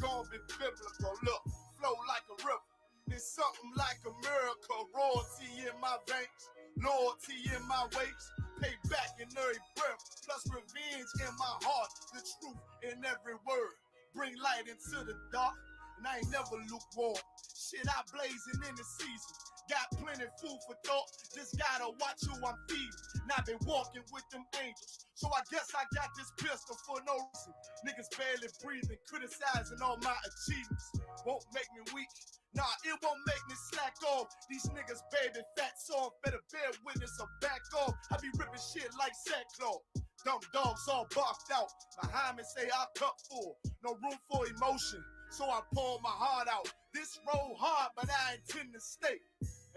gon' be biblical. Look, flow like a river. It's something like a miracle. Royalty in my veins, loyalty in my ways, payback in every breath, plus revenge in my heart. The truth in every word, bring light into the dark, and I ain't never lukewarm. Shit, I blazing in the season. Got plenty food for thought, just gotta watch who I'm feeding. Now been walking with them angels, so I guess I got this pistol for no reason. Niggas barely breathing, criticizing all my achievements. Won't make me weak, nah, it won't make me slack off. These niggas baby fat, so I better bear witness or back off. I be ripping shit like sackcloth. Dumb dogs all barked out. Behind me say I cup full, no room for emotion, so I pour my heart out. This road hard, but I intend to stay.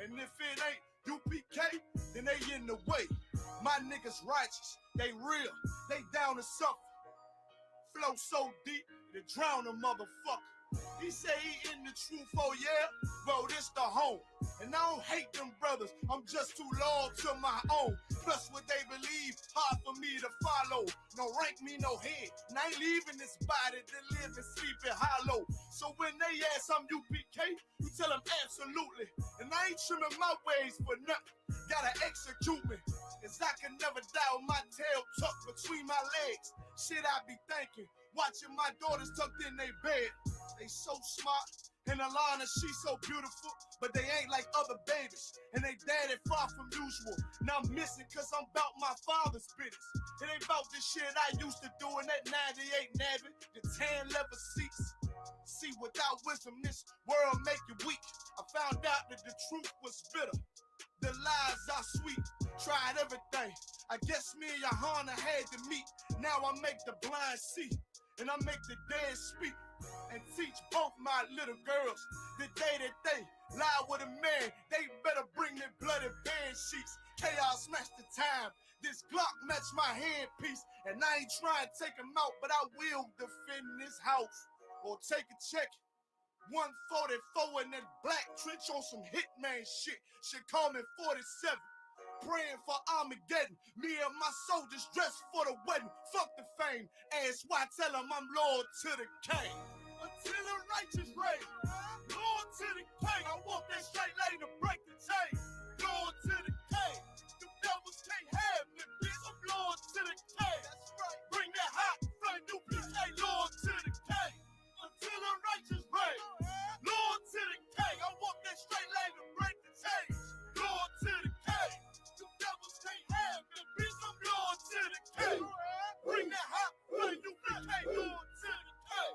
And if it ain't U.P.K, then they in the way. My niggas righteous, they real, they down to suffer. Flow so deep, to drown a motherfucker. He say he in the truth, oh yeah? Bro, this the home. And I don't hate them brothers, I'm just too loyal to my own. Plus what they believe, hard for me to follow. No rank me, no head, and I ain't leaving this body to live and sleep in hollow. So when they ask I'm U.P.K, you tell them absolutely. And I ain't trimming my ways for nothing, gotta execute me. Cause I can never die with my tail tucked between my legs. Shit I be thinking, watching my daughters tucked in their bed. They so smart, and Alana, she so beautiful, but they ain't like other babies, and they daddy far from usual. Now I'm missing cause I'm about my father's business. It ain't about the shit I used to do in that 98 Navy, the tan leather seats. See, without wisdom, this world make you weak. I found out that the truth was bitter, the lies are sweet. Tried everything, I guess me and YAHANNA had to meet. Now I make the blind see, and I make the dead speak. And teach both my little girls the day that they lie with a man, they better bring me bloody bed sheets. Chaos match the time, this Glock match my handpiece. And I ain't trying to take him out, but I will defend this house. Or take a check, 144 in that black trench on some hitman shit. Should call me 47. Praying for Armageddon, me and my soldiers dressed for the wedding. Fuck the fame, ask why, tell them I'm loyal to the king. Until the righteous reign, loyal to the king. I walk that straight lane to break the chain. Loyal to the king, the devils can't have me, bitch. I'm loyal to the king. That's right. Bring that hot flame, U.P.K, loyal to the king. Until the righteous reign, loyal to the king. I walk that straight lane to break the chain. Loyal to the king. The devils can't have me, bitch. I'm loyal to the king. Bring that hot flame, U.P.K, loyal to the king.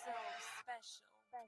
So special.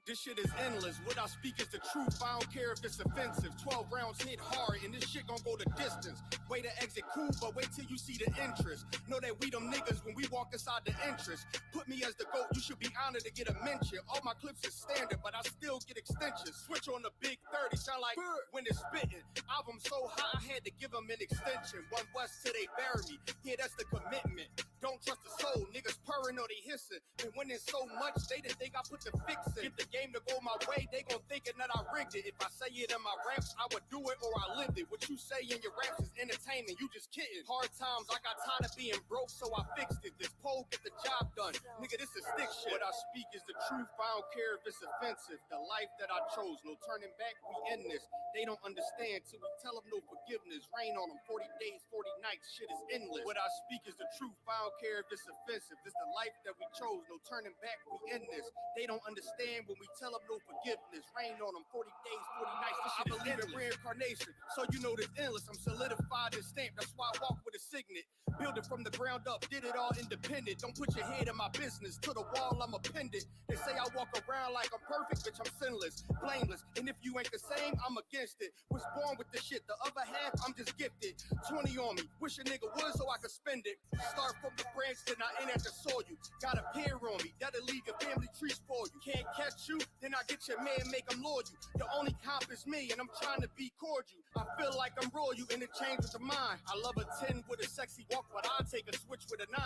This shit is endless. What I speak is the truth. I don't care if it's offensive. 12 rounds hit hard, and this shit gon' go the distance. Way to exit cool, but wait till you see the interest. Know that we them niggas when we walk inside the entrance. Put me as the GOAT, you should be honored to get a mention. All my clips is standard, but I still get extensions. Switch on the big 30, sound like when it's spitting. Album so high, I had to give them an extension. One West till they bury me. Yeah, that's the commitment. Don't trust the soul, niggas purring or they hissing. Been winning so much, they didn't think I put the fix in. Get the game to go my way, they gon' thinking that I rigged it. If I say it in my raps, I would do it or I lived it. What you say in your raps is entertainment, you just kidding. Hard times, I got tired of being broke, so I fixed it. This pole get the job done. Nigga, this is stick shit. What I speak is the truth, I don't care if it's offensive. The life that I chose, no turning back, we end this. They don't understand till we tell them no forgiveness. Rain on them, 40 days, 40 nights, shit is endless. What I speak is the truth, I don't care if it's offensive. This the life that we chose, no turning back, we end this. They don't understand when we tell them them no forgiveness. Rain on them 40 days, 40 nights. This shit I believe in reincarnation, so you know this endless. I'm solidified and stamped, that's why I walk with a signet. Build it from the ground up, did it all independent. Don't put your head in my business, to the wall I'm appended. They say I walk around like I'm perfect, bitch, I'm sinless, blameless. And if you ain't the same, I'm against it. Was born with the shit, the other half, I'm just gifted. 20 on me, wish a nigga would so I could spend it. Start from the branch, then I ain't at the soil. You got a pair on me, that'll leave your family tree spoil you. Can't catch you, then I get your man, make him loyal. Your only comp is me, and I'm trying to be cordial. I feel like I'm royal, you interchange with the mind. I love a 10 with a sexy walk, but I take a switch with a 9.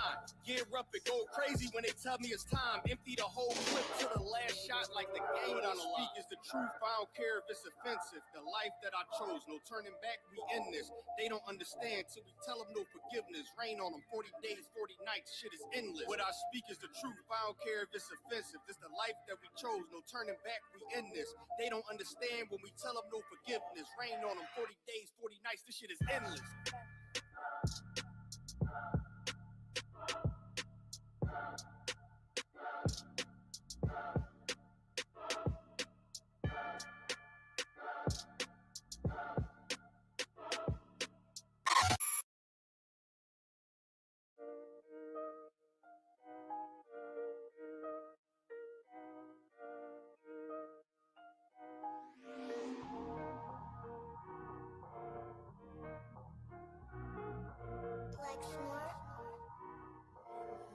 Gear up and go crazy when they tell me it's time. Empty the whole clip to the last shot like the game on the speak is the truth. I don't care if it's offensive. The life that I chose, no turning back, we in this. They don't understand till we tell them no forgiveness. Rain on them 40 days, 40 nights, shit is endless. What I speak is the truth, I don't care if it's offensive. This the life that we chose, no turning back, we in this. They don't understand when we tell them no forgiveness. Rain on them 40 days, 40 nights, this shit is endless.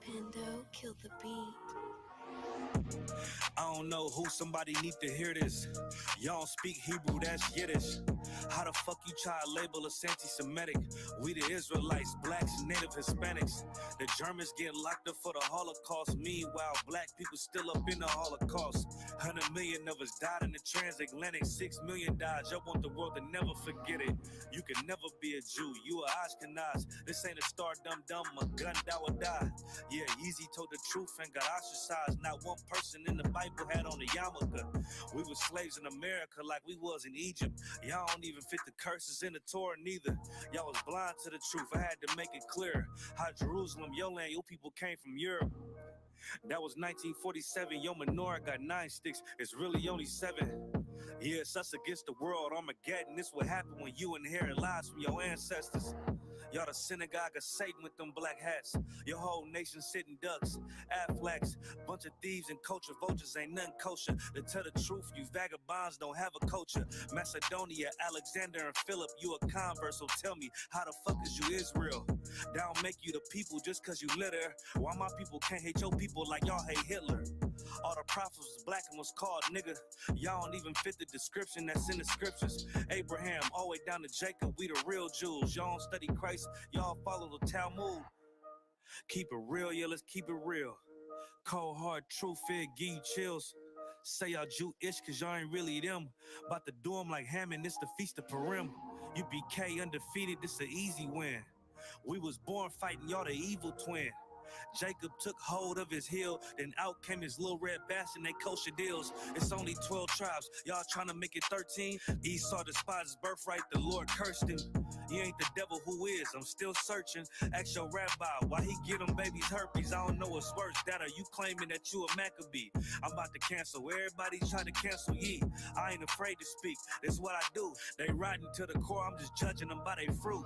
Pando killed the beat. I don't know who, somebody need to hear this. Y'all don't speak Hebrew, that's Yiddish. How the fuck you try to label us anti-Semitic? We the Israelites, blacks, native Hispanics. The Germans get locked up for the Holocaust. Meanwhile, black people still up in the Holocaust. 100 million of us died in the transatlantic. 6 million died. Y'all want the world to never forget it. You can never be a Jew. You a Ashkenaz. This ain't a star dum-dum. A gun that would die. Yeah, Yeezy told the truth and got ostracized. Not one person in the Bible had on a yarmulke. We were slaves in America like we was in Egypt. Y'all don't even fit the curses in the Torah neither. Y'all was blind to the truth. I had to make it clear how Jerusalem, your land, your people came from Europe. That was 1947. Your menorah got 9 sticks. It's really only 7. Yeah, it's us against the world. Armageddon. This what happened when you inherit lies from your ancestors. Y'all the synagogue of Satan with them black hats. Your whole nation sitting ducks, Aflacs, bunch of thieves and culture vultures ain't nothing kosher. To tell the truth, you vagabonds don't have a culture. Macedonia, Alexander and Philip, you a convert, so tell me, how the fuck is you Israel? That don't make you the people just cause you litter. Why my people can't hate your people like y'all hate Hitler? All the prophets was black and was called nigga. Y'all don't even fit the description that's in the scriptures. Abraham, all the way down to Jacob, we the real Jews. Y'all don't study Christ, y'all follow the Talmud. Keep it real, yeah, let's keep it real. Cold hard truth, it give you chills. Say y'all Jewish cause y'all ain't really them. About to do them like Hammond, this the Feast of Purim. U.P.K undefeated, this an easy win. We was born fighting, y'all the evil twin. Jacob took hold of his heel, then out came his little red bastard, they kosher deals. It's only 12 tribes, y'all trying to make it 13. Esau despised his birthright, the Lord cursed him. He ain't the devil who is, I'm still searching. Ask your rabbi, why he get them babies herpes? I don't know what's worse, that or you claiming that you a Maccabee. I'm about to cancel, everybody trying to cancel ye. I ain't afraid to speak, that's what I do. They riding to the core, I'm just judging them by their fruit.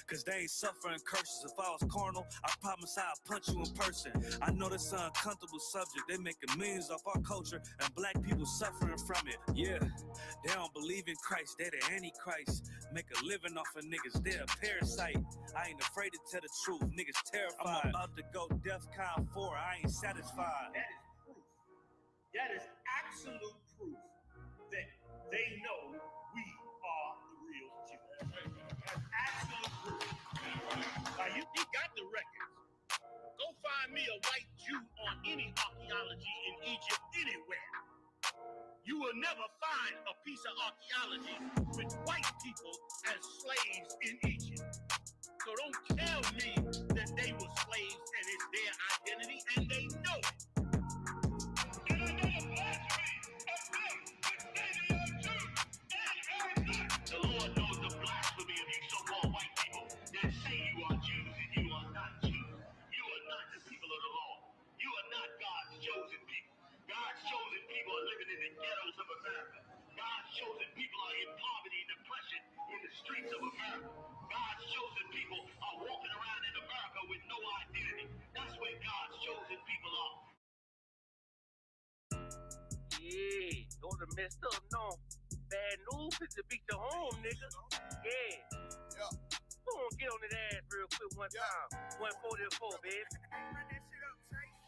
Cause they ain't suffering curses. If I was carnal, I promise I'll punch you in person. I know this is an uncomfortable subject. They making millions off our culture and black people suffering from it. Yeah, they don't believe in Christ. They the Antichrist. Make a living off of niggas. They're a parasite. I ain't afraid to tell the truth. Niggas terrified. I'm about to go DEFCON 4. I ain't satisfied. That is proof. That is absolute proof that they know we are the real Jews. That's absolute proof. Now you got the records. Go find me a white Jew on any archaeology in Egypt anywhere. You will never find a piece of archaeology with white people as slaves in Egypt. So don't tell me that they were slaves and it's their identity, and they know it. And I know the blasphemy of them that say they are Jews. The Lord knows the blasphemy of you so-called white people that say you are Jews and you are not Jews. You are not the people of the law. You are not God's chosen people. God's chosen people are living streets of America. God's chosen people are walking around in America with no identity. That's where God's chosen people are. Yeah, those are messed up, no. Bad news is to beat your home, nigga. Yeah. Go on, get on that ass real quick one time. 144, baby.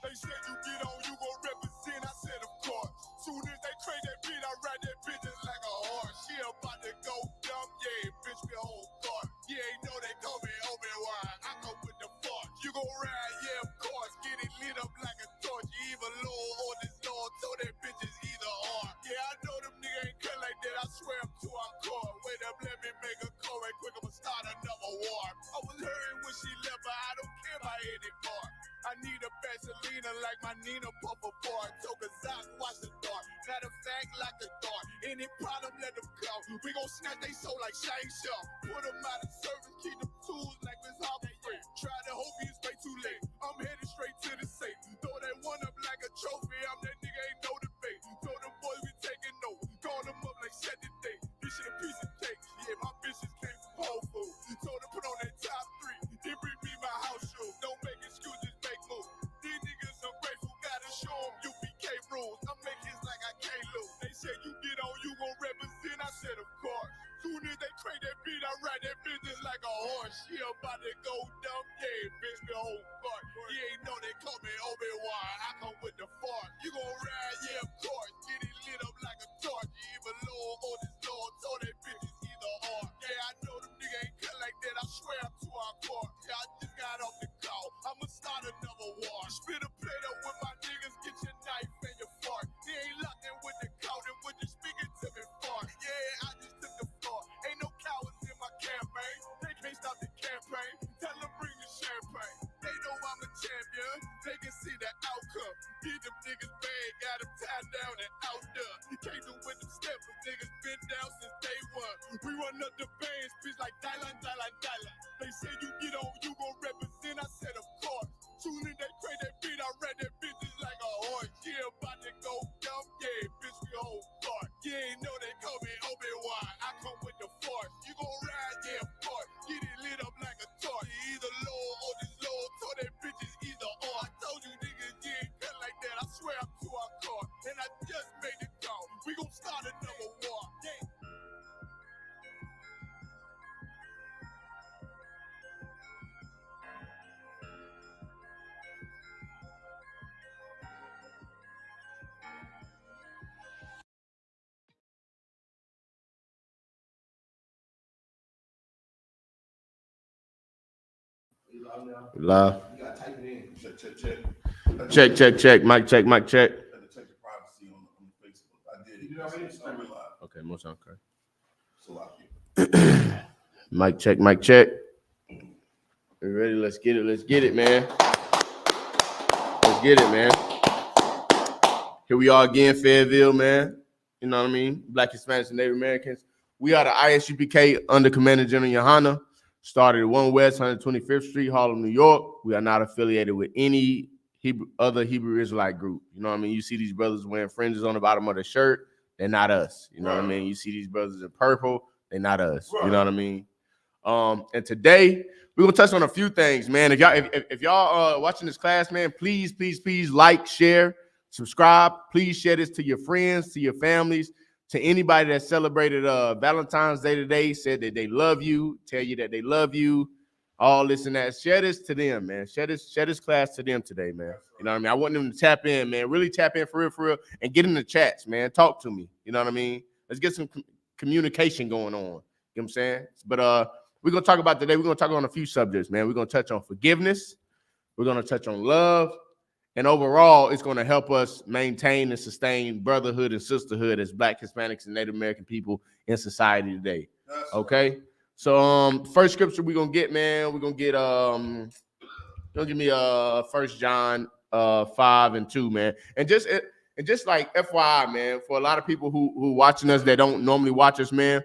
They said you get on, you gon' represent. I said, of course. Soon as they trade that beat, I ride that bitch just like a horse. She about to go dumb, yeah, bitch, me whole thought. Yeah, ain't know they call me Obi-Wan. I come with the force. You gon' ride, yeah, of course. Get it lit up like a torch. You either low or this Lord, so that bitch is either or. Yeah, I know them niggas ain't cut like that. I swear I'm too hardcore. Wait up, let me make a call right quick. I'ma start another war. I was hurting when she left, but I don't care about any part. I need a Vaseline like my Nina Puffer bar. Took a Zach, watch the dark. Matter of fact, like a dart. Any problem, let them come. We gon' snatch they soul like Shang-Chi. Put them out of service, keep them tools like Miss Harvey. Try to hope it's way too late. I'm headed straight to the safe. Throw that one up like a trophy. I'm that nigga, ain't no debate. Told them boys we taking notes. Call them up like set the date. This shit a piece of cake. Yeah, my bitches came from Whole Foods. Told them put on that top 3. Then bring me my house shoes. Don't make excuses. These niggas ungrateful, gotta show them U.P.K rules. I make hits like I can't lose. They said you get on, you gon' represent. I said, of course. Soon as they trade that beat, I ride that business like a horse. She about to go dumb, yeah, bitch, the whole part. You ain't know they call me Obi-Wan. I come with the fart. You gon' ride, yeah, of course. Get it lit up like a torch. You either low or this Lord, so that bitch is either or. Yeah, I know them niggas ain't cut like that. I swear I'm too hardcore. Yeah, I just got off the call. I'ma start another war. Spit a plate up with my niggas, get your knife and your fork. They ain't locked in with the cow, then when you speaking to me fart. Yeah, I just took the floor. Ain't no cowards in my campaign. They can't stop the campaign. Tell them bring the champagne. They know I'm a champion. They can see the outcome. Get them niggas bad, got them tied down and out there. You can't do with them steppers. Niggas been down since day one. We run up the bands, bitch like Dylan. They say you get on, you gon' represent. I said, of course. Soon as they trade that beat, I ride that bitch just like a horse. Yeah, about to go dumb, yeah, bitch, we whole part. You ain't know they call me Obi-Wan. I come with the force. You gon' ride, yeah, of course. Get it lit up like a torch. You either low or this low, so that bitch is either or. I told you niggas, you ain't cut like that. I swear I'm too hardcore. And I just made it call. We gon' start another war. Yeah. Live. You gotta type it in. Check. Mic check. Had to check the privacy on the Facebook. I did it. You know what I mean? It's not live. Okay, more sound okay. So I Mic check. You ready? Let's get it, man. Here we are again, Fayetteville, man. You know what I mean? Black, Hispanics, and Native Americans. We are the I.S.U.P.K under Commander General YAHANNA. Started at 1 West 125th Street, Harlem, New York. We are not affiliated with any other Hebrew Israelite group. You know what I mean? You see these brothers wearing fringes on the bottom of their shirt. They're not us. You know what I mean? You see these brothers in purple. They're not us. You know what I mean? And today we're gonna touch on a few things, man. If y'all watching this class, man, please like, share, subscribe. Please share this to your friends, to your families, to anybody that celebrated Valentine's Day today, said that they love you, tell you that they love you, all this and that. Share this to them, man. Share this class to them today, man. You know what I mean? I want them to tap in, man. Really tap in for real, and get in the chats, man. Talk to me. You know what I mean? Let's get some communication going on. You know what I'm saying? But we're going to talk about today, we're going to talk on a few subjects, man. We're going to touch on forgiveness. We're going to touch on love. And overall, it's going to help us maintain and sustain brotherhood and sisterhood as Black, Hispanics, and Native American people in society today. Okay? So first scripture we're going to get, man, we're going to get, don't give me 1 John 5:2, man. And just like FYI, man, for a lot of people who watching us that don't normally watch us, man,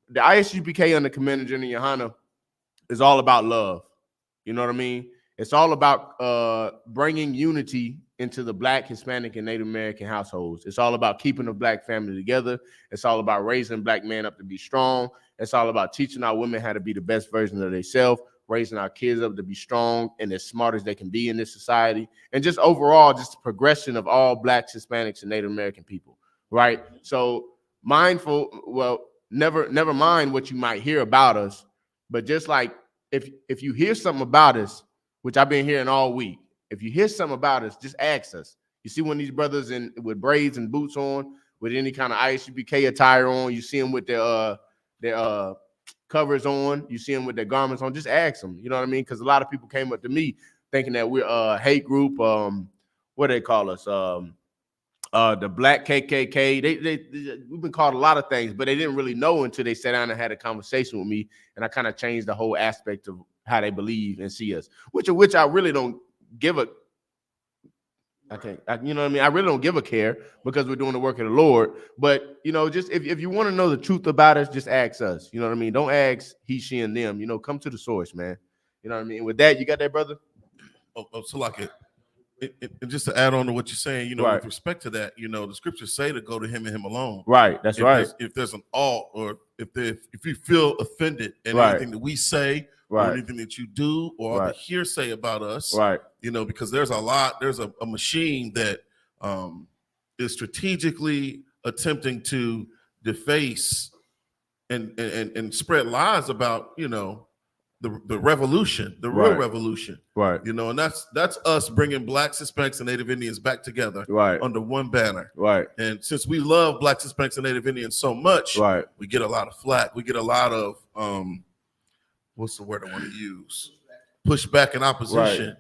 the I.S.U.P.K under Commander General YAHANNA is all about love. You know what I mean? It's all about bringing unity into the Black, Hispanic, and Native American households. It's all about keeping the Black family together. It's all about raising Black men up to be strong. It's all about teaching our women how to be the best version of themselves, raising our kids up to be strong and as smart as they can be in this society. And just overall, just the progression of all Blacks, Hispanics, and Native American people, right? So never mind what you might hear about us, but just like if you hear something about us, which I've been hearing all week, if you hear something about us, just ask us. You see one of these brothers with braids and boots on, with any kind of I.S.U.P.K attire on, you see them with their covers on, you see them with their garments on, just ask them. You know what I mean? Because a lot of people came up to me thinking that we're a hate group. What do they call us? The Black KKK. We've been called a lot of things, but they didn't really know until they sat down and had a conversation with me, and I kind of changed the whole aspect of how they believe and see us, which I really don't give a. You know what I mean? I really don't give a care because we're doing the work of the Lord. But, you know, just if you want to know the truth about us, just ask us. You know what I mean? Don't ask he, she, and them. You know, come to the source, man. You know what I mean? With that, you got that, brother? So like it just to add on to what you're saying, you know, right. With respect to that, you know, the scriptures say to go to him and him alone. Right. That's right. If there's an alt, or if you feel offended at anything that we say, or anything that you do, or the hearsay about us, you know, because there's a machine that is strategically attempting to deface and spread lies about, you know, the revolution, the real revolution, you know, and that's us bringing Blacks, Hispanics, and Native Indians back together under one banner, and since we love Blacks, Hispanics, and Native Indians so much, we get a lot of flack, we get a lot of what's the word I want to use? Pushback and opposition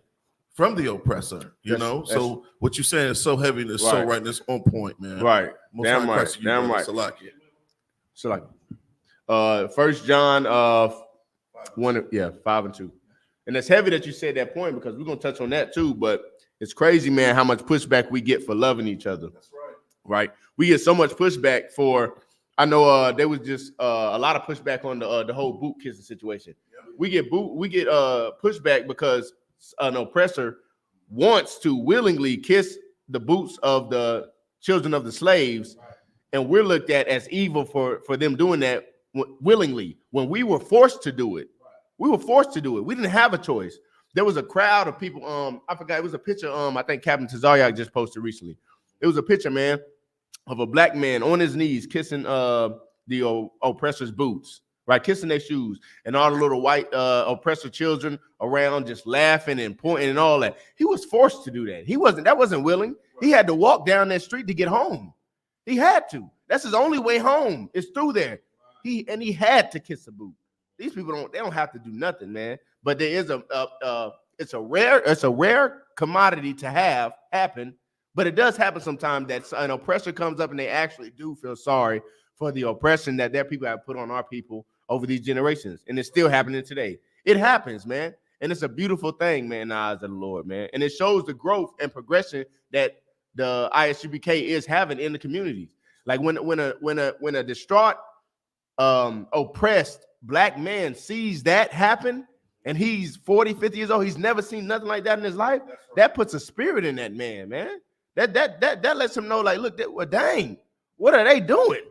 from the oppressor, you know. So what you're saying is so heavy and it's so right and it's on point, man. Right. Most damn right. Damn right. So like 1 John 5 and 2. And it's heavy that you said that point because we're gonna touch on that too. But it's crazy, man, how much pushback we get for loving each other. That's right. Right. We get so much pushback for. I know there was just a lot of pushback on the whole boot kissing situation. Yeah. We get pushback because an oppressor wants to willingly kiss the boots of the children of the slaves, and we're looked at as evil for them doing that willingly when we were forced to do it. We were forced to do it. We didn't have a choice. There was a crowd of people. I forgot. It was a picture. I think Captain Tazaryak just posted recently. It was a picture, man, of a Black man on his knees kissing the oppressor's boots, right? Kissing their shoes, and all the little white oppressor children around just laughing and pointing and all that. He was forced to do that. That wasn't willing. He had to walk down that street to get home. He had to. That's his only way home. It's through there. He had to kiss a boot. These people don't have to do nothing, man. But there is it's a rare commodity to have happen. But it does happen sometimes that an oppressor comes up and they actually do feel sorry for the oppression that their people have put on our people over these generations. And it's still happening today. It happens, man. And it's a beautiful thing, man, in the eyes of the Lord, man. And it shows the growth and progression that the I.S.U.P.K is having in the communities. Like when a distraught, oppressed Black man sees that happen, and he's 40, 50 years old, he's never seen nothing like that in his life. That puts a spirit in that man, man. That lets him know, like, look, dang, what are they doing?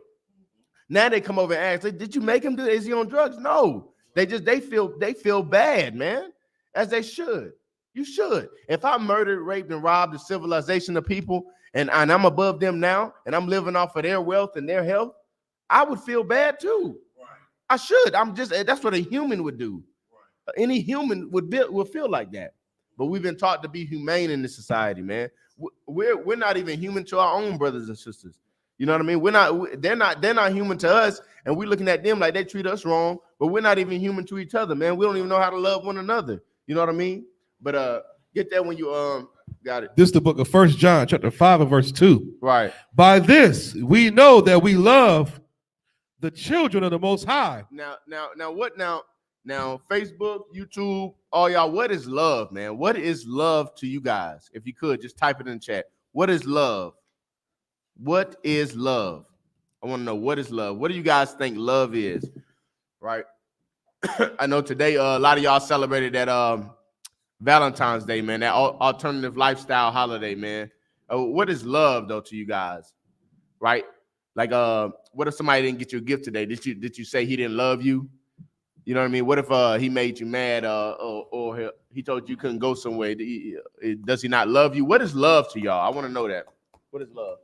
Now they come over and ask, like, did you make him do it? Is he on drugs? No. They feel bad, man, as they should. You should. If I murdered, raped, and robbed the civilization of people, and I'm above them now, and I'm living off of their wealth and their health, I would feel bad too. Right. I should. That's what a human would do. Right. Any human would feel like that. But we've been taught to be humane in this society, man. We're not even human to our own brothers and sisters. You know what I mean? They're not human to us, and we're looking at them like they treat us wrong, but we're not even human to each other, man. We don't even know how to love one another. You know what I mean? But get that when you got it. This is the book of 1 John, chapter 5 and verse 2. Right. By this we know that we love the children of the Most High. Now, Facebook, YouTube, all y'all, what is love, man? What is love to you guys? If you could, just type it in the chat. What is love? What is love? I want to know, what is love? What do you guys think love is? Right. I know today a lot of y'all celebrated that Valentine's Day, man. That alternative lifestyle holiday, man. What is love though to you guys? Right? Like, what if somebody didn't get you a gift today? Did you say he didn't love you? You know what I mean? What if he made you mad, or he told you couldn't go somewhere? Does he not love you? What is love to y'all? I want to know that. What is love?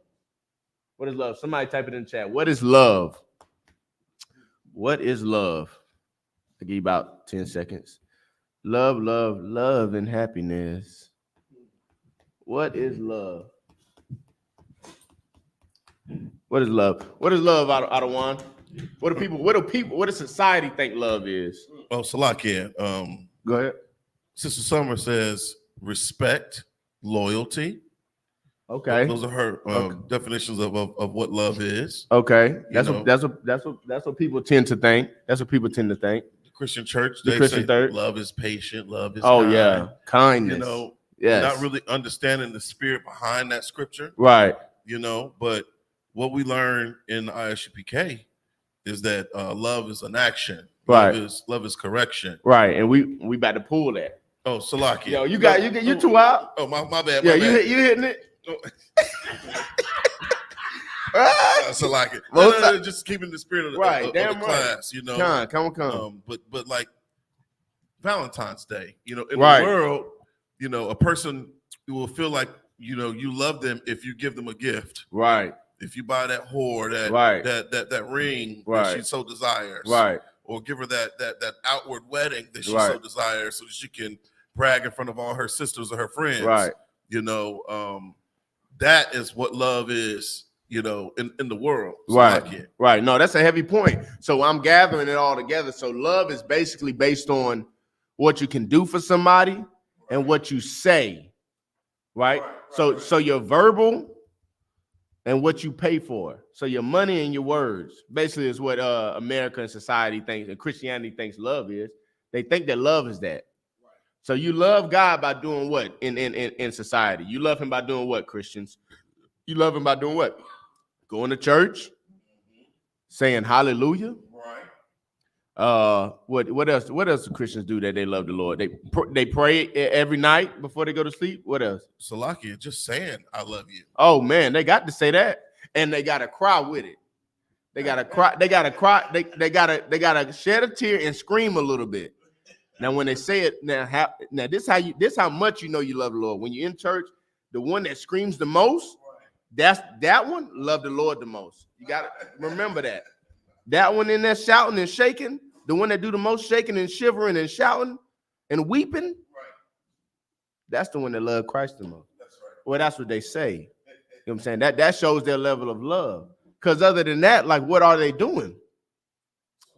What is love? Somebody type it in the chat. What is love? What is love? I'll give you about 10 seconds. Love, love, love, and happiness. What is love? What is love? What is love, Adawan? What does society think love is? Oh, Salakia. Go ahead. Sister Summer says respect, loyalty. Okay. Those are her definitions of what love is. Okay. That's what people tend to think. That's what people tend to think. The Christian church, the Christian church. Love is patient, love is kind. Yeah, kindness. You know, yes. Not really understanding the spirit behind that scripture. Right. You know, but what we learn in I.S.U.P.K is that love is an action. Right. Love is correction. Right. And we about to pull that. Oh, Salakia. Yo, you too out. Oh, my bad. Yeah, my bad. You hitting it. Salakia. No, just keeping the spirit of the, right. of Damn the class, you know. Come. But like Valentine's Day, you know, in right. the world, you know, a person will feel like, you know, you love them if you give them a gift. Right. If you buy that whore, that ring that she so desires. Right. Or give her that outward wedding that she so desires so that she can brag in front of all her sisters or her friends. Right. You know, that is what love is, you know, in the world. So right. Right. No, that's a heavy point. So I'm gathering it all together. So love is basically based on what you can do for somebody and what you say. Right. So your verbal and what you pay for. So your money and your words basically is what America and society thinks and Christianity thinks love is. They think that love is that. So you love God by doing what in society? You love him by doing what, Christians? You love him by doing what? Going to church, saying hallelujah. What else? What else do Christians do that they love the Lord? They pray every night before they go to sleep. What else? Salakia, just saying I love you. Oh man, they got to say that, and they got to cry with it. They got to cry. They got to cry. They got to shed a tear and scream a little bit. Now, when they say it, now this how much you know you love the Lord. When you're in church, the one that screams the most, that one love the Lord the most. You got to remember that. That one in there shouting and shaking, the one that do the most shaking and shivering and shouting and weeping, that's the one that love Christ the most. That's right. Well, that's what they say. You know what I'm saying? That shows their level of love. Because other than that, like, what are they doing?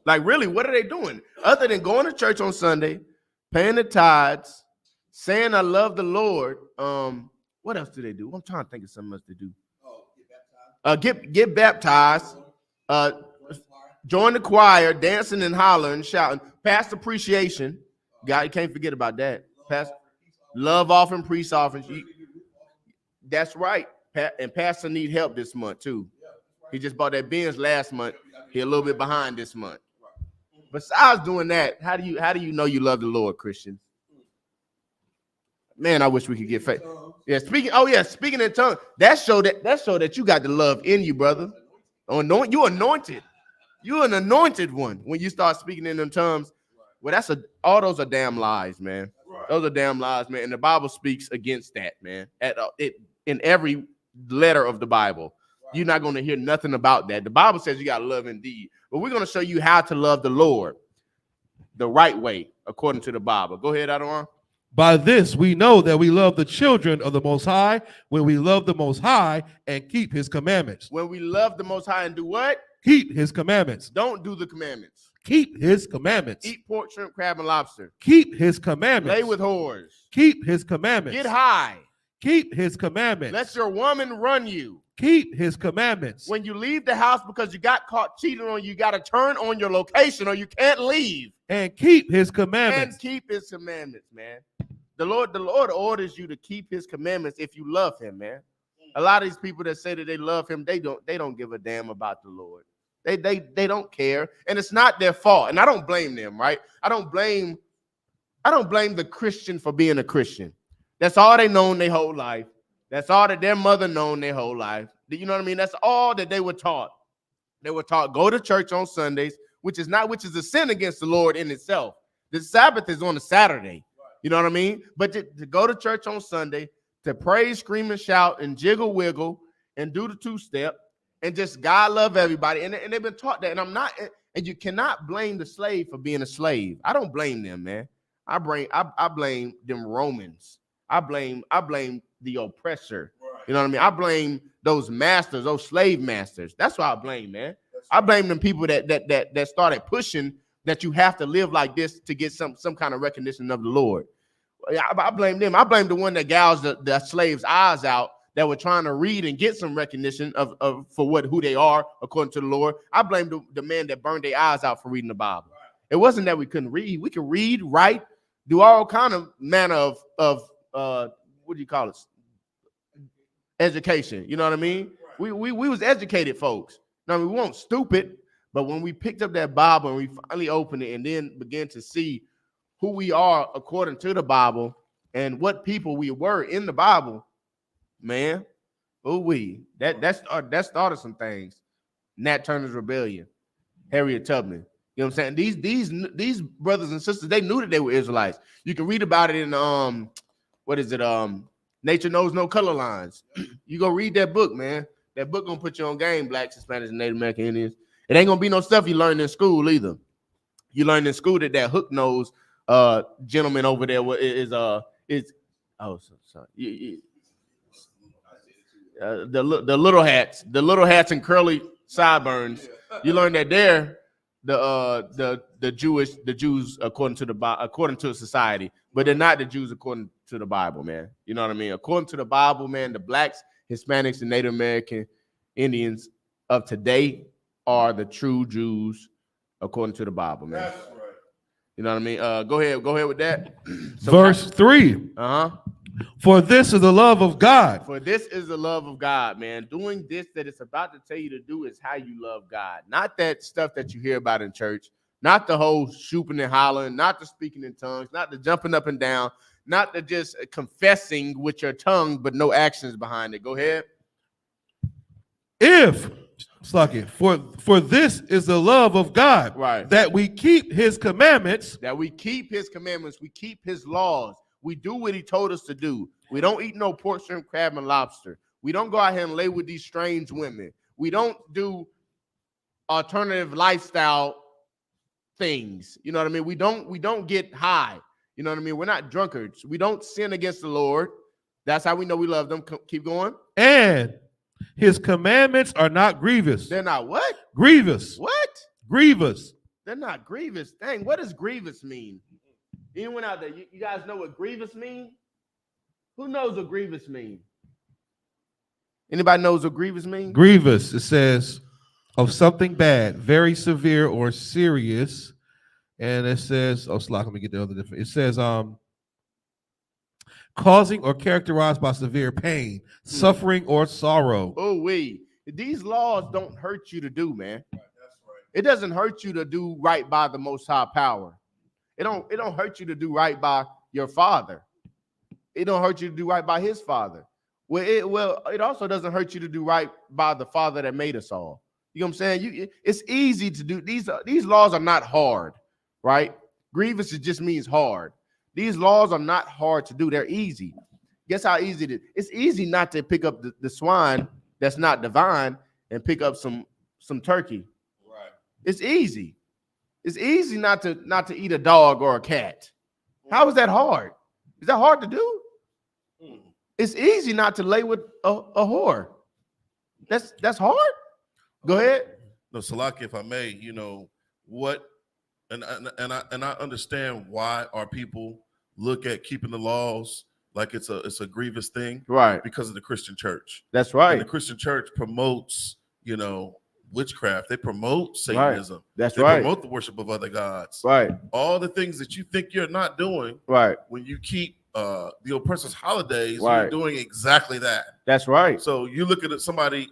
Like, really, what are they doing? Other than going to church on Sunday, paying the tithes, saying I love the Lord, what else do they do? I'm trying to think of something else to do. Get baptized. Join the choir, dancing and hollering, shouting, past appreciation. God, you can't forget about that. Love offering, priest offerings. That's right. And Pastor need help this month too. He just bought that Benz last month. He a little bit behind this month. Besides doing that, how do you know you love the Lord, Christians? Man, I wish we could get faith. Yeah, speaking in tongues. That show that you got the love in you, brother. You anointed. You're an anointed one when you start speaking in them tongues. Well, all those are damn lies, man. Those are damn lies, man. And the Bible speaks against that, man. In every letter of the Bible, you're not going to hear nothing about that. The Bible says you got to love indeed. But we're going to show you how to love the Lord the right way, according to the Bible. Go ahead, Adon. By this, we know that we love the children of the Most High when we love the Most High and keep his commandments. When we love the Most High and do what? Keep his commandments. Don't do the commandments. Keep his commandments. Eat pork, shrimp, crab, and lobster. Keep his commandments. Lay with whores. Keep his commandments. Get high. Keep his commandments. Let your woman run you. Keep his commandments. When you leave the house because you got caught cheating on you, got to turn on your location or you can't leave. And keep his commandments. And keep his commandments, man. The Lord orders you to keep his commandments if you love him, man. A lot of these people that say that they love him, they don't give a damn about the Lord. They don't care, and it's not their fault. And I don't blame them, right? I don't blame I don't blame the Christian for being a Christian. That's all they known their whole life. That's all that their mother known their whole life. You know what I mean? That's all that they were taught. They were taught go to church on Sundays, which is a sin against the Lord in itself. The Sabbath is on a Saturday. You know what I mean? But to go to church on Sunday, to praise, scream, and shout, and jiggle, wiggle, and do the two-step, and just God love everybody. And they've been taught that. And you cannot blame the slave for being a slave. I don't blame them, man. I blame them Romans. I blame the oppressor. Right. You know what I mean? I blame those masters, those slave masters. That's what I blame, man. I blame them people that started pushing that you have to live like this to get some kind of recognition of the Lord. I blame them. I blame the one that gouged the slaves' eyes out that were trying to read and get some recognition of who they are according to the Lord. I blame the man that burned their eyes out for reading the Bible. Right. It wasn't that we couldn't read. We could read, write, do all kind of manner of what do you call it? Education. You know what I mean? Right. We was educated folks. Now we weren't stupid, but when we picked up that Bible and we finally opened it and then began to see who we are according to the Bible and what people we were in the Bible, man, that started some things. Nat Turner's Rebellion, Harriet Tubman. You know what I'm saying? These brothers and sisters, they knew that they were Israelites. You can read about it in Nature Knows No Color Lines. You go read that book, man. That book gonna put you on game, Blacks, Hispanics, and Native American Indians. It ain't gonna be no stuff you learned in school either. You learned in school that hook nose gentleman over there is the little hats and curly sideburns. You learn that they're the Jews according to society, but they're not the Jews according to the Bible, man. You know what I mean? According to the Bible, man, the Blacks, Hispanics, and Native American Indians of today are the true Jews according to the Bible, man. That's right. You know what I mean? Go ahead with that. So verse 3. For this is the love of God. For this is the love of God, man. Doing this that it's about to tell you to do is how you love God. Not that stuff that you hear about in church. Not the whole shooping and hollering. Not the speaking in tongues. Not the jumping up and down. Not the just confessing with your tongue, but no actions behind it. Go ahead. For this is the love of God, right? That we keep his commandments. That we keep his commandments. We keep his laws. We do what he told us to do. We don't eat no pork, shrimp, crab, and lobster. We don't go out here and lay with these strange women. We don't do alternative lifestyle things. You know what I mean? We don't get high. You know what I mean? We're not drunkards. We don't sin against the Lord. That's how we know we love them. Keep going. And his commandments are not grievous. They're not what? Grievous. What? Grievous. They're not grievous. Dang, what does grievous mean? Anyone out there, you guys know what grievous mean? Who knows what grievous mean? Anybody knows what grievous mean? Grievous, it says, of something bad, very severe or serious. And it says, let me get the other different. It says, causing or characterized by severe pain, suffering, or sorrow. These laws don't hurt you to do, man. Right, that's right. It doesn't hurt you to do right by the Most High Power. It don't hurt you to do right by your father. It don't hurt you to do right by his father. It also doesn't hurt you to do right by the Father that made us all. You know what I'm saying? It's easy to do. These laws are not hard, right? Grievous, it just means hard. These laws are not hard to do. They're easy. Guess how easy it is? It's easy not to pick up the swine that's not divine and pick up some turkey. Right. It's easy. It's easy not to eat a dog or a cat. How is that hard? Is that hard to do? It's easy not to lay with a whore. That's hard. Go ahead. No, Salaki, if I may, what, and I understand why our people look at keeping the laws like it's a grievous thing, right? Because of the Christian church. That's right. And the Christian church promotes, witchcraft. They promote Satanism. Right. That's they right. Promote the worship of other gods. Right. All the things that you think you're not doing. Right. When you keep the oppressor's holidays, right. You're doing exactly that. That's right. So you look at somebody,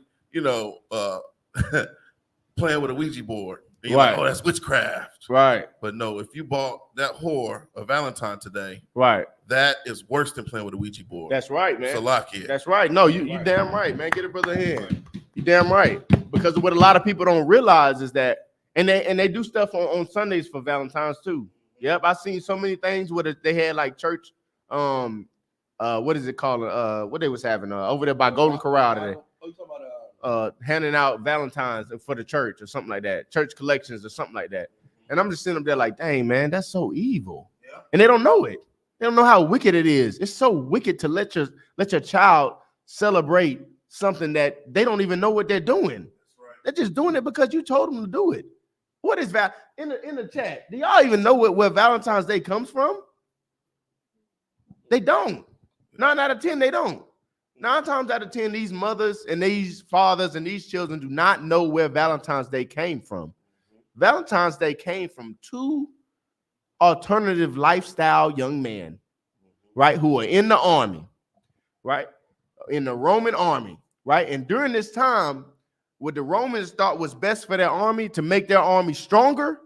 playing with a Ouija board. And you're like, oh, that's witchcraft. Right. But no, if you bought that whore a Valentine today, right, that is worse than playing with a Ouija board. That's right, man. So lock it. That's right. No, you damn right, man. Get a brother hand. You damn right. Because what a lot of people don't realize is that, and they do stuff on Sundays for Valentine's too. Yep, I've seen so many things where they had like church, what is it called? What they was having over there by Golden Corral today. Oh, you talking about handing out Valentines for the church or something like that, church collections or something like that. And I'm just sitting up there like, dang, man, that's so evil. Yeah. And they don't know it. They don't know how wicked it is. It's so wicked to let your child celebrate something that they don't even know what they're doing. Right. They're just doing it because you told them to do it. What is that in the chat? Do y'all even know where Valentine's Day comes from? They don't. 9 out of 10, they don't. 9 times out of 10, these mothers and these fathers and these children do not know where Valentine's Day came from. Valentine's Day came from 2 alternative lifestyle young men, right, who are in the army, right, in the Roman army, right? And during this time, what the Romans thought was best for their army to make their army stronger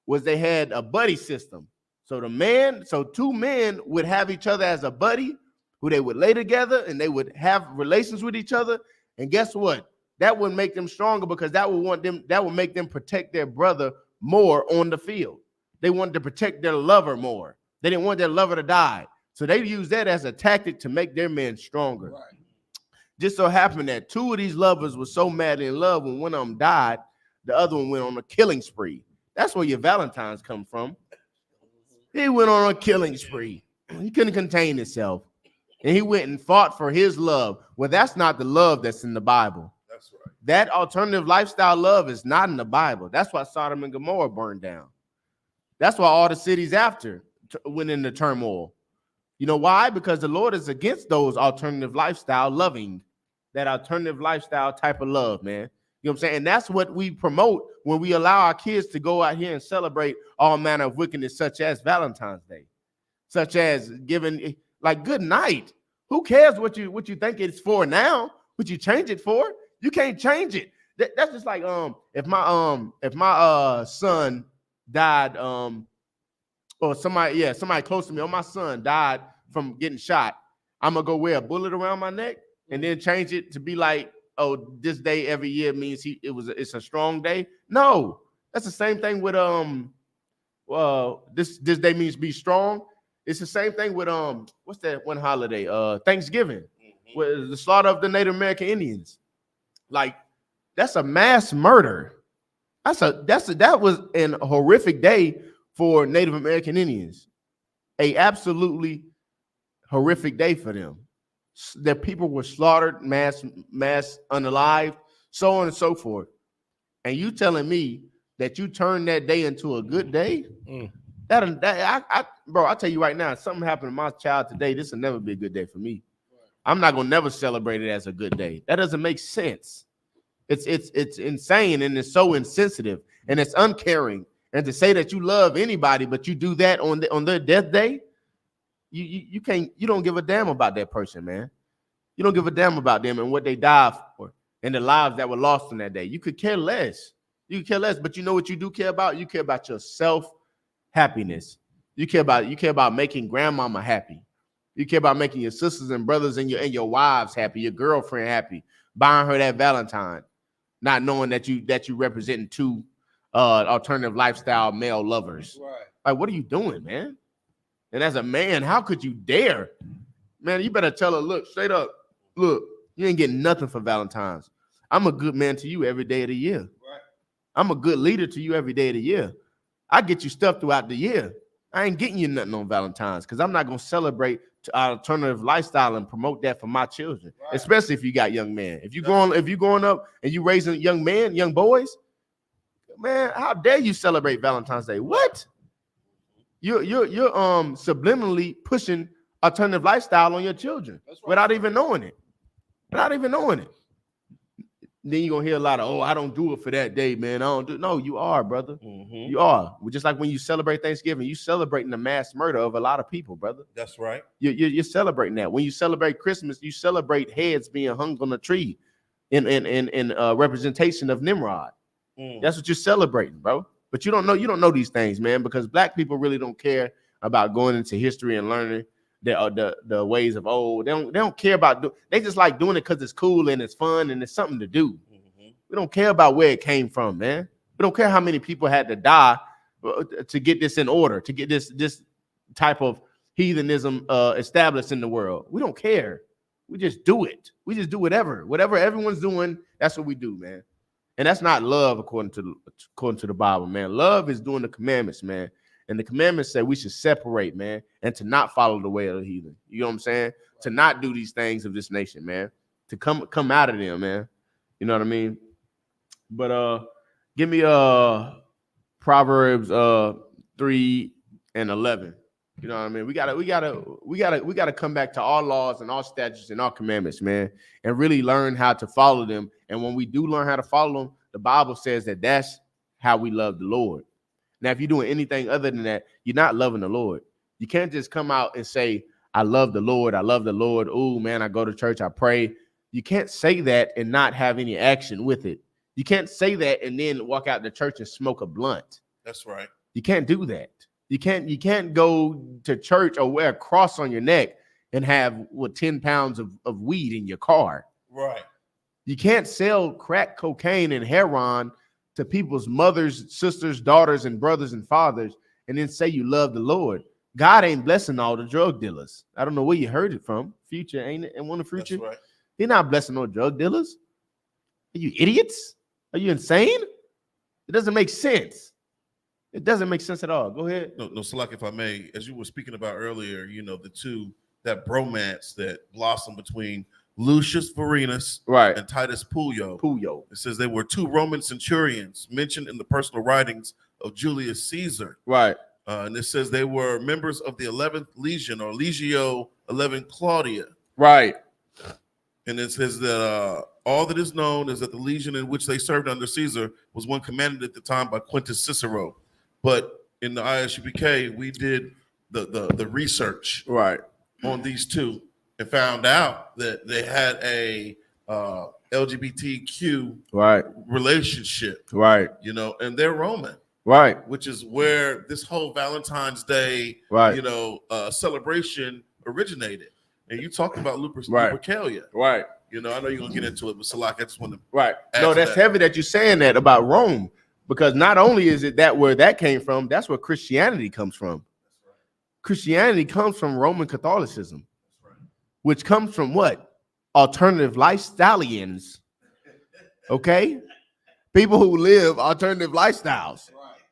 was they had a buddy system. So 2 men would have each other as a buddy who they would lay together and they would have relations with each other. And guess what? That would make them stronger because that would make them protect their brother more on the field. They wanted to protect their lover more. They didn't want their lover to die. So they used that as a tactic to make their men stronger. Right. Just so happened that 2 of these lovers were so mad in love when one of them died, the other one went on a killing spree. That's where your Valentine's come from. He went on a killing spree. He couldn't contain himself. And he went and fought for his love. Well, that's not the love that's in the Bible. That's right. That alternative lifestyle love is not in the Bible. That's why Sodom and Gomorrah burned down. That's why all the cities after went into turmoil. You know why? Because the Lord is against those alternative lifestyle loving, that alternative lifestyle type of love, man. You know what I'm saying? And that's what we promote when we allow our kids to go out here and celebrate all manner of wickedness, such as Valentine's Day, such as giving like good night. Who cares what you think it's for now? What you change it for? You can't change it. That's just like if my son died, or somebody close to me, or my son died from getting shot, I'm gonna go wear a bullet around my neck and then change it to be like, oh, this day every year means it's a strong day. No, that's the same thing with this day means be strong. It's the same thing with what's that one holiday? Thanksgiving, with the slaughter of the Native American Indians. Like, that's a mass murder. That was an horrific day for Native American Indians. A absolutely horrific day for them. That people were slaughtered, mass unalived, so on and so forth. And you telling me that you turned that day into a good day? Bro, I'll tell you right now, something happened to my child today. This will never be a good day for me. I'm not gonna never celebrate it as a good day. That doesn't make sense. It's insane, and it's so insensitive, and it's uncaring. And to say that you love anybody, but you do that on their death day, you don't give a damn about that person, man. You don't give a damn about them and what they died for and the lives that were lost on that day. You could care less. You could care less, but you know what you do care about? You care about your self-happiness. You care about making grandmama happy. You care about making your sisters and brothers and your wives happy, your girlfriend happy, buying her that Valentine, not knowing that you representing 2 alternative lifestyle male lovers. Right. Like, what are you doing, man? And as a man, how could you dare? Man, you better tell her, look, straight up, look, you ain't getting nothing for Valentine's. I'm a good man to you every day of the year. Right. I'm a good leader to you every day of the year. I get you stuff throughout the year. I ain't getting you nothing on Valentine's because I'm not going to celebrate alternative lifestyle and promote that for my children, right. Especially if you got young men. If you growing up and you raising young men, young boys, man, how dare you celebrate Valentine's Day? What? You're subliminally pushing alternative lifestyle on your children. Right. Without even knowing it. Then you're gonna hear a lot of, I don't do it for that day, man. No, you are, brother. Mm-hmm. You are. Just like when you celebrate Thanksgiving, you celebrating the mass murder of a lot of people, brother. That's right. You're celebrating that. When you celebrate Christmas, you celebrate heads being hung on a tree in representation of Nimrod. That's what you're celebrating, bro. But you don't know these things, man, because black people really don't care about going into history and learning the ways of old. They don't care about they just like doing it because it's cool and it's fun and it's something to do. We don't care about where it came from, man. We don't care how many people had to die to get this in order, to get this type of heathenism established in the world. We don't care. We just do it. We just do whatever everyone's doing. That's what we do, man. And that's not love according to the Bible, man. Love is doing the commandments, man. And the commandments say we should separate, man, and to not follow the way of the heathen. You know what I'm saying? To not do these things of this nation, man. To come out of them, man. You know what I mean? But give me Proverbs 3:11. You know what I mean? We gotta come back to our laws and our statutes and our commandments, man, and really learn how to follow them. And when we do learn how to follow them, the Bible says that that's how we love the Lord. Now, if you're doing anything other than that, you're not loving the Lord. You can't just come out and say, I love the Lord. I love the Lord. Oh, man, I go to church. I pray. You can't say that and not have any action with it. You can't say that and then walk out the church and smoke a blunt. That's right. You can't do that. You can't go to church or wear a cross on your neck and have 10 pounds of weed in your car. Right. You can't sell crack cocaine and heroin to people's mothers, sisters, daughters, and brothers and fathers, and then say you love the Lord. God ain't blessing all the drug dealers. I don't know where you heard it from. Future, ain't it? And one of Future. That's right. He's not blessing no drug dealers. Are you idiots? Are you insane? It doesn't make sense. It doesn't make sense at all. Go ahead. No, Salak, if I may, as you were speaking about earlier, the two, that bromance that blossomed between Lucius Vorenus and Titus Pulio. It says they were two Roman centurions mentioned in the personal writings of Julius Caesar. Right. And it says they were members of the 11th Legion or Legio 11 Claudia. Right. And it says that all that is known is that the legion in which they served under Caesar was one commanded at the time by Quintus Cicero. But in the I.S.U.P.K, we did the research on these two and found out that they had a LGBTQ relationship. Right. And they're Roman. Right. Which is where this whole Valentine's Day, celebration originated. And you talked about Lupercalia. Right. I know you're going to get into it, but Salak, I just want to No, that's heavy that you're saying that about Rome, because not only is it that where that came from, that's where Christianity comes from. Christianity comes from Roman Catholicism, which comes from what? Alternative lifestyleians. Okay? People who live alternative lifestyles.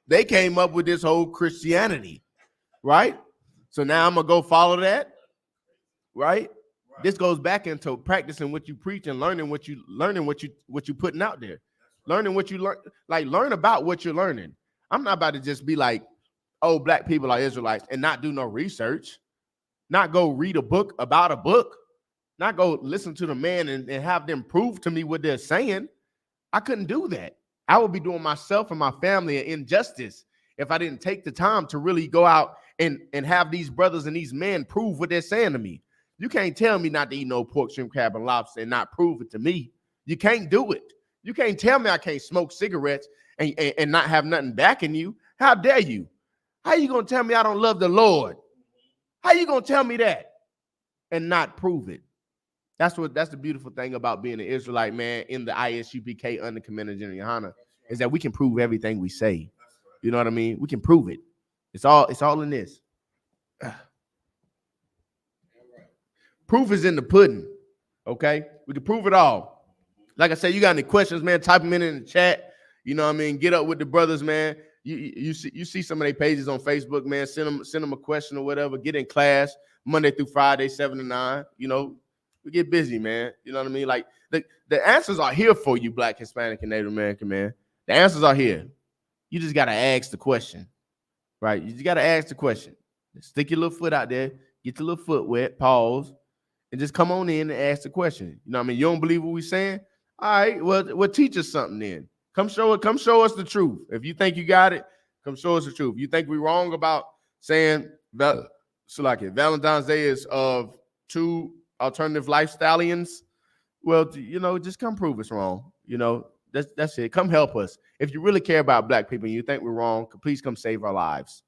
They came up with this whole Christianity, right? So now I'm going to go follow that, right? This goes back into practicing what you preach and learning what you putting out there. Learning what you learn, learn about what you're learning. I'm not about to just be like, oh, black people are Israelites and not do no research, not go read a book about a book, not go listen to the man and have them prove to me what they're saying. I couldn't do that. I would be doing myself and my family an injustice if I didn't take the time to really go out and have these brothers and these men prove what they're saying to me. You can't tell me not to eat no pork, shrimp, crab, and lobster and not prove it to me. You can't do it. You can't tell me I can't smoke cigarettes and not have nothing backing you. How dare you? How you going to tell me I don't love the Lord? How you going to tell me that and not prove it? That's the beautiful thing about being an Israelite, man, in the I.S.U.P.K under Commander General YAHANNA, is that we can prove everything we say. You know what I mean? We can prove it. It's all in this. Proof is in the pudding. Okay? We can prove it all. Like I said, you got any questions, man, type them in the chat. You know what I mean? Get up with the brothers, man. You see some of their pages on Facebook, man. Send them a question or whatever. Get in class Monday through Friday, 7 to 9. We get busy, man. You know what I mean? Like the answers are here for you, Black, Hispanic, and Native American, man. The answers are here. You just got to ask the question, right? You just got to ask the question. Stick your little foot out there, get your little foot wet, pause, and just come on in and ask the question. You know what I mean? You don't believe what we're saying? All right, well, teach us something then. Come show us the truth. If you think you got it, come show us the truth. You think we're wrong about saying Valentine's Day is of two alternative lifestyleians? Well, just come prove us wrong. That's it. Come help us. If you really care about black people and you think we're wrong, please come save our lives.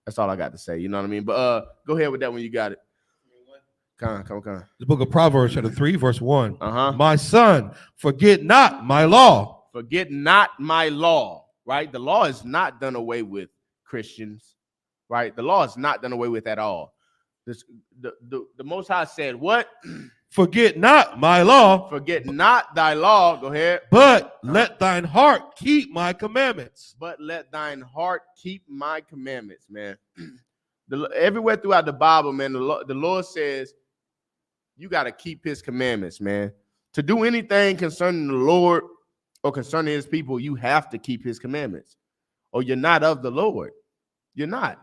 That's all I got to say. You know what I mean? But go ahead with that when you got it. Come on. The book of Proverbs, chapter 3, verse 1. Uh-huh. My son, forget not my law. Forget not my law, right? The law is not done away with, Christians, right? The law is not done away with at all. The Most High said, what? Forget not my law. Forget not thy law. Go ahead. But let thine heart keep my commandments. But let thine heart keep my commandments, man. Everywhere throughout the Bible, man, the Lord says you got to keep his commandments, man. To do anything concerning the Lord or concerning his people, you have to keep his commandments. Or you're not of the Lord. You're not.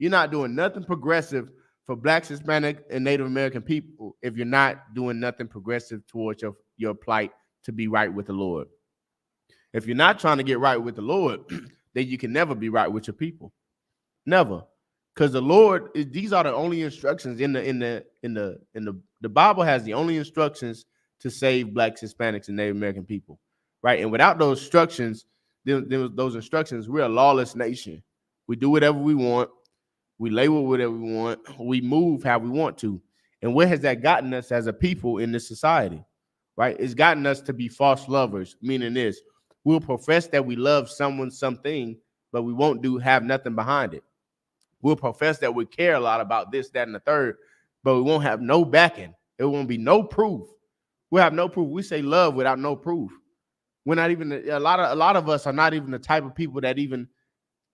You're not doing nothing progressive for Blacks, Hispanic, and Native American people if you're not doing nothing progressive towards your plight to be right with the Lord. If you're not trying to get right with the Lord, then you can never be right with your people. Never. Because the Lord, these are the only instructions in the Bible has the only instructions to save Blacks, Hispanics, and Native American people, right? And without those instructions, we're a lawless nation. We do whatever we want. We label whatever we want. We move how we want to. And where has that gotten us as a people in this society, right? It's gotten us to be false lovers, meaning this. We'll profess that we love someone, something, but we won't have nothing behind it. We'll profess that we care a lot about this, that, and the third, but we won't have no backing. It won't be no proof. We'll have no proof. We say love without no proof. We're not even a lot of us are not even the type of people that even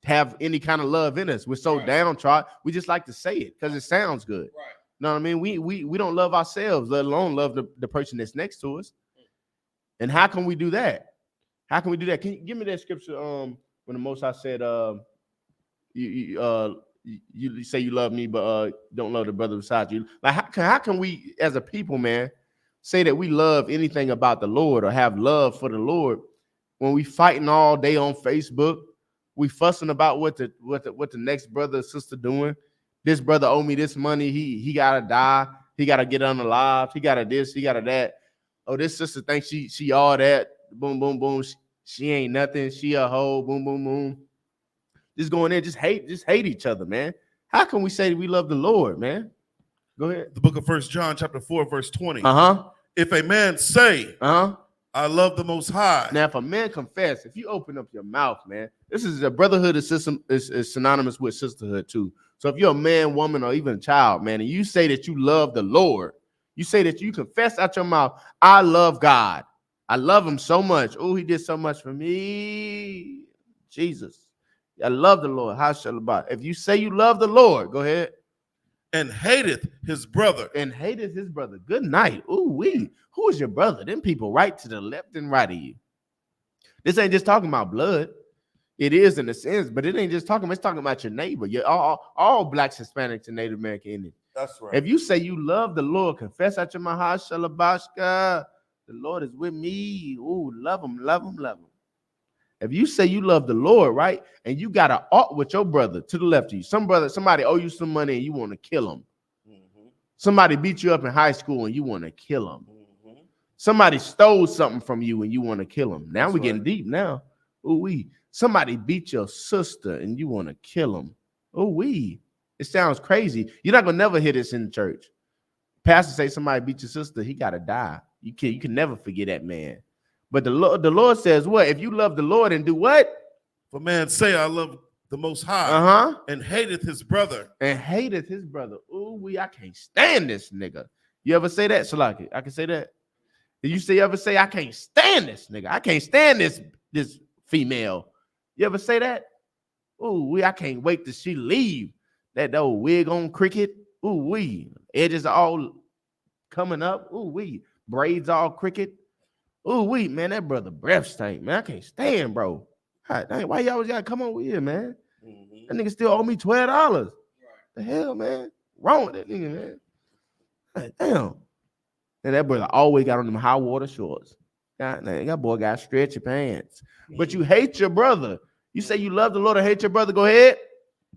have any kind of love in us. We're so downtrodden. We just like to say it because it sounds good. Right. You know what I mean? We don't love ourselves, let alone love the person that's next to us. And how can we do that? How can we do that? Can you give me that scripture? When the Most High said, you say you love me, but don't love the brother beside you. Like, how can we, as a people, man, say that we love anything about the Lord or have love for the Lord when we fighting all day on Facebook? We fussing about what the next brother or sister doing. This brother owe me this money. He gotta die. He gotta get unalive. He gotta this. He gotta that. Oh, this sister thinks she all that. Boom, boom, boom. She ain't nothing. She a hoe. Boom, boom, boom. Just going in, just hate each other, man. How can we say that we love the Lord, man? Go ahead. The book of 1 John, chapter 4, verse 20. If a man say, I love the Most High. Now, if a man confess, if you open up your mouth, man, this is a brotherhood is synonymous with sisterhood too. So if you're a man, woman, or even a child, man, and you say that you love the Lord, you say that you confess out your mouth, I love God. I love him so much. Oh, he did so much for me. Jesus. I love the Lord. SHALAM. If you say you love the Lord, go ahead. And hateth his brother. And hateth his brother. Good night. Ooh, who is your brother? Them people right to the left and right of you. This ain't just talking about blood. It is in a sense, but it ain't just talking. It's talking about your neighbor. You're all Blacks, Hispanics, and Native American Indians. That's right. If you say you love the Lord, confess out your mouth, SHALAM. The Lord is with me. Ooh, love him, love him, love him. If you say you love the Lord, right, and you got an art with your brother to the left of you, somebody owe you some money and you want to kill him. Somebody beat you up in high school and you want to kill him. Somebody stole something from you and you want to kill him. Now we're getting deep now. Somebody beat your sister and you want to kill him. It sounds crazy. You're not gonna never hear this in the church. Pastor say somebody beat your sister, he gotta die. You can never forget that man. But the Lord says what? If you love the Lord and do what? For man say, I love the Most High, and hateth his brother. And hateth his brother. I can't stand this nigga. You ever say that, Shalaki? I can say that. Did you ever say, I can't stand this nigga? I can't stand this female. You ever say that? I can't wait till she leave. That old wig on cricket. Edges all coming up. Braids all cricket. Man, that brother breath stank, man. I can't stand, bro. God, dang, why you always gotta come over here, man? That nigga still owe me $12. The hell, man? Wrong with that nigga, man? God, damn. And that brother always got on them high water shorts. God, dang, that boy got stretchy pants. But you hate your brother. You say you love the Lord and hate your brother. Go ahead.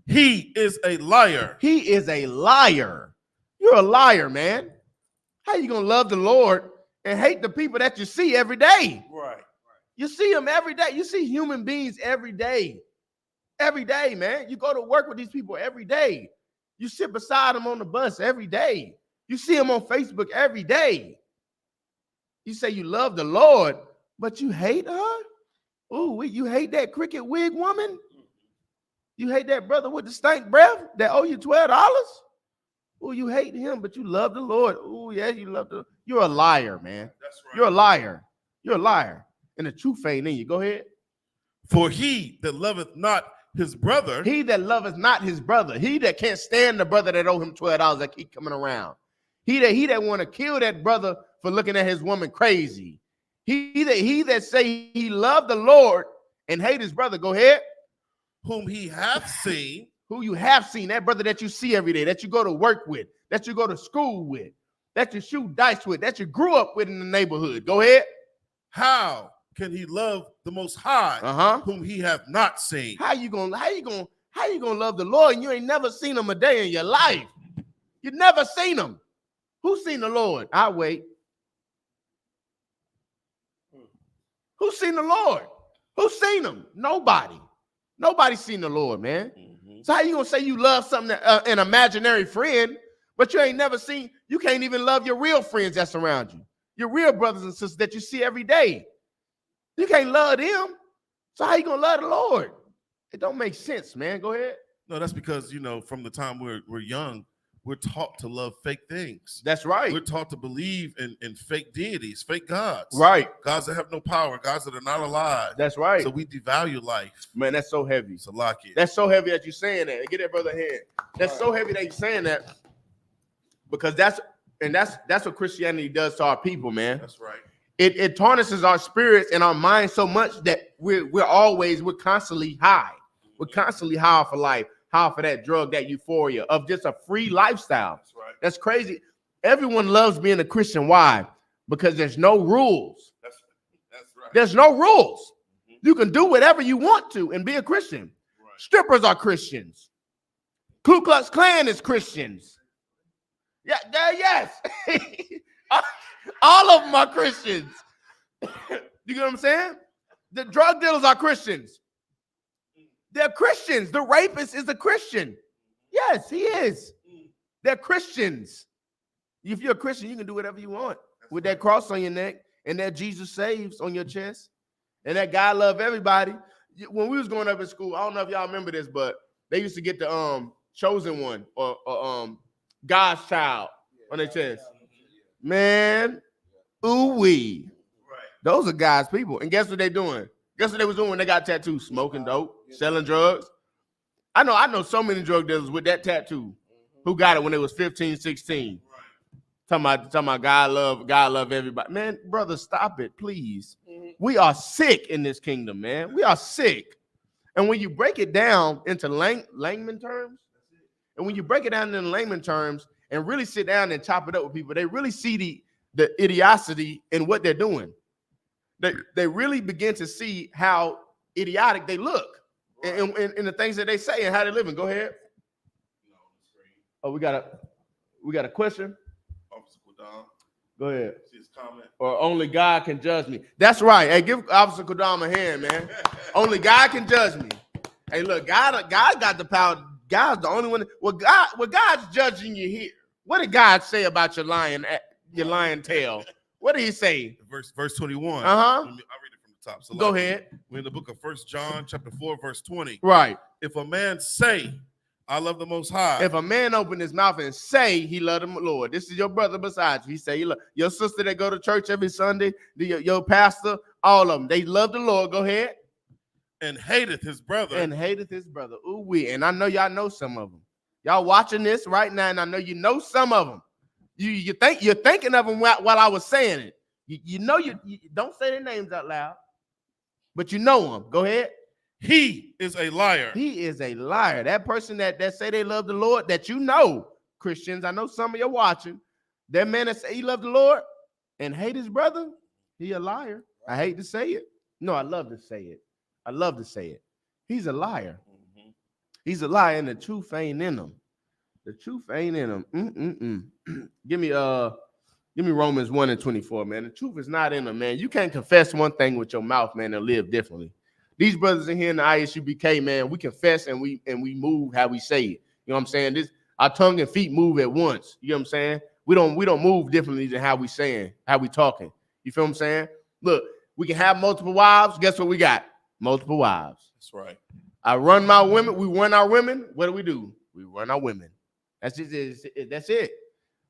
He is a liar. He is a liar. You're a liar, man. How you gonna love the Lord and hate the people that you see every day? Right. You see them every day. You see human beings every day. Every day, man. You go to work with these people every day. You sit beside them on the bus every day. You see them on Facebook every day. You say you love the Lord, but you hate her? Ooh, you hate that cricket wig woman? You hate that brother with the stank breath that owe you $12? Ooh, you hate him, but you love the Lord. Ooh, yeah, you love the. You're a liar, man. That's right. You're a liar. You're a liar. And the truth ain't in you. Go ahead. For he that loveth not his brother. He that loveth not his brother. He that can't stand the brother that owe him $12 that keep coming around. He that want to kill that brother for looking at his woman crazy. He that say he love the Lord and hate his brother. Go ahead. Whom he hath seen. Who you have seen, that brother that you see every day, that you go to work with, that you go to school with, that you shoot dice with, that you grew up with in the neighborhood. Go ahead. How can he love the Most High, whom he hath not seen? How you gonna love the Lord and you ain't never seen him a day in your life? You never seen him. Who's seen the Lord? I wait. Who's seen the Lord? Who's seen him? Nobody. Nobody's seen the Lord, man. So how you gonna say you love something, an imaginary friend, but you ain't never seen? You can't even love your real friends that's around you, your real brothers and sisters that you see every day. You can't love them. So how you gonna love the Lord? It don't make sense, man. Go ahead. No, that's because from the time we're young, we're taught to love fake things. That's right. We're taught to believe in fake deities, fake gods. Right. Gods that have no power, gods that are not alive. That's right. So we devalue life. Man, that's so heavy. So lock it. That's so heavy that you're saying that. Get that brother a hand. That's so heavy that you're saying that, because that's what Christianity does to our people, man. That's right. It tarnishes our spirits and our minds so much that we're constantly high. We're constantly high for life. How for that drug, that euphoria of just a free lifestyle. That's right. That's crazy. Everyone loves being a Christian. Why? Because there's no rules. That's right. There's no rules. You can do whatever you want to and be a Christian. Right. Strippers are Christians. Ku Klux Klan is Christians. Yeah, yes. All of them are Christians. You get what I'm saying? The drug dealers are Christians. They're Christians. The rapist is a Christian. Yes, he is. They're Christians. If you're a Christian, you can do whatever you want with that cross on your neck and that Jesus saves on your chest and that God love everybody. When we was growing up in school, I don't know if y'all remember this, but they used to get the chosen one or God's child on their chest. Man, ooh-wee. Right. Those are God's people. And guess what they doing? Guess what they was doing when they got tattoos? Smoking dope, selling drugs. I know so many drug dealers with that tattoo who got it when they was 15, 16. Right. Talking about God love everybody. Man, brother, stop it, please. We are sick in this kingdom, man. We are sick. And when you break it down into layman terms, and when you break it down in layman terms and really sit down and chop it up with people, they really see the idiocy in what they're doing. They really begin to see how idiotic they look in the things that they say and how they live. Go ahead. Oh, we got a question. Go ahead. See his comment. Or only God can judge me. That's right. Hey, give Officer Kodam a hand, man. Only God can judge me. Hey, look, God got the power. God's the only one. Well, God's judging you here. What did God say about your lion tail? What did he say? Verse 21. I'll read it from the top. So go ahead. We're in the book of 1 John, chapter 4, verse 20. Right. If a man say, I love the Most High. If a man open his mouth and say he love the Lord, this is your brother beside you. He say, your sister that go to church every Sunday, your pastor, all of them, they love the Lord. Go ahead. And hateth his brother. Ooh, we. And I know y'all know some of them. Y'all watching this right now, and I know you know some of them. You're thinking of them while I was saying it. You know you don't say their names out loud, but you know them. Go ahead. He is a liar. He is a liar. That person that say they love the Lord, that you know, Christians, I know some of you watching, that man that say he love the Lord and hate his brother, he a liar. I hate to say it. No, I love to say it. He's a liar. Mm-hmm. He's a liar, and the truth ain't in him. The truth ain't in him. Give me Give me Romans 1:24, man. The truth is not in them, man. You can't confess one thing with your mouth, man, and live differently. These brothers in here in the I.S.U.P.K, man, we confess and we move how we say it. You know what I'm saying? Our tongue and feet move at once. You know what I'm saying? We don't move differently than how we saying, how we talking. You feel what I'm saying? Look, we can have multiple wives. Guess what we got? Multiple wives. That's right. I run my women. We run our women. What do? We run our women. That's it.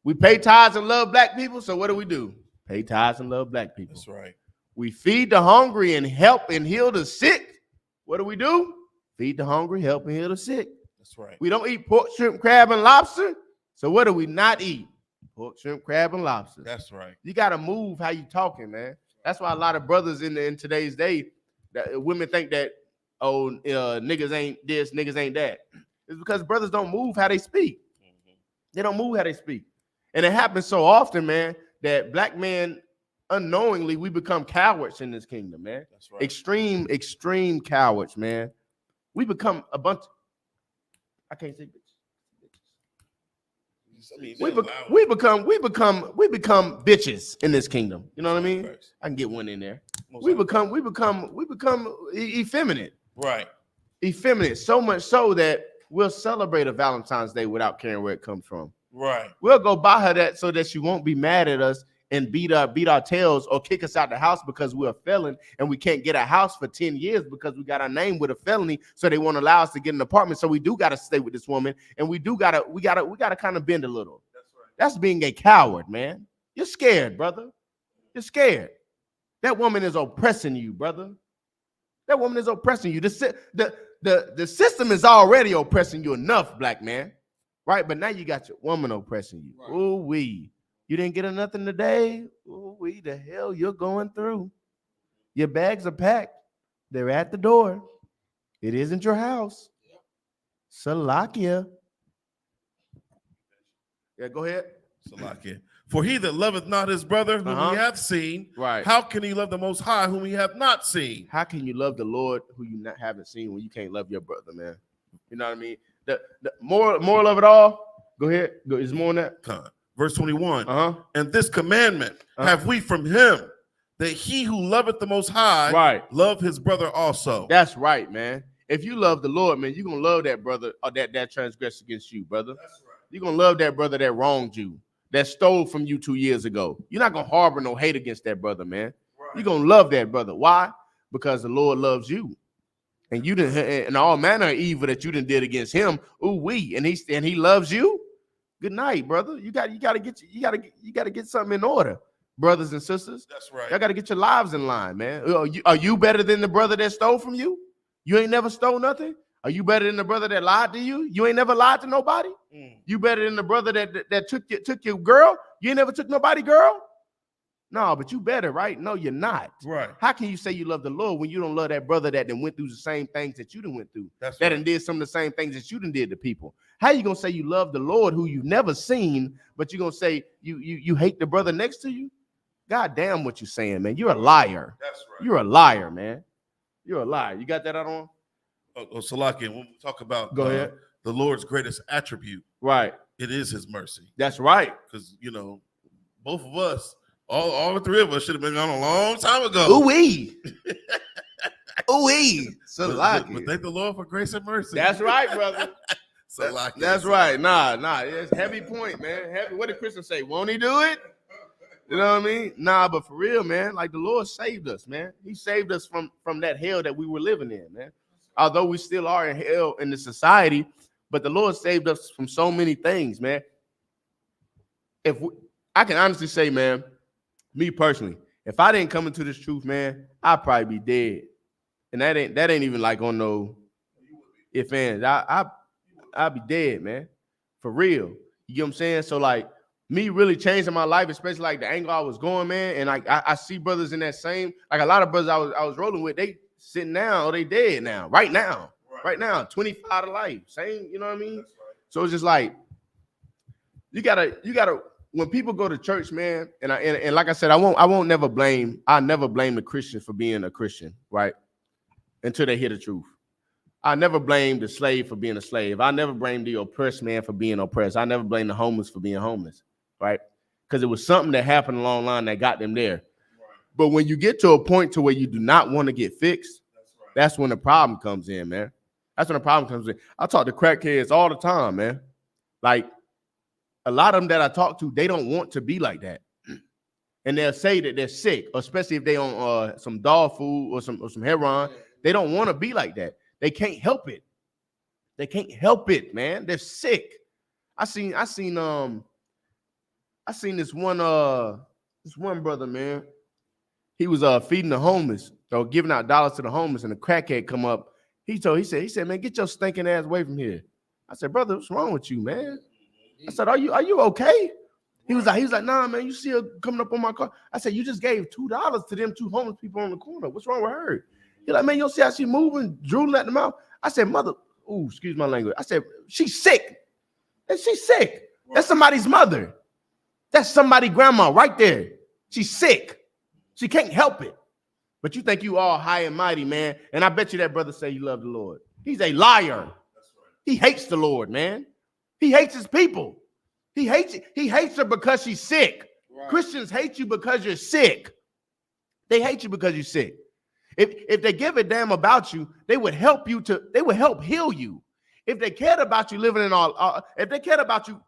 We pay tithes and love black people. So what do? Pay tithes and love black people. That's right. We feed the hungry and help and heal the sick. What do? Feed the hungry, help and heal the sick. That's right. We don't eat pork, shrimp, crab, and lobster. So what do we not eat? Pork, shrimp, crab, and lobster. That's right. You got to move how you talking, man. That's why a lot of brothers in today's day, that women think that, niggas ain't this, niggas ain't that. It's because brothers don't move how they speak. They don't move how they speak. And it happens so often, man, that black men, unknowingly, we become cowards in this kingdom, man. That's right. Extreme cowards, man. We become a bunch. I can't say bitches. We become bitches in this kingdom. You know what I mean? I can get one in there. We become effeminate. Right. Effeminate. So much so that we'll celebrate a Valentine's Day without caring where it comes from. Right. We'll go buy her that so that she won't be mad at us and beat our tails or kick us out the house because we're a felon and we can't get a house for 10 years because we got our name with a felony, so they won't allow us to get an apartment. So we do got to stay with this woman, and we gotta kind of bend a little. That's right. That's being a coward, man. You're scared, brother. You're scared. That woman is oppressing you, brother. That woman is oppressing you. The system is already oppressing you enough, black man. Right? But now you got your woman oppressing you. Right. Ooh wee. You didn't get nothing today. Ooh wee, the hell you're going through. Your bags are packed. They're at the door. It isn't your house. Salakia. Yeah, go ahead. Salakia. For he that loveth not his brother whom he hath seen, right? How can he love the Most High whom he hath not seen? How can you love the Lord who you haven't seen when you can't love your brother, man? You know what I mean? The moral of it all. Go ahead. Is more on that. Verse 21. And this commandment have we from him, that he who loveth the Most High, love his brother also. That's right, man. If you love the Lord, man, you're gonna love that brother or that transgressed against you, brother. That's right. You're gonna love that brother that wronged you, that stole from you 2 years ago. You're not gonna harbor no hate against that brother, man. Right. You're gonna love that brother. Why? Because the Lord loves you. And you didn't, and all manner of evil that you done did against him. Ooh wee, and he loves you. Good night, brother. You gotta get something in order, brothers and sisters. That's right. Y'all gotta get your lives in line, man. Are you better than the brother that stole from you? You ain't never stole nothing. Are you better than the brother that lied to you? You ain't never lied to nobody. You better than the brother that took your girl? You ain't never took nobody girl. No, but you better, right? No, you're not. Right. How can you say you love the Lord when you don't love that brother that done went through the same things that you done went through? That's that right. done did some of the same things that you done did to people. How you gonna say you love the Lord who you've never seen, but you gonna say you hate the brother next to you? God damn what you saying, man. You're a liar. That's right. You're a liar, man. You're a liar. You got that out on? Salaki, when we talk about the Lord's greatest attribute, right? It is his mercy. That's right. Because both of us, all the three of us should have been gone a long time ago. Ooh-wee. Ooh-wee. Salaki. But thank the Lord for grace and mercy. That's right, brother. Salaki. That's right. Nah. It's a heavy point, man. Heavy. What did Christians say? Won't he do it? You know what I mean? Nah, but for real, man, like the Lord saved us, man. He saved us from that hell that we were living in, man. Although we still are in hell in the society, but the Lord saved us from so many things, man. I can honestly say, man, me personally, if I didn't come into this truth, man, I'd probably be dead. And that ain't even like on no if ands. I'd be dead, man. For real. You get what I'm saying? So like me really changing my life, especially like the angle I was going, man. And like I see brothers in that same, like a lot of brothers I was rolling with, they sitting down or they dead now, right now, 25 to life. Same, you know what I mean? Right. So it's just like you gotta when people go to church, man, and like I said, I never blame the Christian for being a Christian, right? Until they hear the truth. I never blame the slave for being a slave. I never blame the oppressed man for being oppressed. I never blame the homeless for being homeless, right? because it was something that happened along the line that got them there. But when you get to a point to where you do not want to get fixed, that's when the problem comes in, man. That's when the problem comes in. I talk to crackheads all the time, man. Like, a lot of them that I talk to, they don't want to be like that. And they'll say that they're sick, especially if they on some dog food or some heroin. They don't want to be like that. They can't help it. They can't help it, man. They're sick. I seen this one brother, man. He was feeding the homeless or giving out dollars to the homeless, and the crackhead come up. He said, man, get your stinking ass away from here. I said, brother, what's wrong with you, man? I said, are you okay? He was like, nah, man, you see her coming up on my car. I said, you just gave $2 to them 2 homeless people on the corner. What's wrong with her? He's like, man, you don't see how she moving, drooling at the mouth? I said, excuse my language. I said, she's sick. And she's sick. That's somebody's mother. That's somebody's grandma right there. She's sick. She can't help it. But you think you all high and mighty, man. And I bet you that brother say you love the Lord. He's a liar. He hates the Lord, man. He hates his people. He hates her because she's sick. Right. Christians hate you because you're sick. They hate you because you're sick. If they give a damn about you, they would help heal you. If they cared about you living in if they cared about you,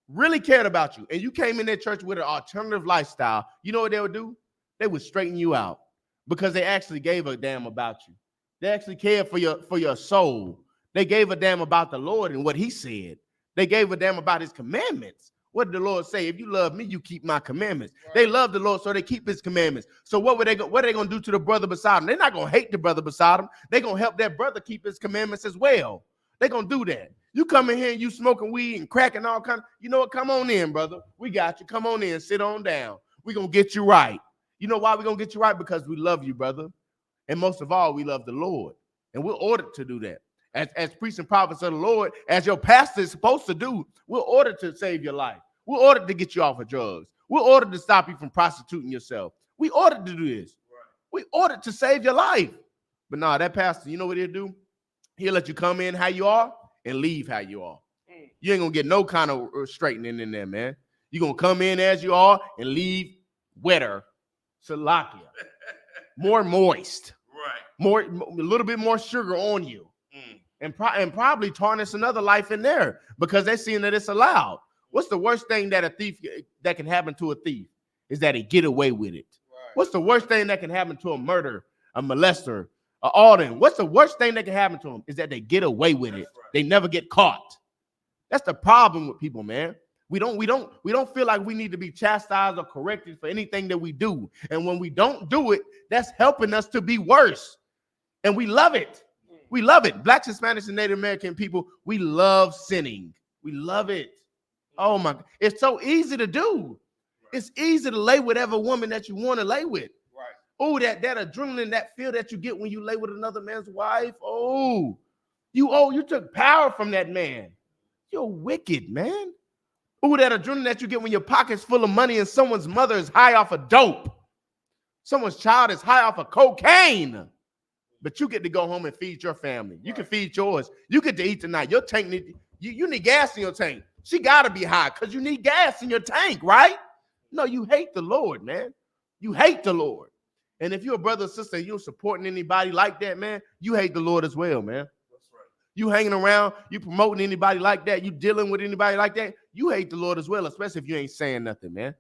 really cared about you, and you came in their church with an alternative lifestyle, you know what they would do? They would straighten you out because they actually gave a damn about you. They actually cared for your soul. They gave a damn about the Lord and what he said. They gave a damn about his commandments. What did the Lord say? If you love me, you keep my commandments. Right. They love the Lord, so they keep his commandments. So what are they going to do to the brother beside them? They're not going to hate the brother beside them. They're going to help that brother keep his commandments as well. They're going to do that. You come in here and you smoking weed and cracking all kinds. You know what? Come on in, brother. We got you. Come on in. Sit on down. We're going to get you right. You know why we're going to get you right? Because we love you, brother. And most of all, we love the Lord. And we're ordered to do that. As priests and prophets of the Lord, as your pastor is supposed to do, we're ordered to save your life. We're ordered to get you off of drugs. We're ordered to stop you from prostituting yourself. We ordered to do this. We ordered to save your life. But nah, that pastor, you know what he'll do? He'll let you come in how you are and leave how you are. You ain't going to get no kind of straightening in there, man. You're going to come in as you are and leave wetter. Salakia. More moist. Right. A little bit more sugar on you. And probably tarnish another life in there because they're seeing that it's allowed. What's the worst thing that can happen to a thief is that he get away with it. Right. What's the worst thing that can happen to a murderer, a molester, an Alden? What's the worst thing that can happen to them is that they get away with it. Right. They never get caught. That's the problem with people, man. We don't feel like we need to be chastised or corrected for anything that we do. And when we don't do it, that's helping us to be worse. And we love it. We love it. Blacks, Hispanics, and Native American people, we love sinning. We love it. Oh my God. It's so easy to do. It's easy to lay whatever woman that you want to lay with. Right. Oh, that adrenaline, that feel that you get when you lay with another man's wife. Oh, you took power from that man. You're wicked, man. Oh, that adrenaline that you get when your pocket's full of money and someone's mother is high off of dope. Someone's child is high off of cocaine. But you get to go home and feed your family. You can feed yours. You get to eat tonight. Your tank you need gas in your tank. She got to be high because you need gas in your tank, right? No, you hate the Lord, man. You hate the Lord. And if you're a brother or sister and you're supporting anybody like that, man, you hate the Lord as well, man. That's right. You hanging around, you promoting anybody like that, you dealing with anybody like that, you hate the Lord as well, especially if you ain't saying nothing, man.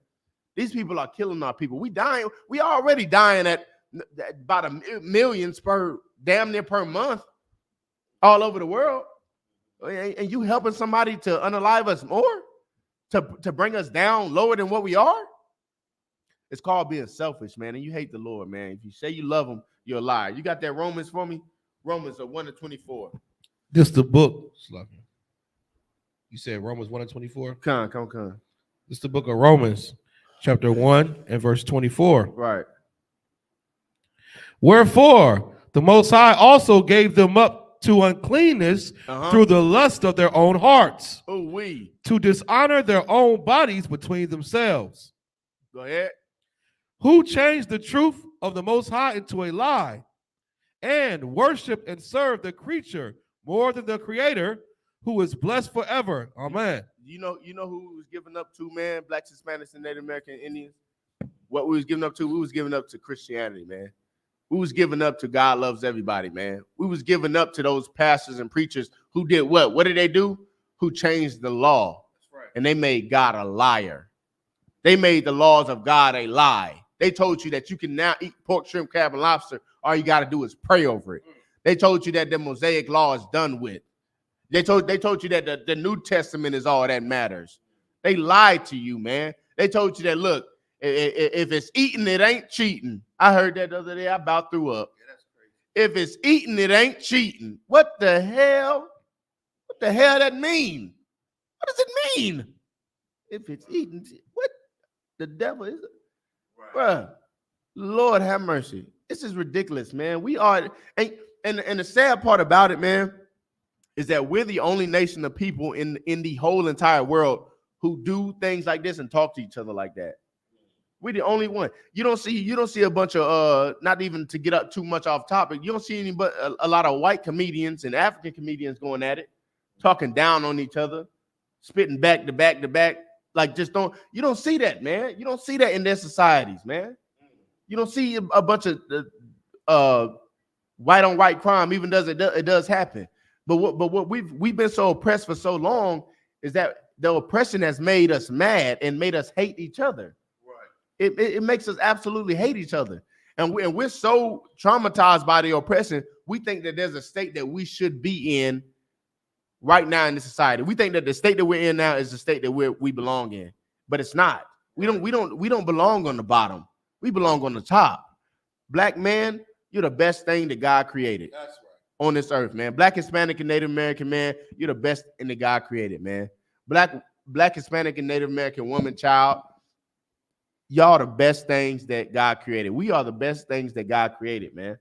These people are killing our people. We already dying at about millions damn near per month all over the world. And you helping somebody to unalive us more, to bring us down lower than what we are? It's called being selfish, man. And you hate the Lord, man. If you say you love him, you're a liar. You got that Romans for me? Romans 1-24. This the book. You said Romans 1-24? Come. This the book of Romans, chapter 1 and verse 24. Right. Wherefore, the Most High also gave them up to uncleanness through the lust of their own hearts, to dishonor their own bodies between themselves. Go ahead. Who changed the truth of the Most High into a lie, and worship and serve the creature more than the Creator, who is blessed forever. Amen. You know who was giving up to, man? Blacks, Hispanics, and Native American Indians. What we was giving up to? We was giving up to Christianity, man. We was giving up to God loves everybody, man. We was giving up to those pastors and preachers who did what? What did they do? Who changed the law. That's right. And they made God a liar. They made the laws of God a lie. They told you that you can now eat pork, shrimp, crab, and lobster. All you got to do is pray over it. They told you that the Mosaic law is done with. They told you that the New Testament is all that matters. They lied to you, man. They told you that, look, if it's eating, it ain't cheating. I heard that the other day. I about threw up. Yeah, that's crazy. If it's eating, it ain't cheating. What the hell? What the hell that mean? What does it mean? If it's eating, what the devil is it? Right. Bruh, Lord have mercy. This is ridiculous, man. We are, and the sad part about it, man, is that we're the only nation of people in the whole entire world who do things like this and talk to each other like that. We're the only one. You don't see a bunch of not even to get up too much off topic. You don't see any but a lot of white comedians and African comedians going at it, talking down on each other, spitting back to back to back. Like you don't see that, man. You don't see that in their societies, man. You don't see a bunch of white on white crime, even though it does happen. But what we've been so oppressed for so long is that the oppression has made us mad and made us hate each other. Right. It makes us absolutely hate each other. And we're so traumatized by the oppression, we think that there's a state that we should be in right now in the society. We think that the state that we're in now is the state that we belong in, but it's not. We don't belong on the bottom. We belong on the top. Black man, you're the best thing that God created. That's right. On this earth, man. Black, Hispanic, and Native American, man, you're the best thing that God created, man. Black, Hispanic, and Native American woman, child, y'all the best things that God created. We are the best things that God created, man.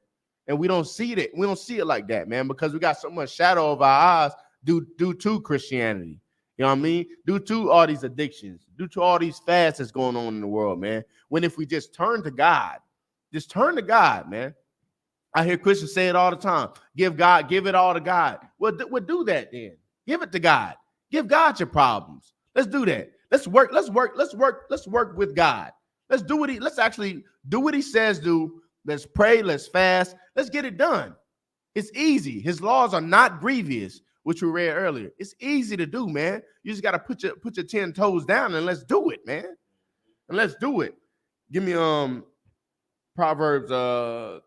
And we don't see it. We don't see it like that, man, because we got so much shadow over our eyes due to Christianity. You know what I mean? Due to all these addictions, due to all these fasts that's going on in the world, man. When if we just turn to God, man. I hear Christians say it all the time. Give it all to God. Well, do that then. Give it to God. Give God your problems. Let's do that. Let's work with God. Let's actually do what he says do. Let's pray, let's fast. Let's get it done. It's easy. His laws are not grievous, which we read earlier. It's easy to do, man. You just got to put your 10 toes down and let's do it, man. And let's do it. Give me Proverbs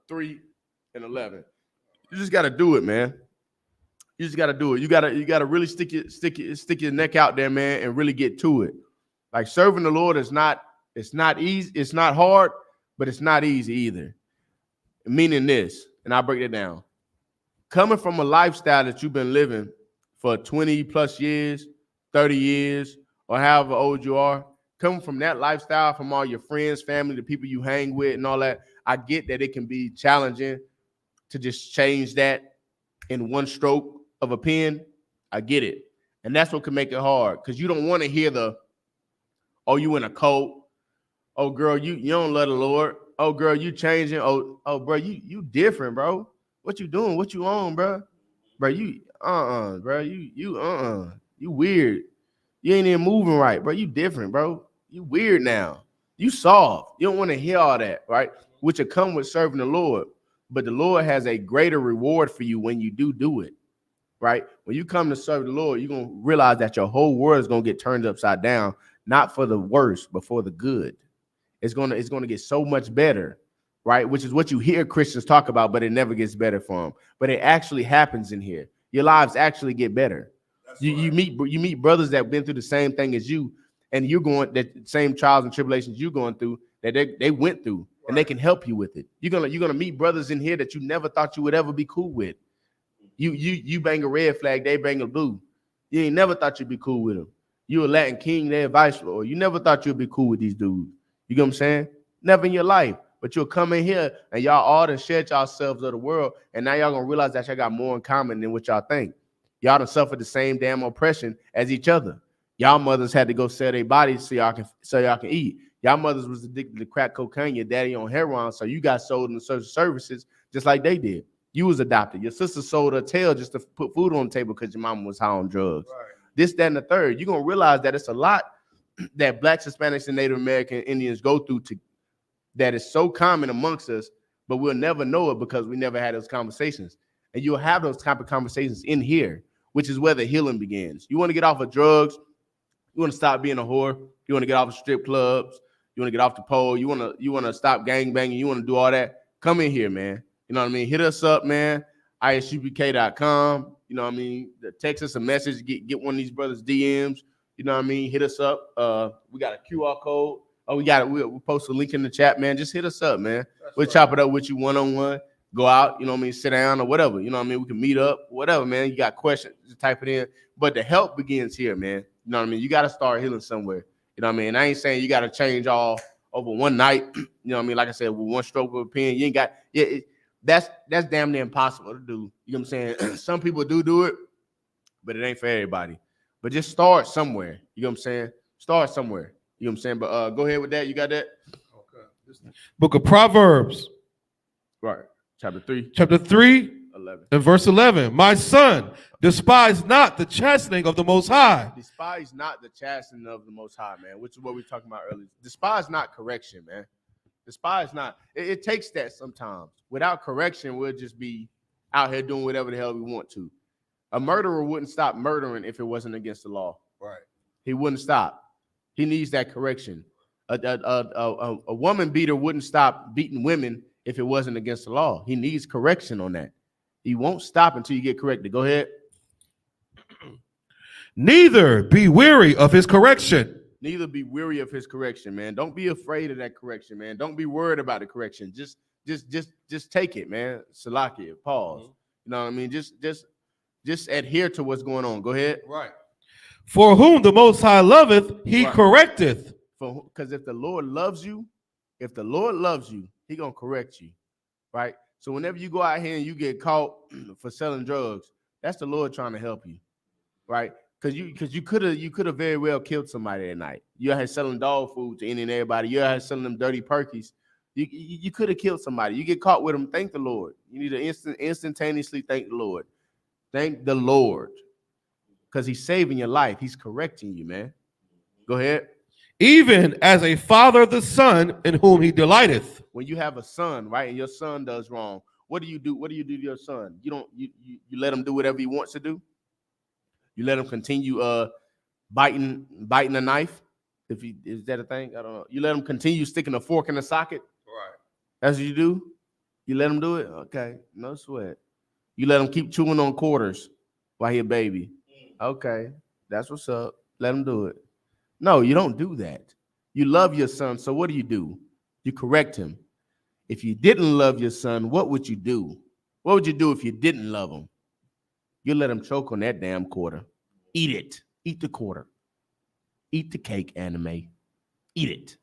3 and 11. You just got to do it, man. You just got to do it. You got to really stick your neck out there, man, and really get to it. Like serving the Lord it's not easy. It's not hard, but it's not easy either. Meaning this, and I'll break it down. Coming from a lifestyle that you've been living for 20 plus years, 30 years, or however old you are, coming from that lifestyle, from all your friends, family, the people you hang with and all that, I get that it can be challenging to just change that in one stroke of a pen. I get it. And that's what can make it hard, because you don't want to hear oh, you in a cult. Oh, girl, you don't love the Lord. Oh, girl, you changing. Oh, bro, you different, bro. What you doing? What you on, bro? Bro, you bro, you weird. You ain't even moving right, bro. You different, bro. You weird now. You soft. You don't want to hear all that, right? Which will come with serving the Lord. But the Lord has a greater reward for you when you do it, right? When you come to serve the Lord, you're going to realize that your whole world is going to get turned upside down, not for the worse, but for the good. It's going to get so much better, right? Which is what you hear Christians talk about, but it never gets better for them. But it actually happens in here. Your lives actually get better. You meet brothers that have been through the same thing as you, and you're going that same trials and tribulations you're going through that they went through, right, and they can help you with it. You're gonna meet brothers in here that you never thought you would ever be cool with. You bang a red flag, they bang a blue. You ain't never thought you'd be cool with them. You a Latin king, they a vice lord. You never thought you'd be cool with these dudes. You get what I'm saying? Never in your life. But you'll come in here and y'all all done shed yourselves of the world, and now y'all gonna realize that y'all got more in common than what y'all think. Y'all done suffered the same damn oppression as each other. Y'all mothers had to go sell their bodies so y'all can eat. Y'all mothers was addicted to crack cocaine, your daddy on heroin, so you got sold in social services just like they did. You was adopted. Your sister sold her tail just to put food on the table because your mama was high on drugs. Right. This, that, and the third. You're going to realize that it's a lot that Blacks, Hispanics, and Native American Indians go through that is so common amongst us, but we'll never know it because we never had those conversations. And you'll have those type of conversations in here, which is where the healing begins. You want to get off of drugs. You want to stop being a whore. You want to get off of strip clubs. You want to get off the pole. You want to stop gang banging. You want to do all that. Come in here, man. You know what I mean? Hit us up, man. I.S.U.P.K.com. You know what I mean? Text us a message. Get one of these brothers' DMs. You know what I mean? Hit us up. We got a QR code. Oh, we'll post a link in the chat, man. Just hit us up, man. We'll chop it up with you one-on-one. Go out, you know what I mean? Sit down or whatever. You know what I mean? We can meet up, whatever, man. You got questions, just type it in. But the help begins here, man. You know what I mean? You got to start healing somewhere. You know what I mean? I ain't saying you got to change all over one night. You know what I mean? Like I said, with one stroke of a pen, you ain't got that's damn near impossible to do. You know what I'm saying? Some people do it, but it ain't for everybody. But just start somewhere. You know what I'm saying? Start somewhere. You know what I'm saying? But go ahead with that. You got that? Okay. Book of Proverbs. Right. Chapter 3. 11. And verse 11. My son, despise not the chastening of the Most High. Despise not the chastening of the Most High, man, which is what we were talking about earlier. Despise not correction, man. Despise not. It takes that sometimes. Without correction, we'll just be out here doing whatever the hell we want to. A murderer wouldn't stop murdering if it wasn't against the law. Right. He wouldn't stop. He needs that correction. A woman beater wouldn't stop beating women if it wasn't against the law. He needs correction on that. He won't stop until you get corrected. Go ahead. Neither be weary of his correction. Neither be weary of his correction, man. Don't be afraid of that correction, man. Don't be worried about the correction. Just take it, man. Salakia, pause. You know what I mean? Just adhere to what's going on. Go ahead. Right. For whom the Most High loveth, he correcteth. Because if the Lord loves you, he gonna correct you, right? So whenever you go out here and you get caught for selling drugs, that's the Lord trying to help you, right? Because you could have very well killed somebody that night. You out here selling dog food to any and everybody. You out here selling them dirty perkies. You could have killed somebody. You get caught with them. Thank the Lord. You need to instantaneously thank the Lord. Thank the Lord, because he's saving your life. He's correcting you, man. Go ahead. Even as a father the son in whom he delighteth. When you have a son, right, and your son does wrong, what do you do? What do you do to your son? You let him do whatever he wants to do. You let him continue biting a knife. Is that a thing? I don't know. You let him continue sticking a fork in the socket. Right. That's what you do. You let him do it. Okay, no sweat. You let him keep chewing on quarters while he a baby. Okay, that's what's up. Let him do it. No, you don't do that. You love your son, so what do? You correct him. If you didn't love your son, what would you do? What would you do if you didn't love him? You let him choke on that damn quarter. Eat it. Eat the quarter. Eat the cake, anime. Eat it.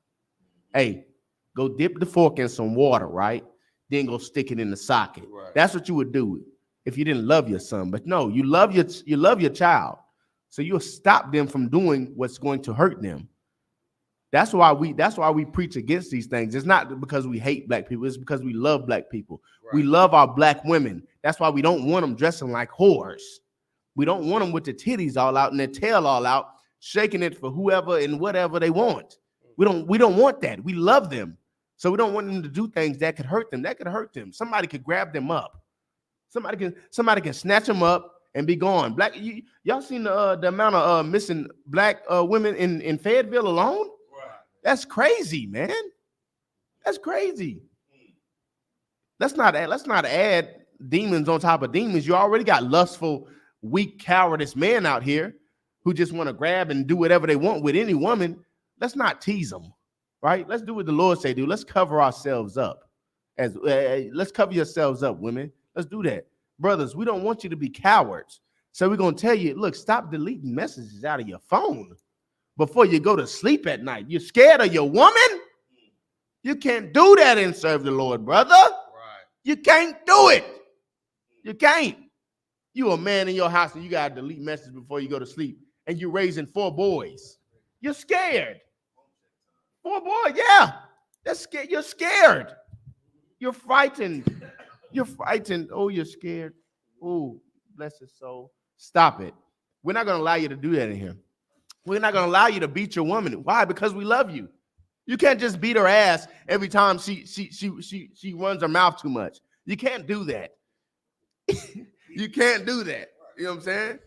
Hey, go dip the fork in some water, right? Then go stick it in the socket. Right. That's what you would do if you didn't love your son. But no, you love your child. So you'll stop them from doing what's going to hurt them. That's why we preach against these things. It's not because we hate black people. It's because we love black people. Right. We love our black women. That's why we don't want them dressing like whores. We don't want them with their titties all out and their tail all out, shaking it for whoever and whatever they want. We don't want that. We love them. So we don't want them to do things that could hurt them. That could hurt them. Somebody could grab them up. Somebody can snatch them up and be gone. Y'all seen the amount of missing black women in Fayetteville alone? Right. That's crazy, man. That's crazy. Let's not add demons on top of demons. You already got lustful, weak, cowardice men out here who just want to grab and do whatever they want with any woman. Let's not tease them, right? Let's do what the Lord say do. Let's cover ourselves up. Let's cover yourselves up, women. Let's do that. Brothers, we don't want you to be cowards. So we're going to tell you, look, stop deleting messages out of your phone before you go to sleep at night. You're scared of your woman? You can't do that and serve the Lord, brother. Right. You can't do it. You can't. You a man in your house and you got to delete messages before you go to sleep. And you're raising 4 boys. You're scared. 4 boys, yeah. That's scared. You're scared. You're frightened. You're frightened. Oh, you're scared. Oh, bless his soul. Stop it. We're not going to allow you to do that in here. We're not going to allow you to beat your woman. Why? Because we love you. You can't just beat her ass every time she runs her mouth too much. You can't do that. You can't do that. You know what I'm saying?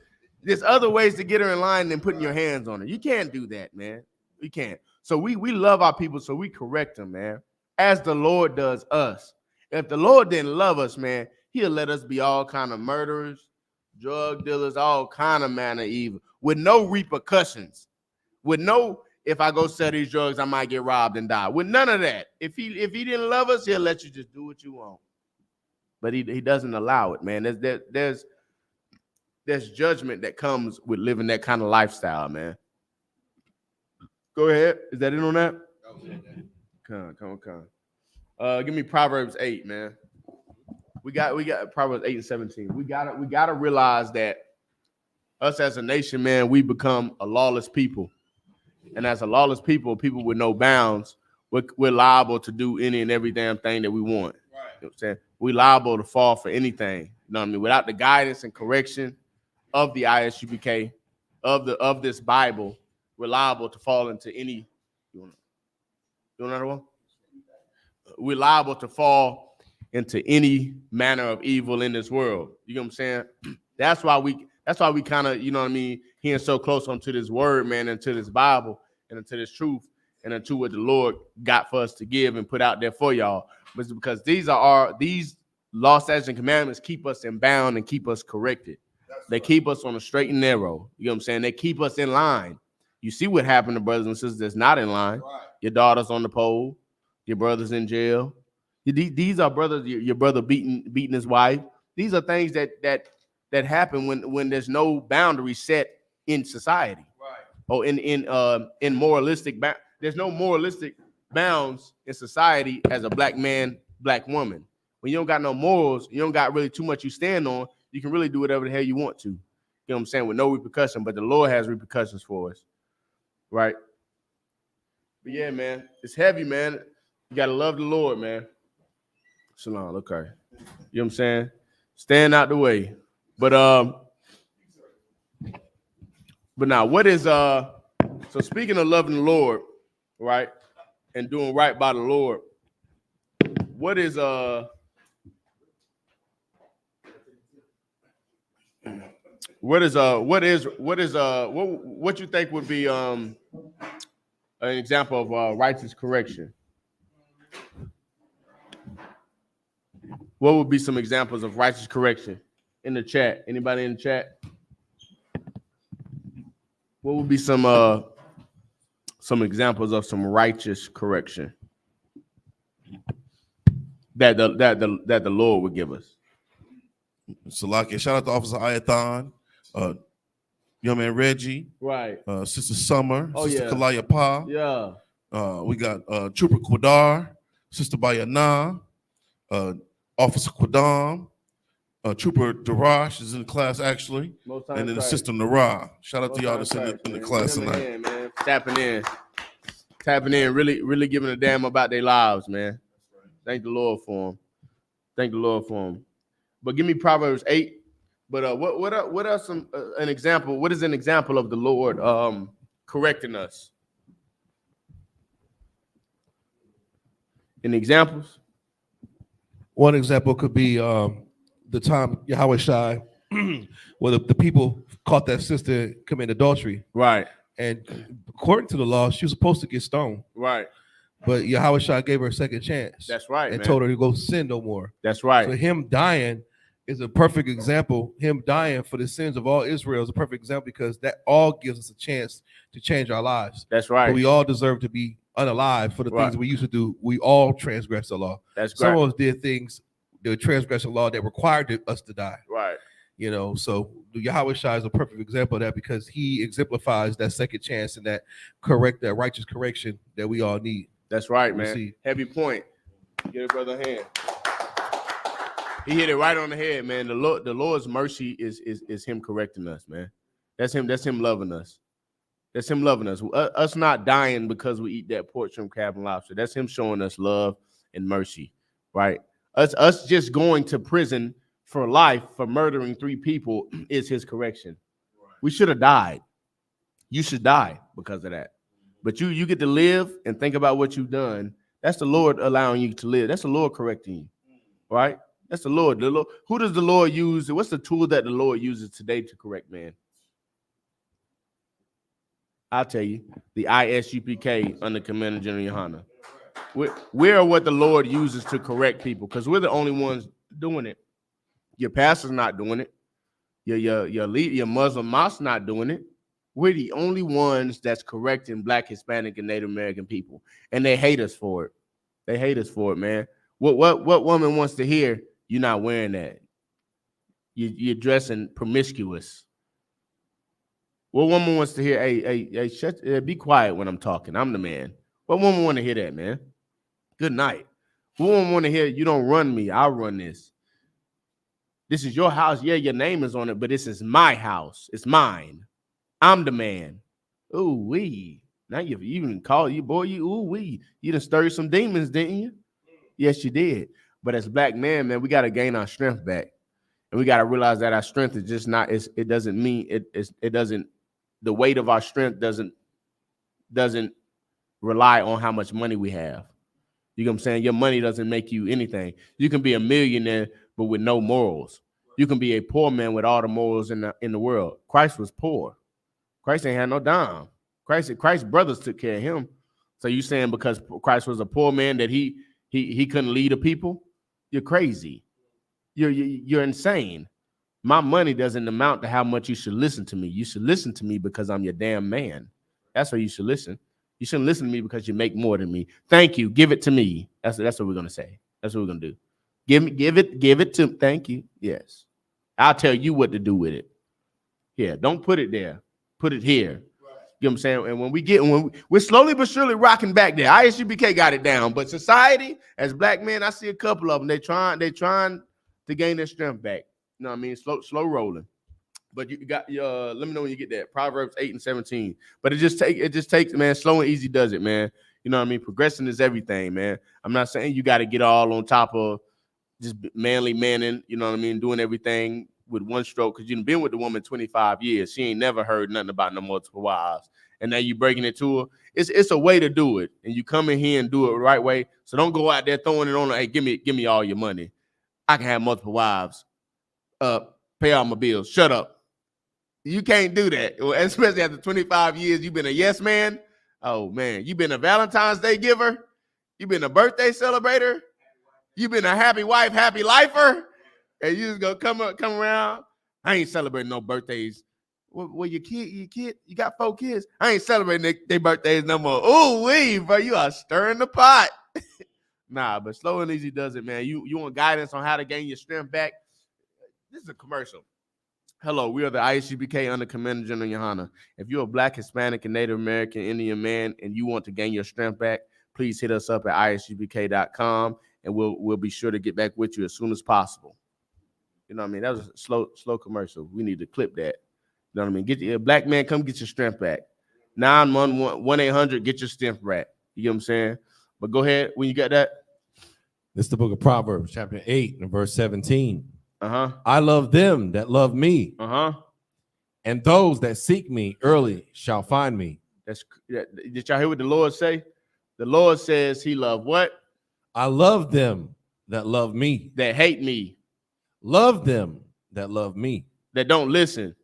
There's other ways to get her in line than putting your hands on her. You can't do that, man. We can't. So we love our people, so we correct them, man, as the Lord does us. If the Lord didn't love us, man, he'll let us be all kind of murderers, drug dealers, all kind of manner of evil, with no repercussions, with no, if I go sell these drugs, I might get robbed and die. With none of that. If he didn't love us, he'll let you just do what you want. But he doesn't allow it, man. There's judgment that comes with living that kind of lifestyle, man. Go ahead. Is that it on that? Come on. Give me Proverbs 8, man. We got Proverbs 8 and 17. We gotta realize that us as a nation, man, we become a lawless people. And as a lawless people with no bounds, we're liable to do any and every damn thing that we want. Right. You know what I'm saying? We're liable to fall for anything. You know what I mean? Without the guidance and correction of the I.S.U.P.K, of this Bible, we're liable to fall into any. You want another one? We're liable to fall into any manner of evil in this world. You know what I'm saying? That's why we kind of, you know what I mean, hearing so close onto this word, man, and to this Bible and into this truth and into what the Lord got for us to give and put out there for y'all. But because these law, statutes, and commandments keep us in bound and keep us corrected. They keep us on a straight and narrow. You know what I'm saying? They keep us in line. You see what happened to brothers and sisters that's not in line. Right. Your daughter's on the pole. Your brother's in jail. These are brothers. Your brother beating his wife. These are things that happen when there's no boundary set in society. Right. Or in moralistic. There's no moralistic bounds in society as a black man, black woman. When you don't got no morals, you don't got really too much you stand on. You can really do whatever the hell you want to. You know what I'm saying? With no repercussion, but the Lord has repercussions for us. Right? But yeah, man, it's heavy, man. You got to love the Lord, man. Shalom, okay. You know what I'm saying? Stand out the way. But now what is so speaking of loving the Lord, right? And doing right by the Lord, what you think would be an example of righteous correction? What would be some examples of righteous correction in the chat? Anybody in the chat? What would be some examples of some righteous correction that the Lord would give us? Salaki, shout out to Officer Ayathon, young man Reggie, right? Sister Summer, Sister yeah. Kalaya Pa, yeah. We got Trooper Quadar, Sister Bayana, Officer Quadam, Trooper Darash is in the class actually, and then the Sister Nara. Shout out to y'all that's in the class tonight. Man. Tapping in, really giving a damn about their lives, man. Thank the Lord for them. But give me Proverbs 8. But what are some an example? What is an example of the Lord correcting us? Any examples? One example could be the time Yahweh Shai, where the people caught that sister committing adultery. Right. And according to the law, she was supposed to get stoned. Right. But Yahweh Shai gave her a second chance. That's right. And told her to go sin no more. That's right. So him dying is a perfect example. Him dying for the sins of all Israel is a perfect example because that all gives us a chance to change our lives. That's right. But we all deserve to be unalive for the things that we used to do. We all transgressed the law. That's Some of us did things, the transgression law that required us to die. Right. You know, so Yahweh Shai is a perfect example of that because he exemplifies that second chance and that righteous correction that we all need. That's right, man. Heavy point. Give a brother a hand. He hit it right on the head, man. The Lord's mercy is him correcting us, man. That's him loving us. That's him loving us. Us not dying because we eat that pork, shrimp, crab, and lobster. That's him showing us love and mercy, right? Us just going to prison for life for murdering 3 people is his correction. We should have died. You should die because of that. But you get to live and think about what you've done. That's the Lord allowing you to live. That's the Lord correcting you, right? That's the Lord. The Lord. Who does the Lord use? What's the tool that the Lord uses today to correct man? I'll tell you, the I.S.U.P.K. under Commander General YAHANNA. We're what the Lord uses to correct people because we're the only ones doing it. Your pastor's not doing it. Your lead, your Muslim mosque not doing it. We're the only ones that's correcting Black, Hispanic, and Native American people, and they hate us for it. They hate us for it, man. What woman wants to hear you're not wearing that? You're dressing promiscuous. What woman wants to hear? Hey, be quiet when I'm talking. I'm the man. What woman want to hear that, man? Good night. What woman want to hear? You don't run me. I'll run this. This is your house. Yeah, your name is on it, but this is my house. It's mine. I'm the man. Ooh wee. Now you even call you boy. You ooh wee. You done stirred some demons, didn't you? Yes, you did. But as Black men, man, we got to gain our strength back, and we got to realize that our strength is just not. It doesn't mean it doesn't. The weight of our strength doesn't rely on how much money we have. You know what I'm saying? Your money doesn't make you anything. You can be a millionaire but with no morals. You can be a poor man with all the morals in the world. Christ was poor. Christ ain't had no dime. Christ's brothers took care of him. So you saying because Christ was a poor man that he couldn't lead a people? You're crazy. You're insane. My money doesn't amount to how much you should listen to me. You should listen to me because I'm your damn man. That's why you should listen. You shouldn't listen to me because you make more than me. Thank you. Give it to me. That's what we're gonna say. That's what we're gonna do. Give it to. Thank you. Yes. I'll tell you what to do with it. Yeah. Don't put it there. Put it here. You know what I'm saying? And when we're slowly but surely rocking back there. I.S.U.P.K. got it down, but society, as Black men, I see a couple of them. They trying to gain their strength back. You know what I mean? Slow rolling. But you got let me know when you get that. Proverbs 8:17. But it just takes, man. Slow and easy does it, man. You know what I mean? Progressing is everything, man. I'm not saying you got to get all on top of just manly manning, you know what I mean, doing everything with one stroke, because you've been with the woman 25 years. She ain't never heard nothing about no multiple wives. And now you breaking it to her. It's a way to do it. And you come in here and do it the right way. So don't go out there throwing it on her. Hey, give me all your money. I can have multiple wives. Pay all my bills. Shut up. You can't do that. Especially after 25 years, you've been a yes man. Oh man, you've been a Valentine's Day giver. You've been a birthday celebrator. You've been a happy wife, happy lifer. And you just gonna come around. I ain't celebrating no birthdays. Well, your kid, you got 4 kids. I ain't celebrating their birthdays no more. Ooh wee, bro, you are stirring the pot. Nah, but slow and easy does it, man. You want guidance on how to gain your strength back? This is a commercial. Hello, we are the I.S.U.P.K. under Commander General YAHANNA. If you're a Black, Hispanic, and Native American Indian man and you want to gain your strength back, please hit us up at ISUPK.com and we'll be sure to get back with you as soon as possible. You know what I mean? That was a slow commercial. We need to clip that. You know what I mean? Get your Black man, come get your strength back. 911-1-800, get your strength back. You know what I'm saying? But go ahead when you got that. This is the book of Proverbs, chapter 8, and verse 17. I love them that love me. And those that seek me early shall find me. Did y'all hear what the Lord say? The Lord says he loved what? I love them that love me. That hate me. Love them that love me. That don't listen.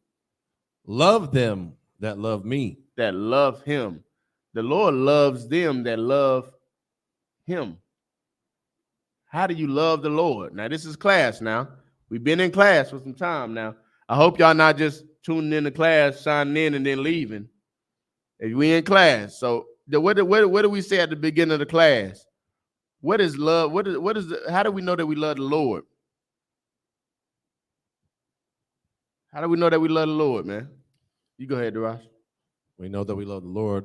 Love them that love me. That love him. The Lord loves them that love him. How do you love the Lord? Now, this is class now. We've been in class for some time now. I hope y'all not just tuning in to class, signing in, and then leaving. If we in class, so what do we say at the beginning of the class? What is love? How do we know that we love the Lord? How do we know that we love the Lord, man? You go ahead, Darash. We know that we love the Lord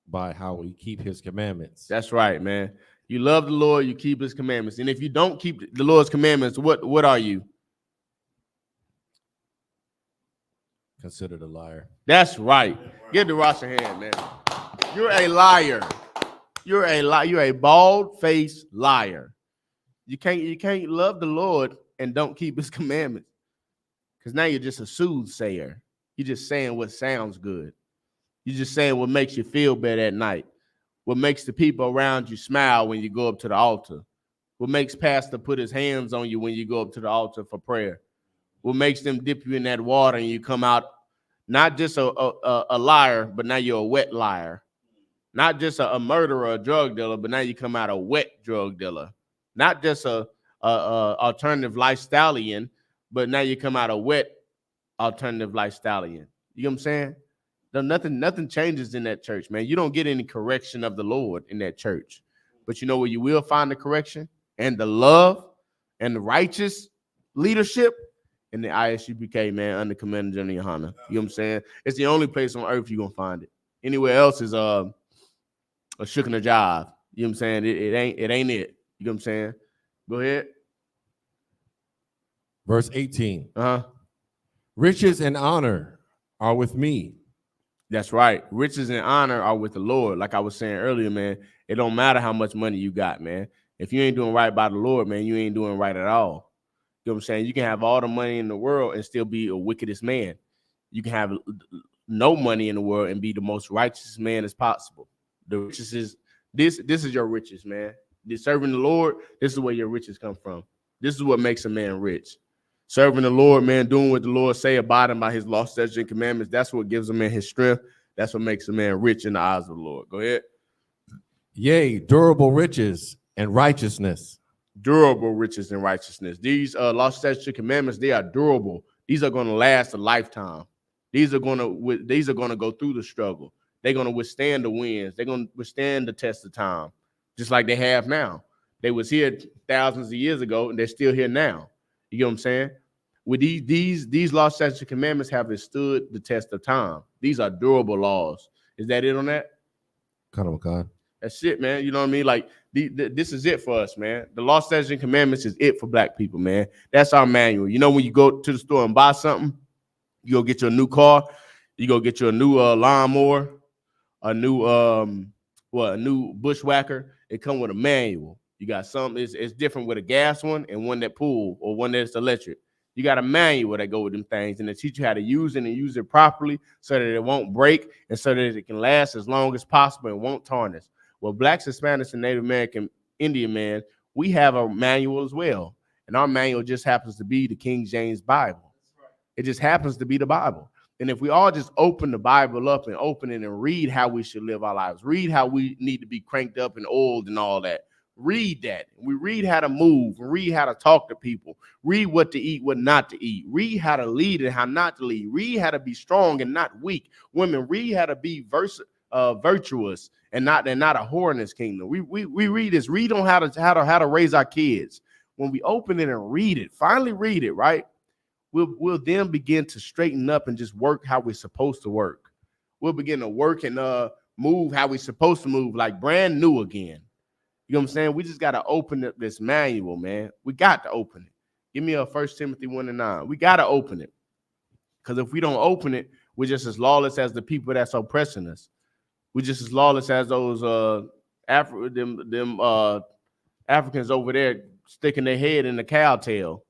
by how we keep his commandments. That's right, man. You love the Lord, you keep his commandments. And if you don't keep the Lord's commandments, what are you? Considered a liar. That's right. Give Darash a hand, man. You're a liar. You're a bald-faced liar. You can't love the Lord and don't keep his commandments. Because now you're just a soothsayer. You're just saying what sounds good. You're just saying what makes you feel better at night. What makes the people around you smile when you go up to the altar. What makes pastor put his hands on you when you go up to the altar for prayer. What makes them dip you in that water and you come out not just a liar, but now you're a wet liar. Not just a murderer, a drug dealer, but now you come out a wet drug dealer. Not just a alternative lifestyleian, but now you come out a wet alternative lifestyleian. You know what I'm saying? Nothing changes in that church, man. You don't get any correction of the Lord in that church. But you know where you will find the correction and the love and the righteous leadership? In the I.S.U.P.K, man, under Commander General YAHANNA. You know what I'm saying? It's the only place on earth you're going to find it. Anywhere else is a shook in a jive. You know what I'm saying? It ain't it. You know what I'm saying? Go ahead. Verse 18. Uh-huh. Riches and honor are with me. That's right. Riches and honor are with the Lord. Like I was saying earlier, man, it don't matter how much money you got, man. If you ain't doing right by the Lord, man, you ain't doing right at all. You know what I'm saying? You can have all the money in the world and still be a wickedest man. You can have no money in the world and be the most righteous man as possible. The riches is this is your riches, man. Serving the Lord, this is where your riches come from. This is what makes a man rich. Serving the Lord, man, doing what the Lord say, abiding by his law, statutes, and commandments. That's what gives a man his strength. That's what makes a man rich in the eyes of the Lord. Go ahead. Yea, durable riches and righteousness. Durable riches and righteousness. These law, statutes, and commandments, they are durable. These are going to last a lifetime. These are going to go through the struggle. They're going to withstand the winds. They're going to withstand the test of time, just like they have now. They was here thousands of years ago, and they're still here now. You know what I'm saying? With these law, statutes, and commandments have withstood the test of time. These are durable laws. Is that it on that? God. That's it, man. You know what I mean? Like this is it for us, man. The law, statutes, and commandments is it for black people, man. That's our manual. You know, when you go to the store and buy something, you go get you a new car, you go get you a new lawnmower, a new bushwhacker. It come with a manual. You got something. It's different with a gas one and one that pull or one that's electric. You got a manual that go with them things, and they teach you how to use it and use it properly so that it won't break and so that it can last as long as possible and won't tarnish. Well, blacks, Hispanics, and Native American Indian man, we have a manual as well, and our manual just happens to be the King James Bible. It just happens to be the Bible. And if we all just open the Bible up and open it and read how we should live our lives, read how we need to be cranked up and oiled and all that, read that. We read how to move, read how to talk to people, read what to eat, what not to eat, read how to lead and how not to lead, read how to be strong and not weak. Women, read how to be virtuous and not a whore in this kingdom. We read this, read on how to raise our kids. When we open it and read it, finally read it, right? We'll then begin to straighten up and just work how we're supposed to work. We'll begin to work and move how we're supposed to move, like brand new again. You know what I'm saying? We just got to open up this manual, man. We got to open it. Give me a 1 Timothy 1:9. We got to open it. Because if we don't open it, we're just as lawless as the people that's oppressing us. We're just as lawless as those Africans over there sticking their head in the cow tail.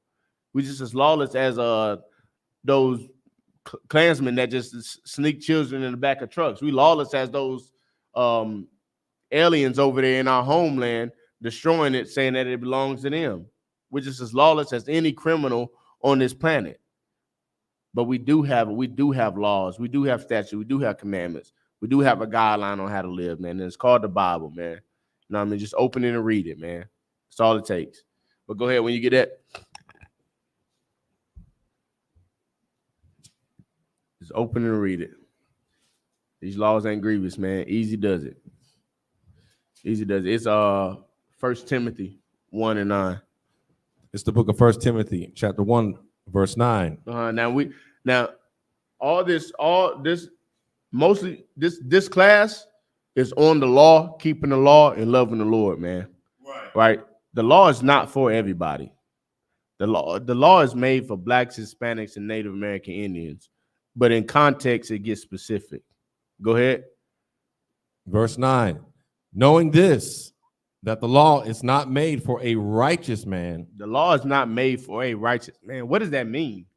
We're just as lawless as those Klansmen that just sneak children in the back of trucks. We lawless as those aliens over there in our homeland, destroying it, saying that it belongs to them. We're just as lawless as any criminal on this planet. But we do have laws, we do have statutes, we do have commandments, we do have a guideline on how to live, man. And it's called the Bible, man. You know what I mean? Just open it and read it, man. That's all it takes. But go ahead when you get that. Just open it and read it. These laws ain't grievous, man. Easy does it. Easy does it. It's 1 Timothy 1:9. It's the book of 1 Timothy, chapter 1, verse 9. Now mostly this class is on the law, keeping the law and loving the Lord, man. Right. The law is not for everybody. The law is made for blacks, Hispanics, and Native American Indians. But in context, it gets specific. Go ahead. Verse 9. Knowing this, That the law is not made for a righteous man. The law is not made for a righteous man. What does that mean?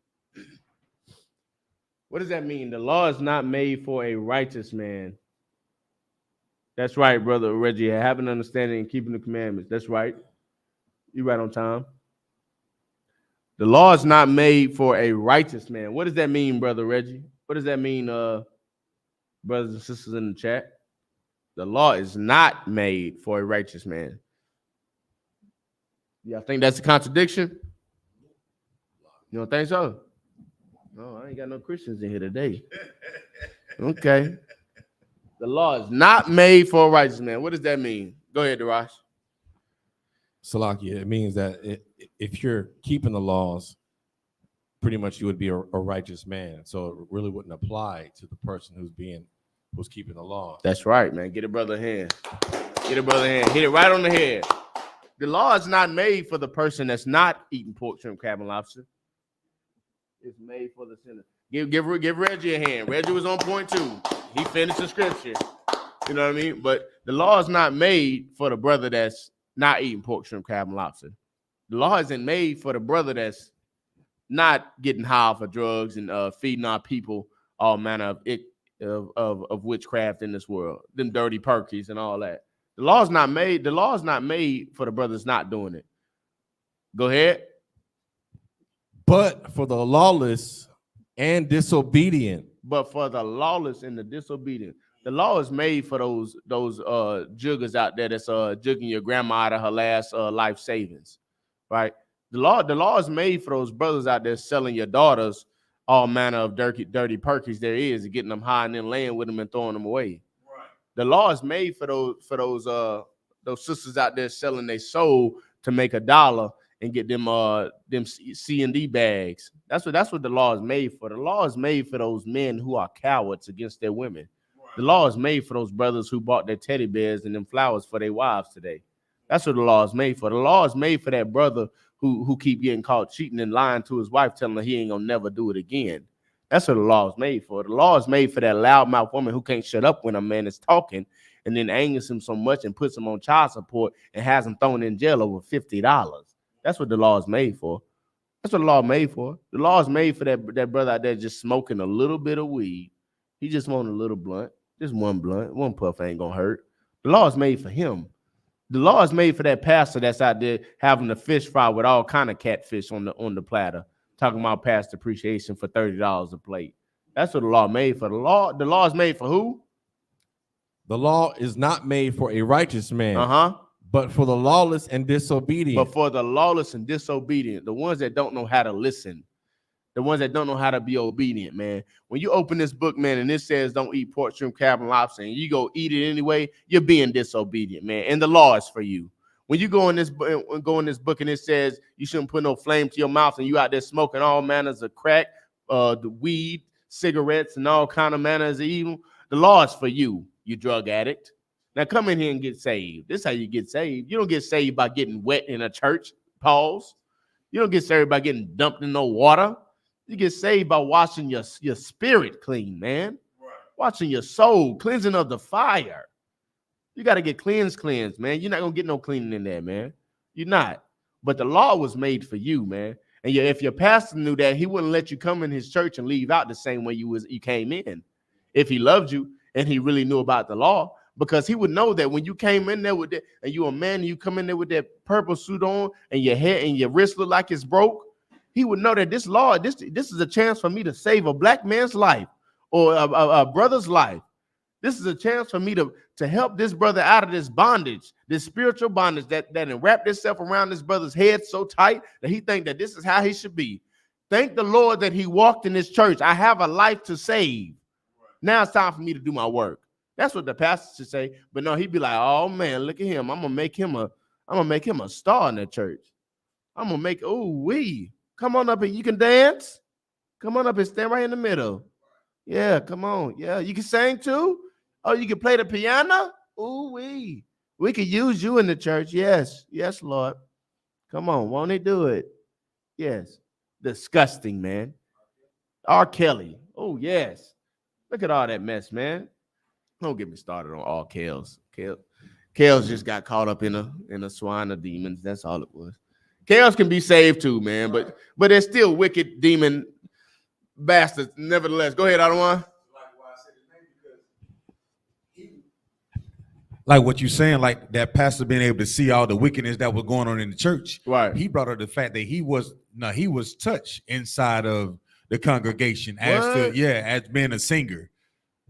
What does that mean? The law is not made for a righteous man. That's right, brother Reggie. Having understanding and keeping the commandments. That's right. You're right on time. The law is not made for a righteous man. What does that mean, brother Reggie? What does that mean, brothers and sisters in the chat? The law is not made for a righteous man. Yeah, I think that's a contradiction. You don't think so? No, I ain't got no Christians in here today. Okay. The law is not made for a righteous man. What does that mean? Go ahead, Darash. Salakia, it means that if you're keeping the laws, pretty much you would be a righteous man. So it really wouldn't apply to the person who's keeping the law. That's right, man. Get a brother a hand. Get a brother a hand. Hit it right on the head. The law is not made for the person that's not eating pork, shrimp, crab, and lobster. It's made for the sinner. Give Reggie a hand. Reggie was on point too. He finished the scripture. You know what I mean? But the law is not made for the brother that's not eating pork, shrimp, crab, and lobster. The law isn't made for the brother that's not getting high for drugs and feeding our people all manner of witchcraft in this world, them dirty perkies and all that. The law is not made. The law is not made for the brothers not doing it. Go ahead. But for the lawless and disobedient. But for the lawless and the disobedient. The law is made for those juggers out there that's jugging your grandma out of her last life savings, right? The law is made for those brothers out there selling your daughters all manner of dirty perkies there is, and getting them high and then laying with them and throwing them away. Right. The law is made for those sisters out there selling their soul to make $1 and get them C&D bags. That's what the law is made for. The law is made for those men who are cowards against their women. Right. The law is made for those brothers who bought their teddy bears and them flowers for their wives today. That's what the law is made for. The law is made for that brother who keep getting caught cheating and lying to his wife, telling her he ain't gonna never do it again. That's what the law is made for. The law is made for that loudmouth woman who can't shut up when a man is talking and then angers him so much and puts him on child support and has him thrown in jail over $50. That's what the law is made for. That's what the law is made for. The law is made for that brother out there just smoking a little bit of weed. He just want a little blunt. Just one blunt. One puff ain't gonna hurt. The law is made for him. The law is made for that pastor that's out there having a fish fry with all kind of catfish on the platter, talking about past appreciation for $30 a plate. That's what the law made for. The law is made for who? The law is not made for a righteous man, but for the lawless and disobedient. But for the lawless and disobedient, the ones that don't know how to listen, the ones that don't know how to be obedient, man. When you open this book, man, and it says don't eat pork, shrimp, crab, and lobster, and you go eat it anyway, you're being disobedient, man. And the law is for you. When you go in this book and it says you shouldn't put no flame to your mouth, and you out there smoking all manners of crack, the weed, cigarettes, and all kind of manners of evil, the law is for you, you drug addict. Now come in here and get saved. This is how you get saved. You don't get saved by getting wet in a church. Pause. You don't get saved by getting dumped in no water. You get saved by washing your spirit clean, man. Right. Washing your soul, cleansing of the fire. You got to get cleansed, man. You're not going to get no cleaning in there, man. You're not. But the law was made for you, man. And if your pastor knew that, he wouldn't let you come in his church and leave out the same way you came in. If he loved you and he really knew about the law, because he would know that when you came in there with that, and you a man, and you come in there with that purple suit on, and your hair and your wrist look like it's broke, he would know that this law, this is a chance for me to save a black man's life or a brother's life. This is a chance for me to help this brother out of this bondage, this spiritual bondage that wrapped itself around this brother's head so tight that he think that this is how he should be. Thank the Lord that he walked in this church. I have a life to save. Now it's time for me to do my work. That's what the pastor should say. But no, he'd be like, oh man, look at him. I'm gonna make him a star in the church. I'm gonna make come on up here. You can dance. Come on up and stand right in the middle. Yeah, come on. Yeah, you can sing too. Oh, you can play the piano. We could use you in the church. Yes, Lord. Come on, won't he do it? Yes. Disgusting, man. R. Kelly. Oh, yes. Look at all that mess, man. Don't get me started on all Kells. Kales just got caught up in a swine of demons. That's all it was. Kales can be saved too, man, but they're still wicked demon bastards. Nevertheless, go ahead, Adawan. Like what you're saying, like that pastor being able to see all the wickedness that was going on in the church. Right. He brought up the fact that he was touched inside of the congregation as being a singer.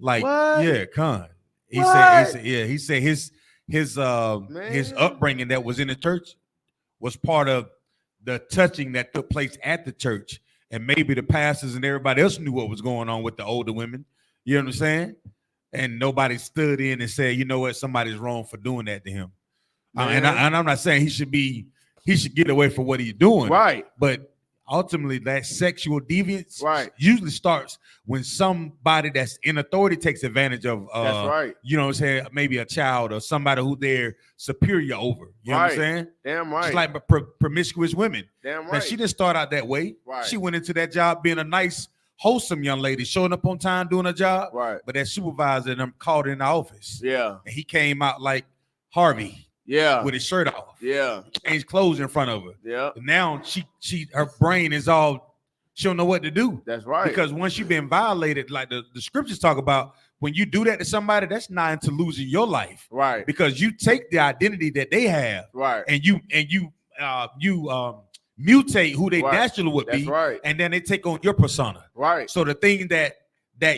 Like, Con. He said his upbringing that was in the church was part of the touching that took place at the church. And maybe the pastors and everybody else knew what was going on with the older women. You know what I'm saying? And nobody stood in and said, you know what, somebody's wrong for doing that to him. And I'm not saying he should get away from what he's doing. Right. But ultimately, that sexual deviance usually starts when somebody that's in authority takes advantage of, that's right. You know what I'm saying, maybe a child or somebody who they're superior over. You know what I'm saying? Damn right. Just like promiscuous women. Damn right. Now, she didn't start out that way. Right. She went into that job being a nice, wholesome young lady, showing up on time, doing her job. Right. But that supervisor and them called her in the office. Yeah. And he came out like Harvey. Yeah. With his shirt off. Yeah. Changed clothes in front of her. Yeah. Now her brain is all, she don't know what to do. That's right. Because once you've been violated, like the scriptures talk about, when you do that to somebody, that's nigh to losing your life. Right. Because you take the identity that they have. Right. And you mutate who they naturally would be. Right. And then they take on your persona. Right. So the thing that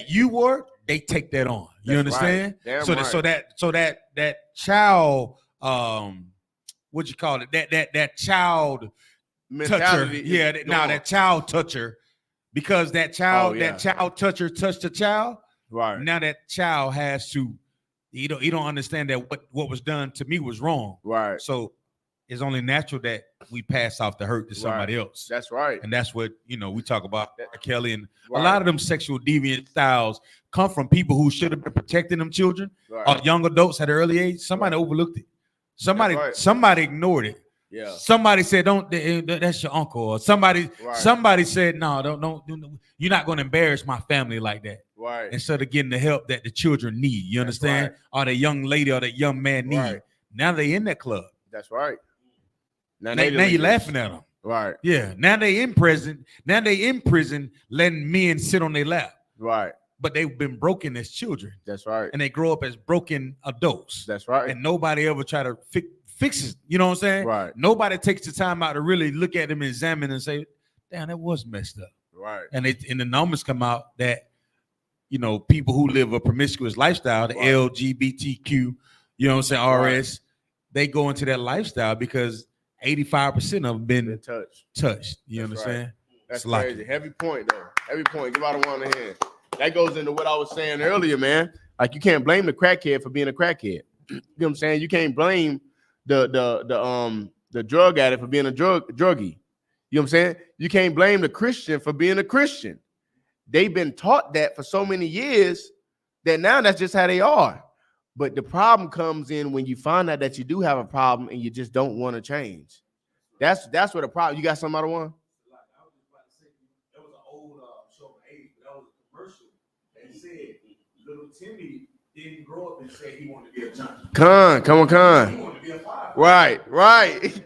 you were, they take that on. You understand? Right. So that child, what you call it? That child mentality. Toucher. That child toucher, because that child toucher touched the child. Right. Now that child has to, you don't understand that what was done to me was wrong. Right. So it's only natural that we pass off the hurt to somebody else. That's right. And that's what, we talk about Kelly, and a lot of them sexual deviant styles come from people who should have been protecting them children or young adults at an early age. Somebody overlooked it. Somebody ignored it. Yeah. Somebody said, that's your uncle. Or somebody said, no, don't, you're not going to embarrass my family like that. Right. Instead of getting the help that the children need. You understand? Right. Or the young lady or the young man need. Right. Now they in that club. That's right. Now you're laughing at them. Right. Yeah. Now they in prison. Letting men sit on their lap. Right. But they've been broken as children. That's right. And they grow up as broken adults. That's right. And nobody ever try to fix it. You know what I'm saying? Right. Nobody takes the time out to really look at them and examine and say, damn, that was messed up. Right. And the numbers come out that, people who live a promiscuous lifestyle, the LGBTQ, you know what I'm saying, RS, they go into that lifestyle because 85% of them been touched. You understand? That's crazy. Heavy point, though. Heavy point. Give out a one hand. That goes into what I was saying earlier, man. Like, you can't blame the crackhead for being a crackhead. You know what I'm saying? You can't blame the drug addict for being a druggie. You know what I'm saying? You can't blame the Christian for being a Christian. They've been taught that for so many years that now that's just how they are. But the problem comes in when you find out that you do have a problem and you just don't want to change. That's where the problem. You got something out of one? I was just about to say, there was an old show from '80, but that was a commercial. They said little Timmy didn't grow up and say he wanted to be a junkie. Come on. He wanted to be a fighter. Right.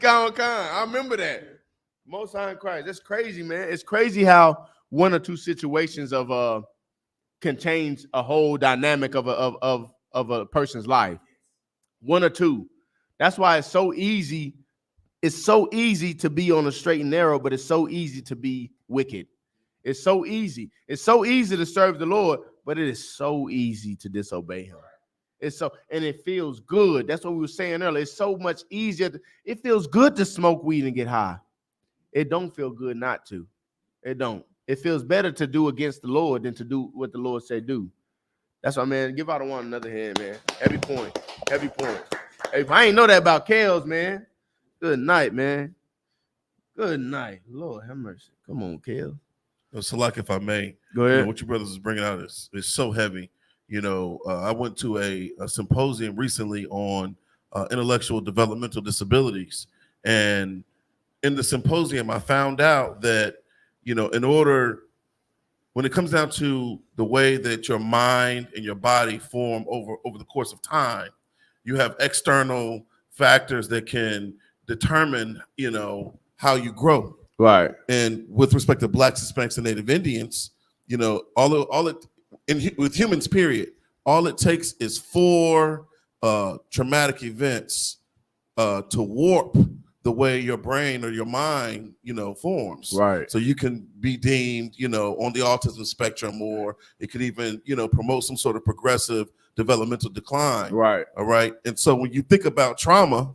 Come on. I remember that. Most High in Christ. That's crazy, man. It's crazy how one or two situations can change a whole dynamic of a person's life. One or two. That's why it's so easy. It's so easy to be on a straight and narrow, but it's so easy to be wicked. It's so easy. It's so easy to serve the Lord, but it is so easy to disobey him. And it feels good. That's what we were saying earlier. It's so much easier. It feels good to smoke weed and get high. It don't feel good not to. It don't. It feels better to do against the Lord than to do what the Lord said do. That's why, man. Give out a one another hand, man. Heavy point. Hey, I ain't know that about Kales, man. Good night, man. Good night. Lord have mercy. Come on, Kales. So, like, if I may, go ahead. What your brothers is bringing out is so heavy. I went to a symposium recently on intellectual developmental disabilities, and in the symposium, I found out that when it comes down to the way that your mind and your body form over the course of time, you have external factors that can determine, how you grow. Right. And with respect to Blacks, Hispanics, and Native Indians, with humans, period, all it takes is 4 traumatic events to warp the way your brain or your mind, forms. Right. So you can be deemed, on the autism spectrum, or it could even, promote some sort of progressive developmental decline. Right. All right. And so when you think about trauma,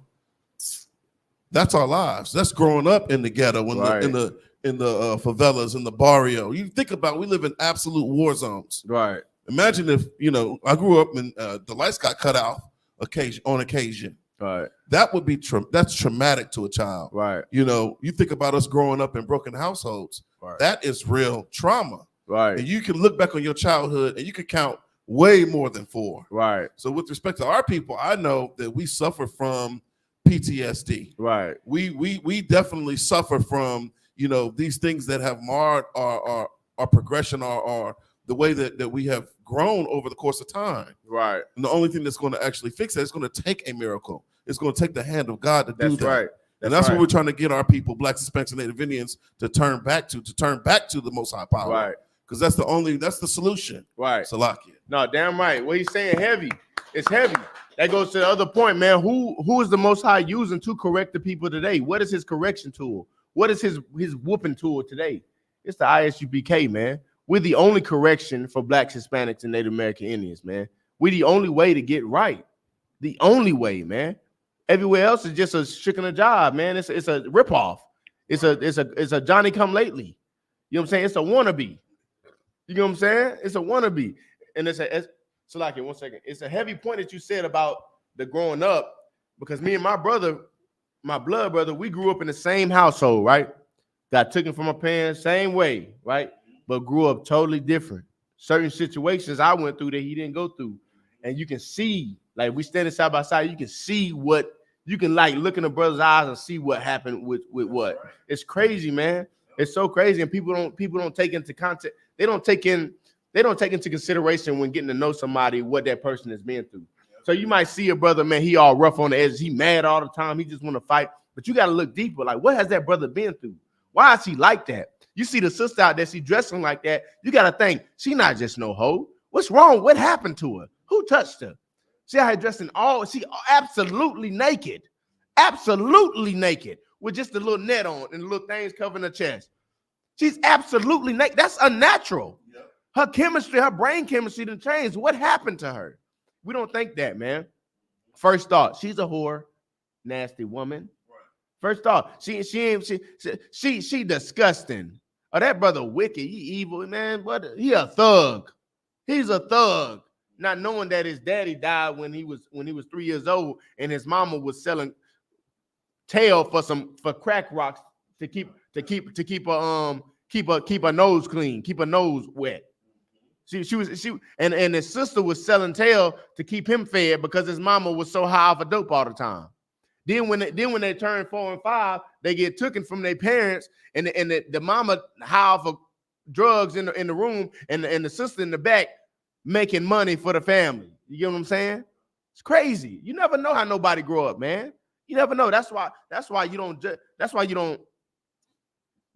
that's our lives. That's growing up in the ghetto, in the favelas, in the barrio. You think about, we live in absolute war zones. Right. Imagine if, I grew up and the lights got cut off on occasion. Right. That would be that's traumatic to a child. Right. You think about us growing up in broken households. Right. That is real trauma. Right. And you can look back on your childhood and you can count way more than 4. Right. So with respect to our people, I know that we suffer from PTSD. Right. We definitely suffer from, these things that have marred our progression, or the way that we have grown over the course of time. Right. And the only thing that's going to actually fix that is going to take a miracle. It's going to take the hand of God to do that. Right. And that's what we're trying to get our people, Blacks, Hispanics, and Native Indians, to turn back to the Most High Power. Right. Because that's the solution. Right. Salakia. No, damn right. What he's saying, heavy. It's heavy. That goes to the other point, man. Who is the Most High using to correct the people today? What is his correction tool? What is his whooping tool today? It's the I.S.U.P.K, man. We're the only correction for Blacks, Hispanics, and Native American Indians, man. We're the only way to get right. The only way, man. Everywhere else is just a chicken a job, man. It's a ripoff. It's a Johnny come lately. You know what I'm saying? It's a wannabe. You know what I'm saying? It's a wannabe. And so like, one second. It's a heavy point that you said about the growing up, because me and my brother, my blood brother, we grew up in the same household, right? Got taken from my parents, same way, right? But grew up totally different. Certain situations I went through that he didn't go through. And you can see, like, we standing side by side, you can see what, you can like look in the brother's eyes and see what happened with what. It's crazy, man. It's so crazy. And people don't take into context. They don't take into consideration when getting to know somebody what that person has been through. So you might see a brother, man, he all rough on the edges. He mad all the time. He just want to fight. But you got to look deeper. Like, what has that brother been through? Why is he like that? You see the sister out there, she dressing like that. You got to think, she not just no hoe. What's wrong? What happened to her? Who touched her? See how her dressing she absolutely naked. Absolutely naked. With just a little net on and little things covering her chest. She's absolutely naked. That's unnatural. Yep. Her chemistry, her brain chemistry didn't change. What happened to her? We don't think that, man. First thought, she's a whore, nasty woman. Right. First thought, she disgusting. Oh, that brother wicked, he evil, man. What? He a thug. He's a thug. Not knowing that his daddy died when he was 3 years old, and his mama was selling tail for crack rocks to keep her nose clean, keep her nose wet. And his sister was selling tail to keep him fed because his mama was so high off of dope all the time. Then when they turn 4 and 5, they get taken from their parents, and the mama high off of drugs in the room, and the sister in the back making money for the family. You get what I'm saying? It's crazy. You never know how nobody grow up, man. You never know. That's why you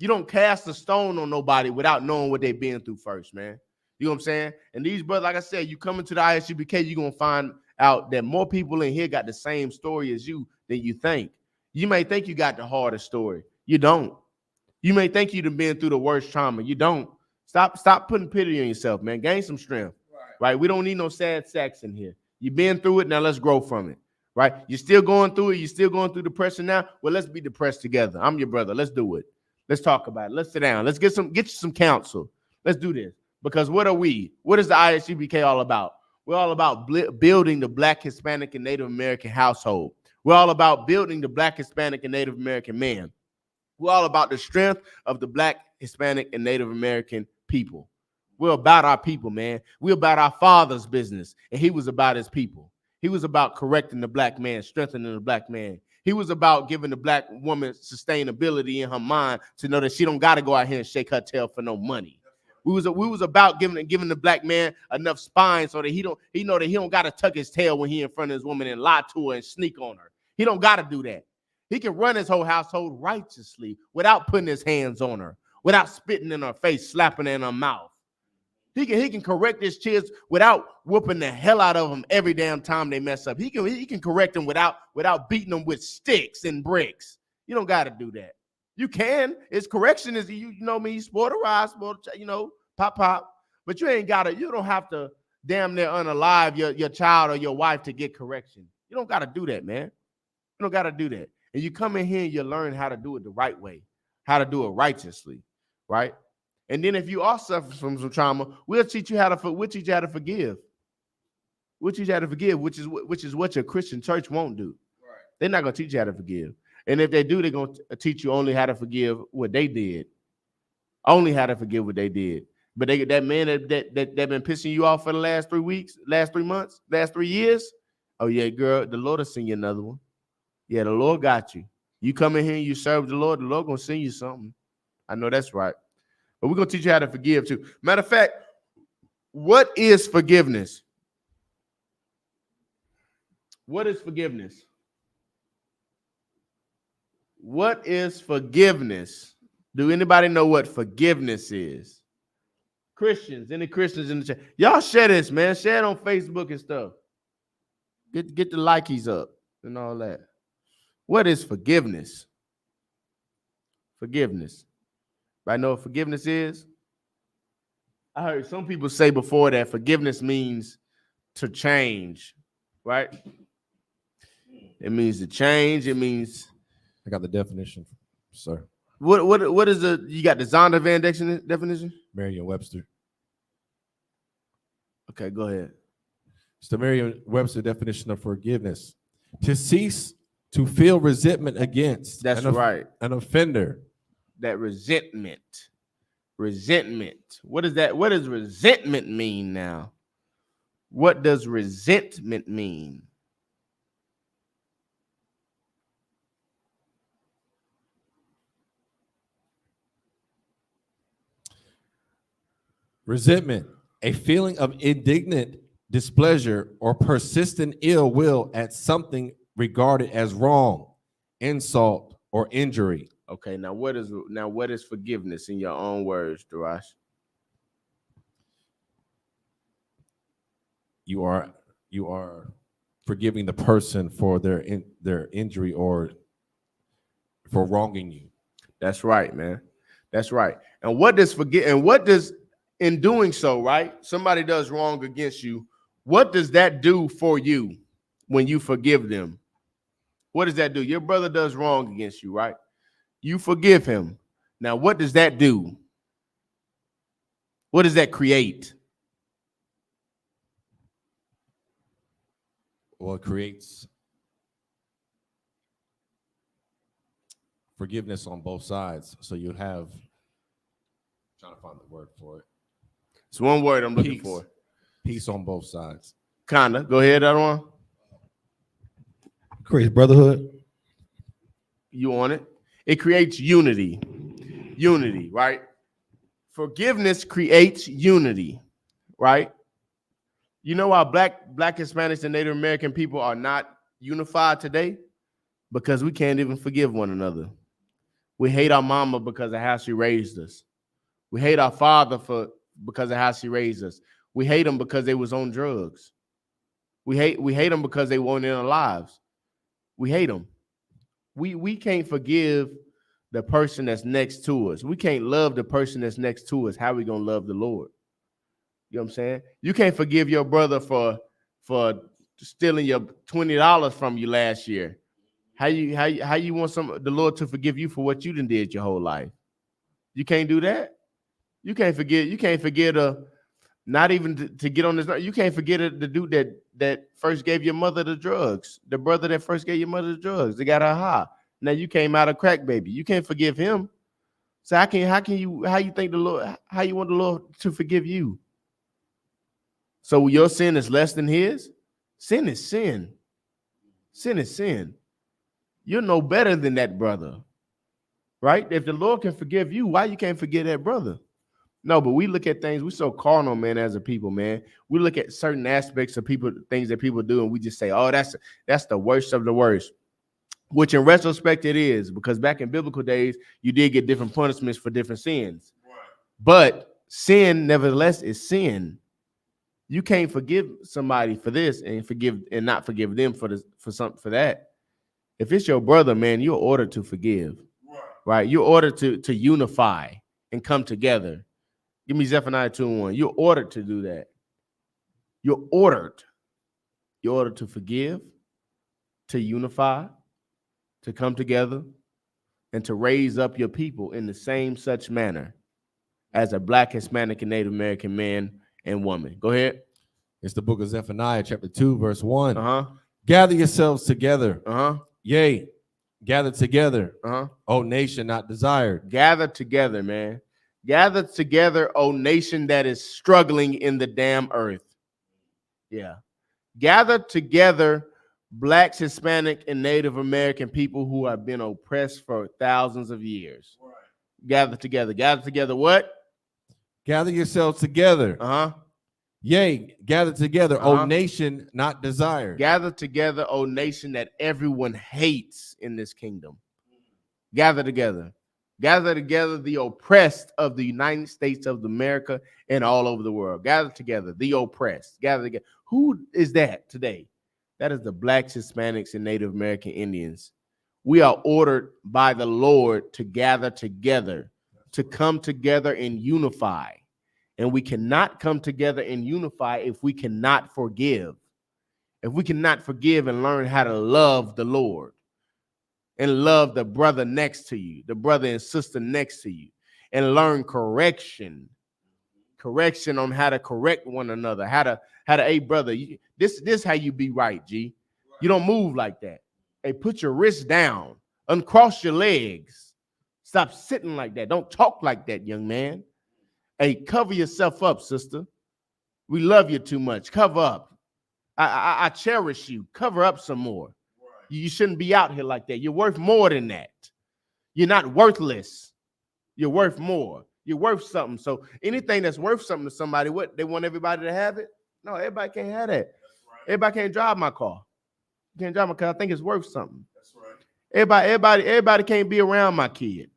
don't cast a stone on nobody without knowing what they've been through first, man. You know what I'm saying? And these brothers, like I said, you come into the I.S.U.P.K, you're gonna find out that more people in here got the same story as you than you think. You may think you got the hardest story. You don't. You may think you've been through the worst trauma. You don't. Stop putting pity on yourself, man. Gain some strength. Right? We don't need no sad sacks in here. You've been through it, now let's grow from it. Right? You're still going through it. You're still going through depression now. Well, let's be depressed together. I'm your brother. Let's do it. Let's talk about it. Let's sit down. Let's get you some counsel. Let's do this. Because what are we? What is the I.S.U.P.K all about? We're all about building the Black, Hispanic, and Native American household. We're all about building the Black, Hispanic, and Native American man. We're all about the strength of the Black, Hispanic, and Native American people. We're about our people, man. We're about our Father's business, and he was about his people. He was about correcting the Black man, strengthening the Black man. He was about giving the Black woman sustainability in her mind to know that she don't got to go out here and shake her tail for no money. We was about giving the black man enough spine so that he don't got to tuck his tail when he in front of his woman and lie to her and sneak on her. He don't got to do that. He can run his whole household righteously without putting his hands on her, without spitting in her face, slapping her in her mouth. He can correct his kids without whooping the hell out of them every damn time they mess up. He can correct them without beating them with sticks and bricks. You don't got to do that. You can. His correction is you know me, sport a ride, pop. But you don't have to damn near unalive your child or your wife to get correction. You don't got to do that, man. You don't got to do that. And you come in here and you learn how to do it the right way, how to do it righteously, right? And then if you are suffering from some trauma, we'll teach you how to forgive. We'll teach you how to forgive, which is what your Christian church won't do. Right. They're not going to teach you how to forgive. And if they do, they're going to teach you only how to forgive what they did. Only how to forgive what they did. But that man that been pissing you off for the last 3 weeks, last 3 months, last 3 years, oh yeah, girl, the Lord will send you another one. Yeah, the Lord got you. You come in here and you serve the Lord going to send you something. I know that's right. But we're going to teach you how to forgive too. Matter of fact, what is forgiveness? What is forgiveness? What is forgiveness? Do anybody know what forgiveness is? Christians, any Christians in the chat? Y'all share this, man. Share it on Facebook and stuff. Get the likeys up and all that. What is forgiveness? Forgiveness. I know what forgiveness is. I heard some people say before that forgiveness means to change, right? It means to change. It means. I got the definition, sir. What is you got the Zondervan definition? Merriam-Webster. Okay, go ahead. It's the Merriam-Webster definition of forgiveness. To cease to feel resentment against right. An offender. That resentment. What is that? What does resentment mean now? What does resentment mean? Resentment, a feeling of indignant displeasure or persistent ill will at something regarded as wrong, insult, or injury. Okay, now what is forgiveness in your own words, Darash? You are forgiving the person for their injury or for wronging you. That's right, man. That's right. And what does in doing so, right? Somebody does wrong against you. What does that do for you when you forgive them? What does that do? Your brother does wrong against you, right? You forgive him. Now, what does that do? What does that create? Well, it creates forgiveness on both sides. So you have, I'm trying to find the word for it. It's one word I'm looking for. Peace on both sides. Kinda. Go ahead, that one. Creates brotherhood. You on it? It creates unity. Unity, right? Forgiveness creates unity, right? You know why black Hispanics and Native American people are not unified today? Because we can't even forgive one another. We hate our mama because of how she raised us. We hate our father because of how she raised us. We hate them because they was on drugs. We hate them because they weren't in our lives. We hate them. We can't forgive the person that's next to us. We can't love the person that's next to us. How are we gonna love the Lord? You know what I'm saying? You can't forgive your brother for stealing your $20 from you last year. How you want the Lord to forgive you for what you done did your whole life? You can't do that. You can't forget not even to get on this. You can't forget the dude that first gave your mother the drugs. The brother that first gave your mother the drugs. They got her high. Now you came out a crack baby. You can't forgive him. So how you think the Lord? How you want the Lord to forgive you? So your sin is less than his? Sin is sin. Sin is sin. You're no better than that brother, right? If the Lord can forgive you, why you can't forgive that brother? No, but we look at things, we so carnal, man, as a people, man. We look at certain aspects of people, things that people do, and we just say, oh, that's the worst of the worst. Which in retrospect it is, because back in biblical days, you did get different punishments for different sins. Right. But sin, nevertheless, is sin. You can't forgive somebody for this and not forgive them for that. If it's your brother, man, you're ordered to forgive. Right? You're ordered to unify and come together. Give me Zephaniah 2:1. You're ordered to do that. You're ordered. You're ordered to forgive, to unify, to come together, and to raise up your people in the same such manner as a Black, Hispanic, and Native American man and woman. Go ahead. It's the book of Zephaniah, chapter 2, verse 1. Gather yourselves together. Yea, gather together. O nation not desired. Gather together, man. Gather together, O nation that is struggling in the damn earth. Yeah. Gather together, Blacks, Hispanic, and Native American people who have been oppressed for thousands of years. Right. Gather together. Gather together what? Gather yourselves together. Yea, gather together, O nation not desired. Gather together, O nation that everyone hates in this kingdom. Gather together. Gather together the oppressed of the United States of America and all over the world. Gather together the oppressed. Gather together. Who is that today? That is the Blacks, Hispanics, and Native American Indians. We are ordered by the Lord to gather together, to come together and unify. And we cannot come together and unify if we cannot forgive. If we cannot forgive and learn how to love the Lord and love the brother next to you, the brother and sister next to you, and learn correction on how to correct one another, how to, hey, brother, this how you be right, G. You don't move like that. Hey, put your wrist down, uncross your legs. Stop sitting like that. Don't talk like that, young man. Hey, cover yourself up, sister. We love you too much. Cover up. I cherish you. Cover up some more. You shouldn't be out here like that. You're worth more than that. You're not worthless. You're worth more. You're worth something. So anything that's worth something to somebody, what, they want everybody to have it? No, everybody can't have that. Right. Everybody can't drive my car. You can't drive my car. I think it's worth something. That's right. Everybody can't be around my kid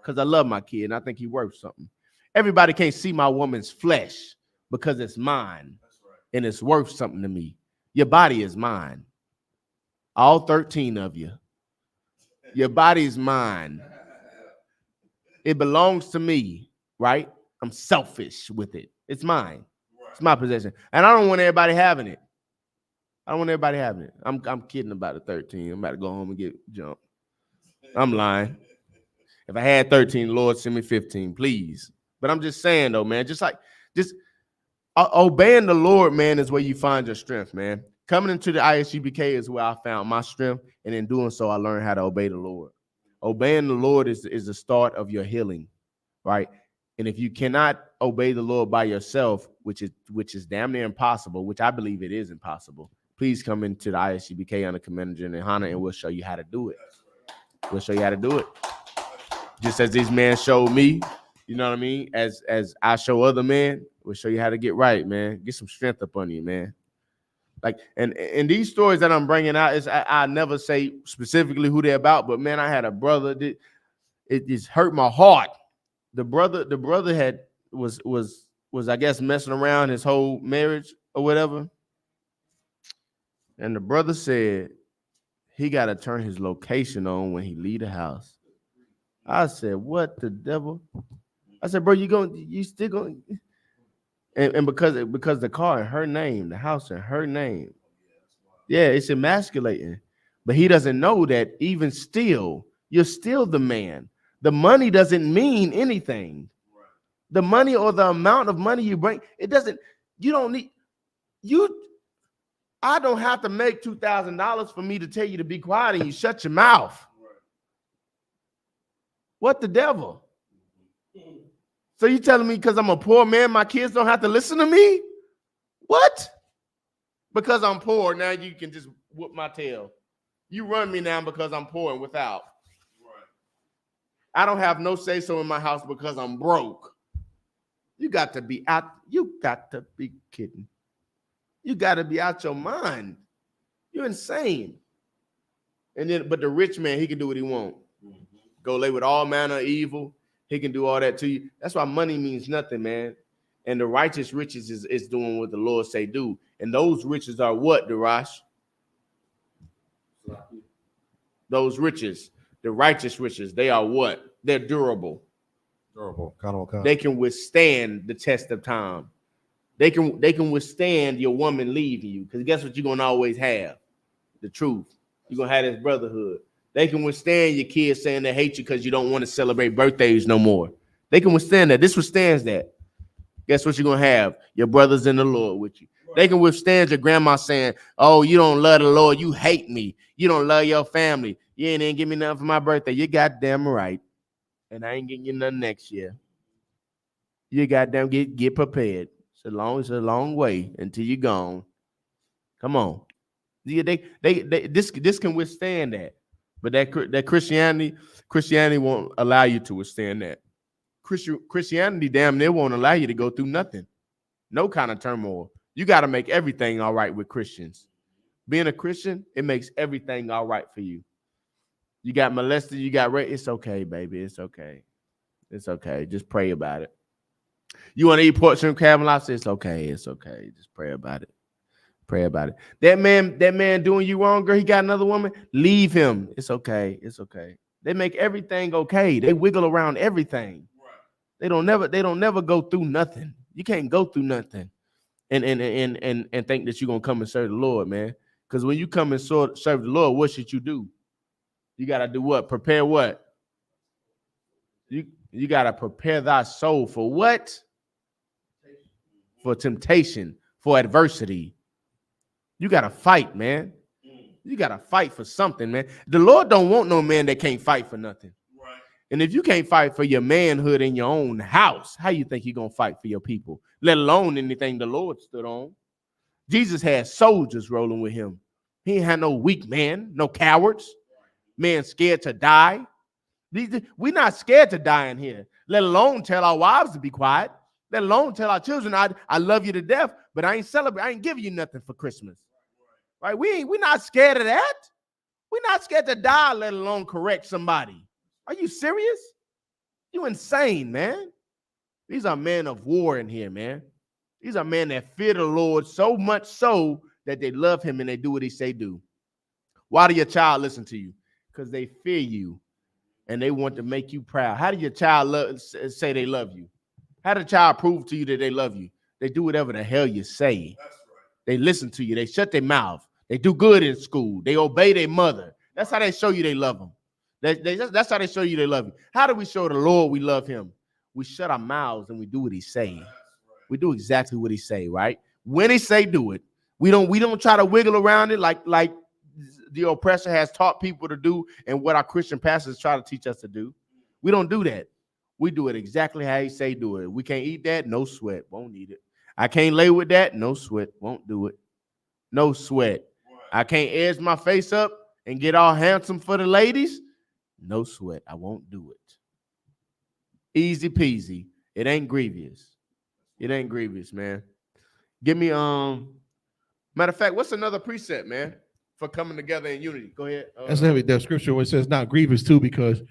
because I love my kid and I think he's worth something. Everybody can't see my woman's flesh because it's mine. That's right. And it's worth something to me. Your body is mine. All 13 of you. Your body is mine. It belongs to me, right? I'm selfish with it. It's mine. It's my possession. And I don't want everybody having it. I'm kidding about the 13. I'm about to go home and get jumped. I'm lying. If I had 13, Lord, send me 15, please. But I'm just saying, though, man, just obeying the Lord, man, is where you find your strength, man. Coming into the I.S.U.P.K is where I found my strength. And in doing so, I learned how to obey the Lord. Obeying the Lord is the start of your healing, right? And if you cannot obey the Lord by yourself, which is damn near impossible, which I believe it is impossible, please come into the I.S.U.P.K under Commander General YAHANNA, and we'll show you how to do it. We'll show you how to do it. Just as these men showed me, you know what I mean? As I show other men, we'll show you how to get right, man. Get some strength up on you, man. Like, and these stories that I'm bringing out is I never say specifically who they're about, but man, I had a brother that it just hurt my heart. The brother was I guess messing around his whole marriage or whatever. And the brother said he got to turn his location on when he leave the house. I said, what the devil? I said, bro, you still going? And because the car in her name, the house in her name. Yeah, it's emasculating. But he doesn't know that even still, you're still the man. The money doesn't mean anything. The money or the amount of money you bring, I don't have to make $2,000 for me to tell you to be quiet and you shut your mouth. What the devil? So you telling me because I'm a poor man, my kids don't have to listen to me? What? Because I'm poor, now you can just whoop my tail. You run me now because I'm poor and without. Right. I don't have no say-so in my house because I'm broke. You got to be out. You got to be kidding. You got to be out your mind. You're insane. And then, but the rich man, he can do what he wants. Go lay with all manner of evil. He can do all that to you. That's why money means nothing, man. And the righteous riches is doing what the Lord say do. And those riches are what, Darash? Those riches, the righteous riches, they are what? They're durable. Durable. They can withstand the test of time. They can withstand your woman leaving you. Because guess what you're going to always have? The truth. You're going to have this brotherhood. They can withstand your kids saying they hate you because you don't want to celebrate birthdays no more. They can withstand that. This withstands that. Guess what you're going to have? Your brothers in the Lord with you. They can withstand your grandma saying, oh, you don't love the Lord. You hate me. You don't love your family. You ain't even give me nothing for my birthday. You goddamn right. And I ain't getting you nothing next year. You goddamn get prepared. It's a long way until you're gone. Come on. This can withstand that. But that Christianity won't allow you to withstand that. Christianity damn near won't allow you to go through nothing. No kind of turmoil. You got to make everything all right with Christians. Being a Christian, it makes everything all right for you. You got molested, you got raped. It's okay, baby. It's okay. It's okay. Just pray about it. You want to eat pork, shrimp, crab, and lobster? It's okay. It's okay. Just pray about it. Pray about it. That man doing you wrong, girl. He got another woman. Leave him. It's okay. It's okay. They make everything okay. They wiggle around everything. They don't never go through nothing. You can't go through nothing and think that you're gonna come and serve the Lord, man. Because when you come and serve the Lord, what should you do? You gotta do what? Prepare what? You gotta prepare thy soul for what? For temptation, for adversity. You gotta fight, man. You gotta fight for something, man. The Lord don't want no man that can't fight for nothing. Right. And if you can't fight for your manhood in your own house, how you think you're gonna fight for your people? Let alone anything the Lord stood on. Jesus had soldiers rolling with him. He ain't had no weak man, no cowards, man scared to die. We're not scared to die in here, let alone tell our wives to be quiet, let alone tell our children, I love you to death, but I ain't giving you nothing for Christmas. Right? We're not scared of that. We're not scared to die, let alone correct somebody. Are you serious? You insane, man. These are men of war in here, man. These are men that fear the Lord so much so that they love him and they do what he say do. Why do your child listen to you? Because they fear you and they want to make you proud. How do your child say they love you? How does the child prove to you that they love you? They do whatever the hell you say. That's right. They listen to you. They shut their mouth. They do good in school. They obey their mother. That's how they show you they love them. That's how they show you they love you. How do we show the Lord we love him? We shut our mouths and we do what he say. Right. We do exactly what he say, right? When he say do it. We don't try to wiggle around it like the oppressor has taught people to do and what our Christian pastors try to teach us to do. We don't do that. We do it exactly how he say do it. We can't eat that, no sweat, won't eat it. I can't lay with that, no sweat, won't do it. No sweat. I can't edge my face up and get all handsome for the ladies. No sweat. I won't do it. Easy peasy. It ain't grievous. It ain't grievous, man. Give me matter of fact, what's another precept, man, for coming together in unity? Go ahead. That's the scripture where it says not grievous too, because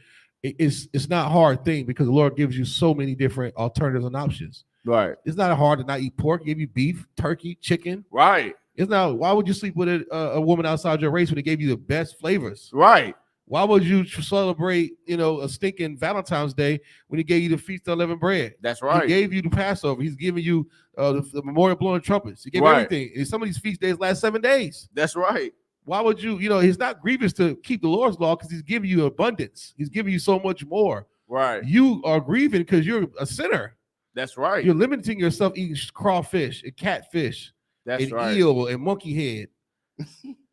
it's not a hard thing because the Lord gives you so many different alternatives and options. Right. It's not hard to not eat pork. Give you beef, turkey, chicken. Right. It's not. Why would you sleep with a woman outside your race when they gave you the best flavors? Right. Why would you celebrate, a stinking Valentine's Day when he gave you the Feast of Unleavened Bread? That's right. He gave you the Passover. He's giving you the memorial blowing trumpets. He gave everything. And some of these feast days last 7 days. That's right. Why would you, it's not grievous to keep the Lord's law because he's giving you abundance. He's giving you so much more. Right. You are grieving because you're a sinner. That's right. You're limiting yourself eating crawfish and catfish. That's and right. eel and monkey head.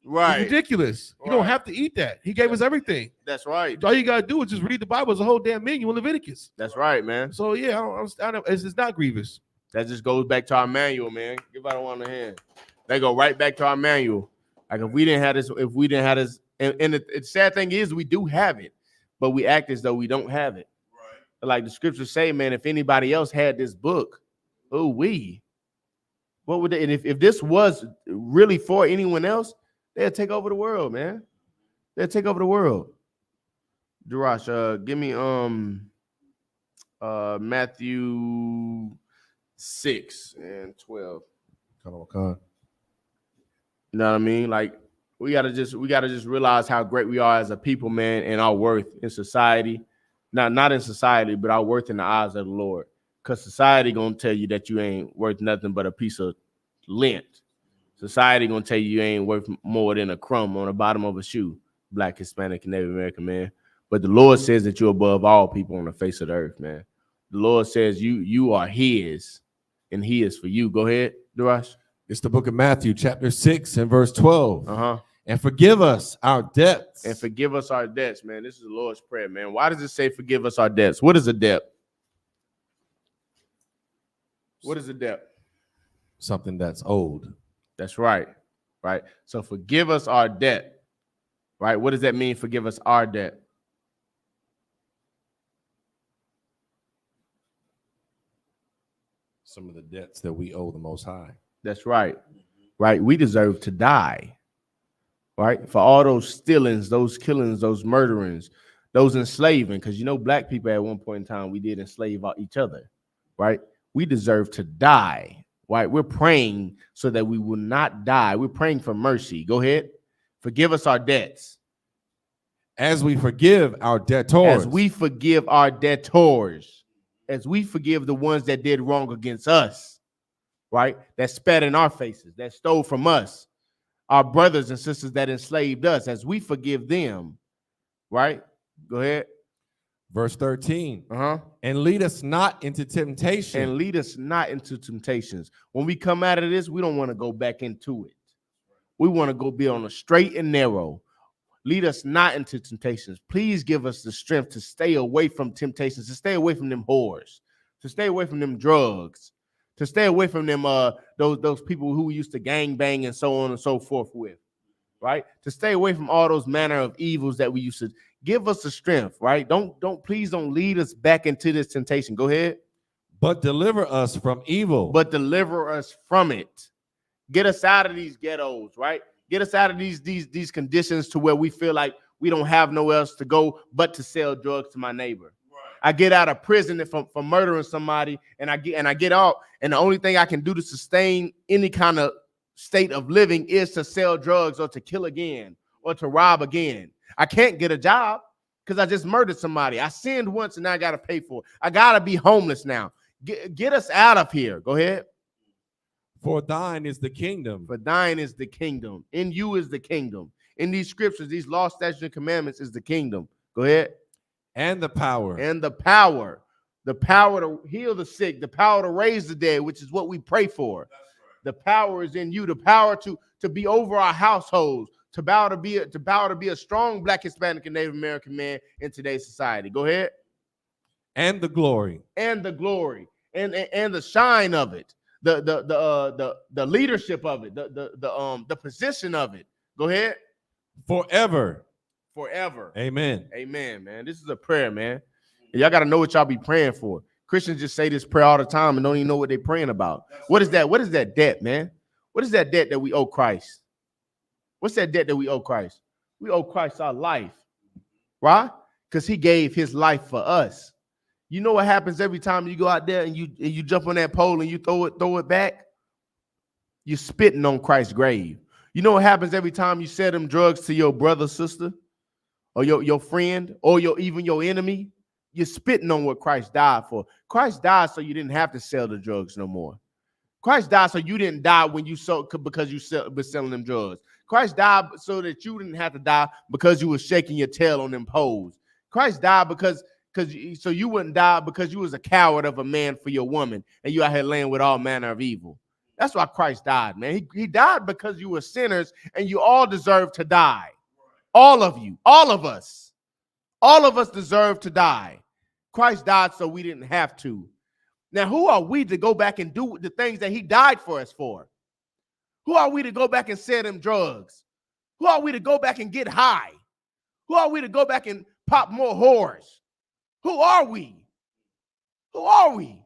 Right. It's ridiculous. You don't have to eat that. He gave us everything. That's right. All you got to do is just read the Bible. It's a whole damn menu in Leviticus. That's right, man. So, yeah, it's not grievous. That just goes back to our manual, man. Give out one hand. They go right back to our manual. Like if we didn't have this, and the sad thing is we do have it, but we act as though we don't have it. Right. Like the scriptures say, man, if anybody else had this book, Oh, what would they? And if this was really for anyone else, they'd take over the world, man. They'd take over the world. Darash, give me Matthew 6 and 12. Come on. You know what I mean? Like we gotta just realize how great we are as a people, man, and our worth in society. Not in society, but our worth in the eyes of the Lord. Because society gonna tell you that you ain't worth nothing but a piece of lint. Society gonna tell you ain't worth more than a crumb on the bottom of a shoe. Black, Hispanic, and Native American, man. But the Lord says that you're above all people on the face of the earth, man. The Lord says you are His, and He is for you. Go ahead, Darash. It's the book of Matthew, chapter 6 and verse 12. And forgive us our debts. And forgive us our debts, man. This is the Lord's Prayer, man. Why does it say forgive us our debts? What is a debt? What is a debt? Something that's owed. That's right. Right. So forgive us our debt. Right. What does that mean? Forgive us our debt. Some of the debts that we owe the Most High. That's right. Right. We deserve to die. Right. For all those stealings, those killings, those murderings, those enslaving. Because, you know, black people at one point in time, we did enslave each other. Right. We deserve to die. Right. We're praying so that we will not die. We're praying for mercy. Go ahead. Forgive us our debts. As we forgive our debtors. As we forgive our debtors. As we forgive the ones that did wrong against us. Right. That spat in our faces. That stole from us. Our brothers and sisters that enslaved us. As we forgive them. Right. Go ahead. Verse 13. And lead us not into temptation. And lead us not into temptations. When we come out of this, we don't want to go back into it. We want to go be on a straight and narrow. Lead us not into temptations. Please give us the strength to stay away from temptations, to stay away from them whores, to stay away from them drugs, to stay away from them those people who we used to gang bang and so on and so forth with. Right? To stay away from all those manner of evils that we used to. Give us the strength, right? Please don't lead us back into this temptation. Go ahead. But deliver us from evil. But deliver us from it. Get us out of these ghettos, right? Get us out of these conditions to where we feel like we don't have nowhere else to go but to sell drugs to my neighbor. Right. I get out of prison for murdering somebody, and I get out, and the only thing I can do to sustain any kind of state of living is to sell drugs or to kill again or to rob again. I can't get a job because I just murdered somebody. I sinned once and now I got to pay for it. I got to be homeless now. Get us out of here. Go ahead. For thine is the kingdom. For thine is the kingdom. In you is the kingdom. In these scriptures, these law, statutes, and commandments is the kingdom. Go ahead. And the power. And the power. The power to heal the sick. The power to raise the dead, which is what we pray for. Right. The power is in you. The power to be over our households. To power to be a strong Black, Hispanic, and Native American man in today's society. Go ahead. And the glory. And the glory. And the shine of it. The leadership of it. The position of it. Go ahead. Forever. Forever. Amen. Amen, man. This is a prayer, man. And y'all got to know what y'all be praying for. Christians just say this prayer all the time and don't even know what they're praying about. What is that? What is that debt, man? What is that debt that we owe Christ? What's that debt that we owe Christ? We owe Christ our life. Why? Because he gave his life for us. You know what happens every time you go out there and you jump on that pole and you throw it back? You're spitting on Christ's grave. You know what happens every time you sell them drugs to your brother, sister, or your friend, or even your enemy? You're spitting on what Christ died for. Christ died so you didn't have to sell the drugs no more. Christ died so you didn't die when you because you were selling them drugs. Christ died so that you didn't have to die because you were shaking your tail on them poles. Christ died so you wouldn't die because you was a coward of a man for your woman and you out here laying with all manner of evil. That's why Christ died, man. He died because you were sinners and you all deserve to die. All of you, all of us deserve to die. Christ died so we didn't have to. Now, who are we to go back and do the things that he died for us for? Who are we to go back and sell them drugs? Who are we to go back and get high? Who are we to go back and pop more whores? Who are we? Who are we?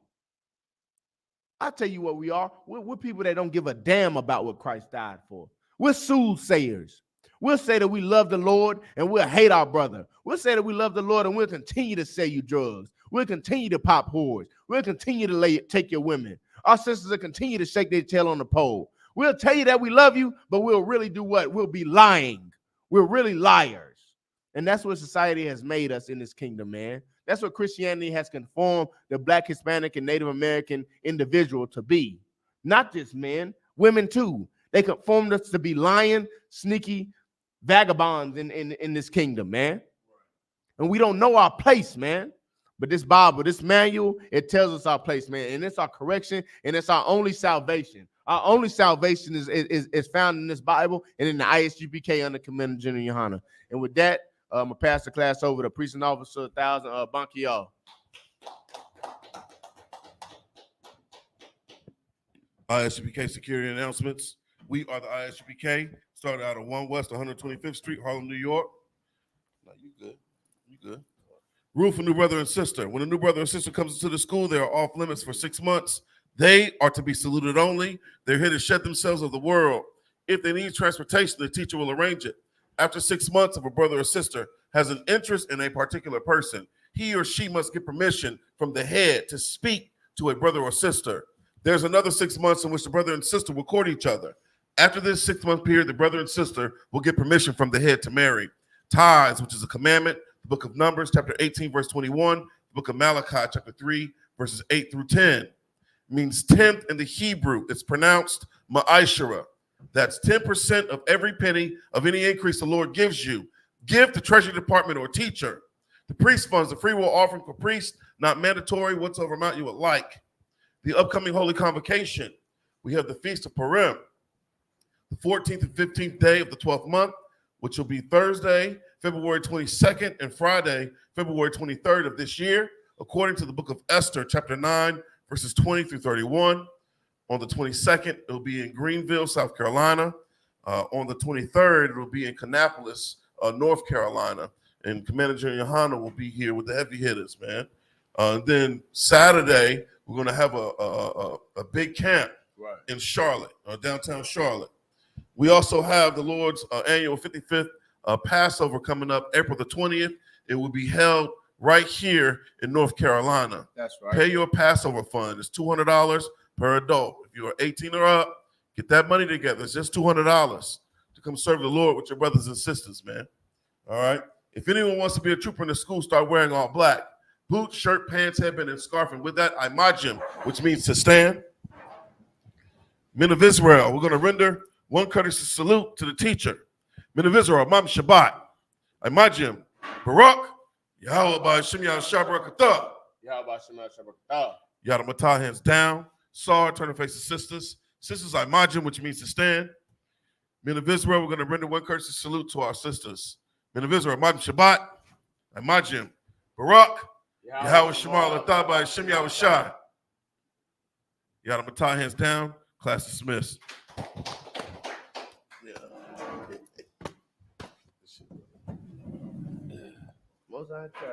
I tell you what we are. We're people that don't give a damn about what Christ died for. We're soothsayers. We'll say that we love the Lord and we'll hate our brother. We'll say that we love the Lord and we'll continue to sell you drugs. We'll continue to pop whores. We'll continue to take your women. Our sisters will continue to shake their tail on the pole. We'll tell you that we love you, but we'll really do what? We'll be lying. We're really liars. And that's what society has made us in this kingdom, man. That's what Christianity has conformed the Black, Hispanic, and Native American individual to be. Not just men, women too. They conformed us to be lying, sneaky vagabonds in this kingdom, man. And we don't know our place, man. But this Bible, this manual, it tells us our place, man. And it's our correction, and it's our only salvation. Our only salvation is found in this Bible and in the I.S.U.P.K. under Commander General YAHANNA. And with that, I'm going to pass the class over to Priest and Officer 1000 Bankial. I.S.U.P.K. security announcements. We are the I.S.U.P.K. Started out of 1 West 125th Street, Harlem, New York. No, you good. You good. Rule for new brother and sister. When a new brother and sister comes into the school, they are off limits for 6 months. They are to be saluted only. They're here to shed themselves of the world. If they need transportation, the teacher will arrange it. After 6 months, if a brother or sister has an interest in a particular person, he or she must get permission from the head to speak to a brother or sister. There's another 6 months in which the brother and sister will court each other. After this 6-month period, the brother and sister will get permission from the head to marry. Tithes, which is a commandment, the book of Numbers, chapter 18, verse 21, the book of Malachi, chapter 3, verses 8 through 10. Means 10th in the Hebrew. It's pronounced ma'ashara. That's 10% of every penny of any increase the Lord gives you. Give to Treasury Department or teacher. The priest funds, the free will offering for priests, not mandatory, whatsoever amount you would like. The upcoming Holy Convocation. We have the Feast of Purim, the 14th and 15th day of the 12th month, which will be Thursday, February 22nd, and Friday, February 23rd of this year, according to the book of Esther, chapter 9, verses 20 through 31. On the 22nd, it will be in Greenville, South Carolina. On the 23rd, it will be in Kannapolis, North Carolina. And Commander General YAHANNA will be here with the heavy hitters, man. Then Saturday, we're going to have a big camp in Charlotte, downtown Charlotte. We also have the Lord's annual 55th Passover coming up April the 20th. It will be held right here in North Carolina. That's right. Pay your Passover fund. It's $200 per adult. If you are 18 or up, get that money together. It's just $200 to come serve the Lord with your brothers and sisters, man. All right? If anyone wants to be a trooper in the school, start wearing all black. Boots, shirt, pants, headband, and scarf. And with that, I.M.A.J.I.M, which means to stand. Men of Israel, we're going to render one courteous salute to the teacher. Men of Israel, Mam Shabbat. I.M.A.J.I.M, Barak, Yahweh Ba'Shem Yahshua Barakatah. Yahweh Ba'Shem Yahshua Barakatah. Yada Matah, hands down. Sar, turn and face the sisters. Sisters, I.M.A.J.I.M, which means to stand. Men of Israel, we're going to render one courteous salute to our sisters. Men of Israel, Mam Shabbat. I.M.A.J.I.M, Barak, Yahweh Shema Latah Ba'Shem Yahshua. Yada Matah, hands down. Class dismissed. Most I try.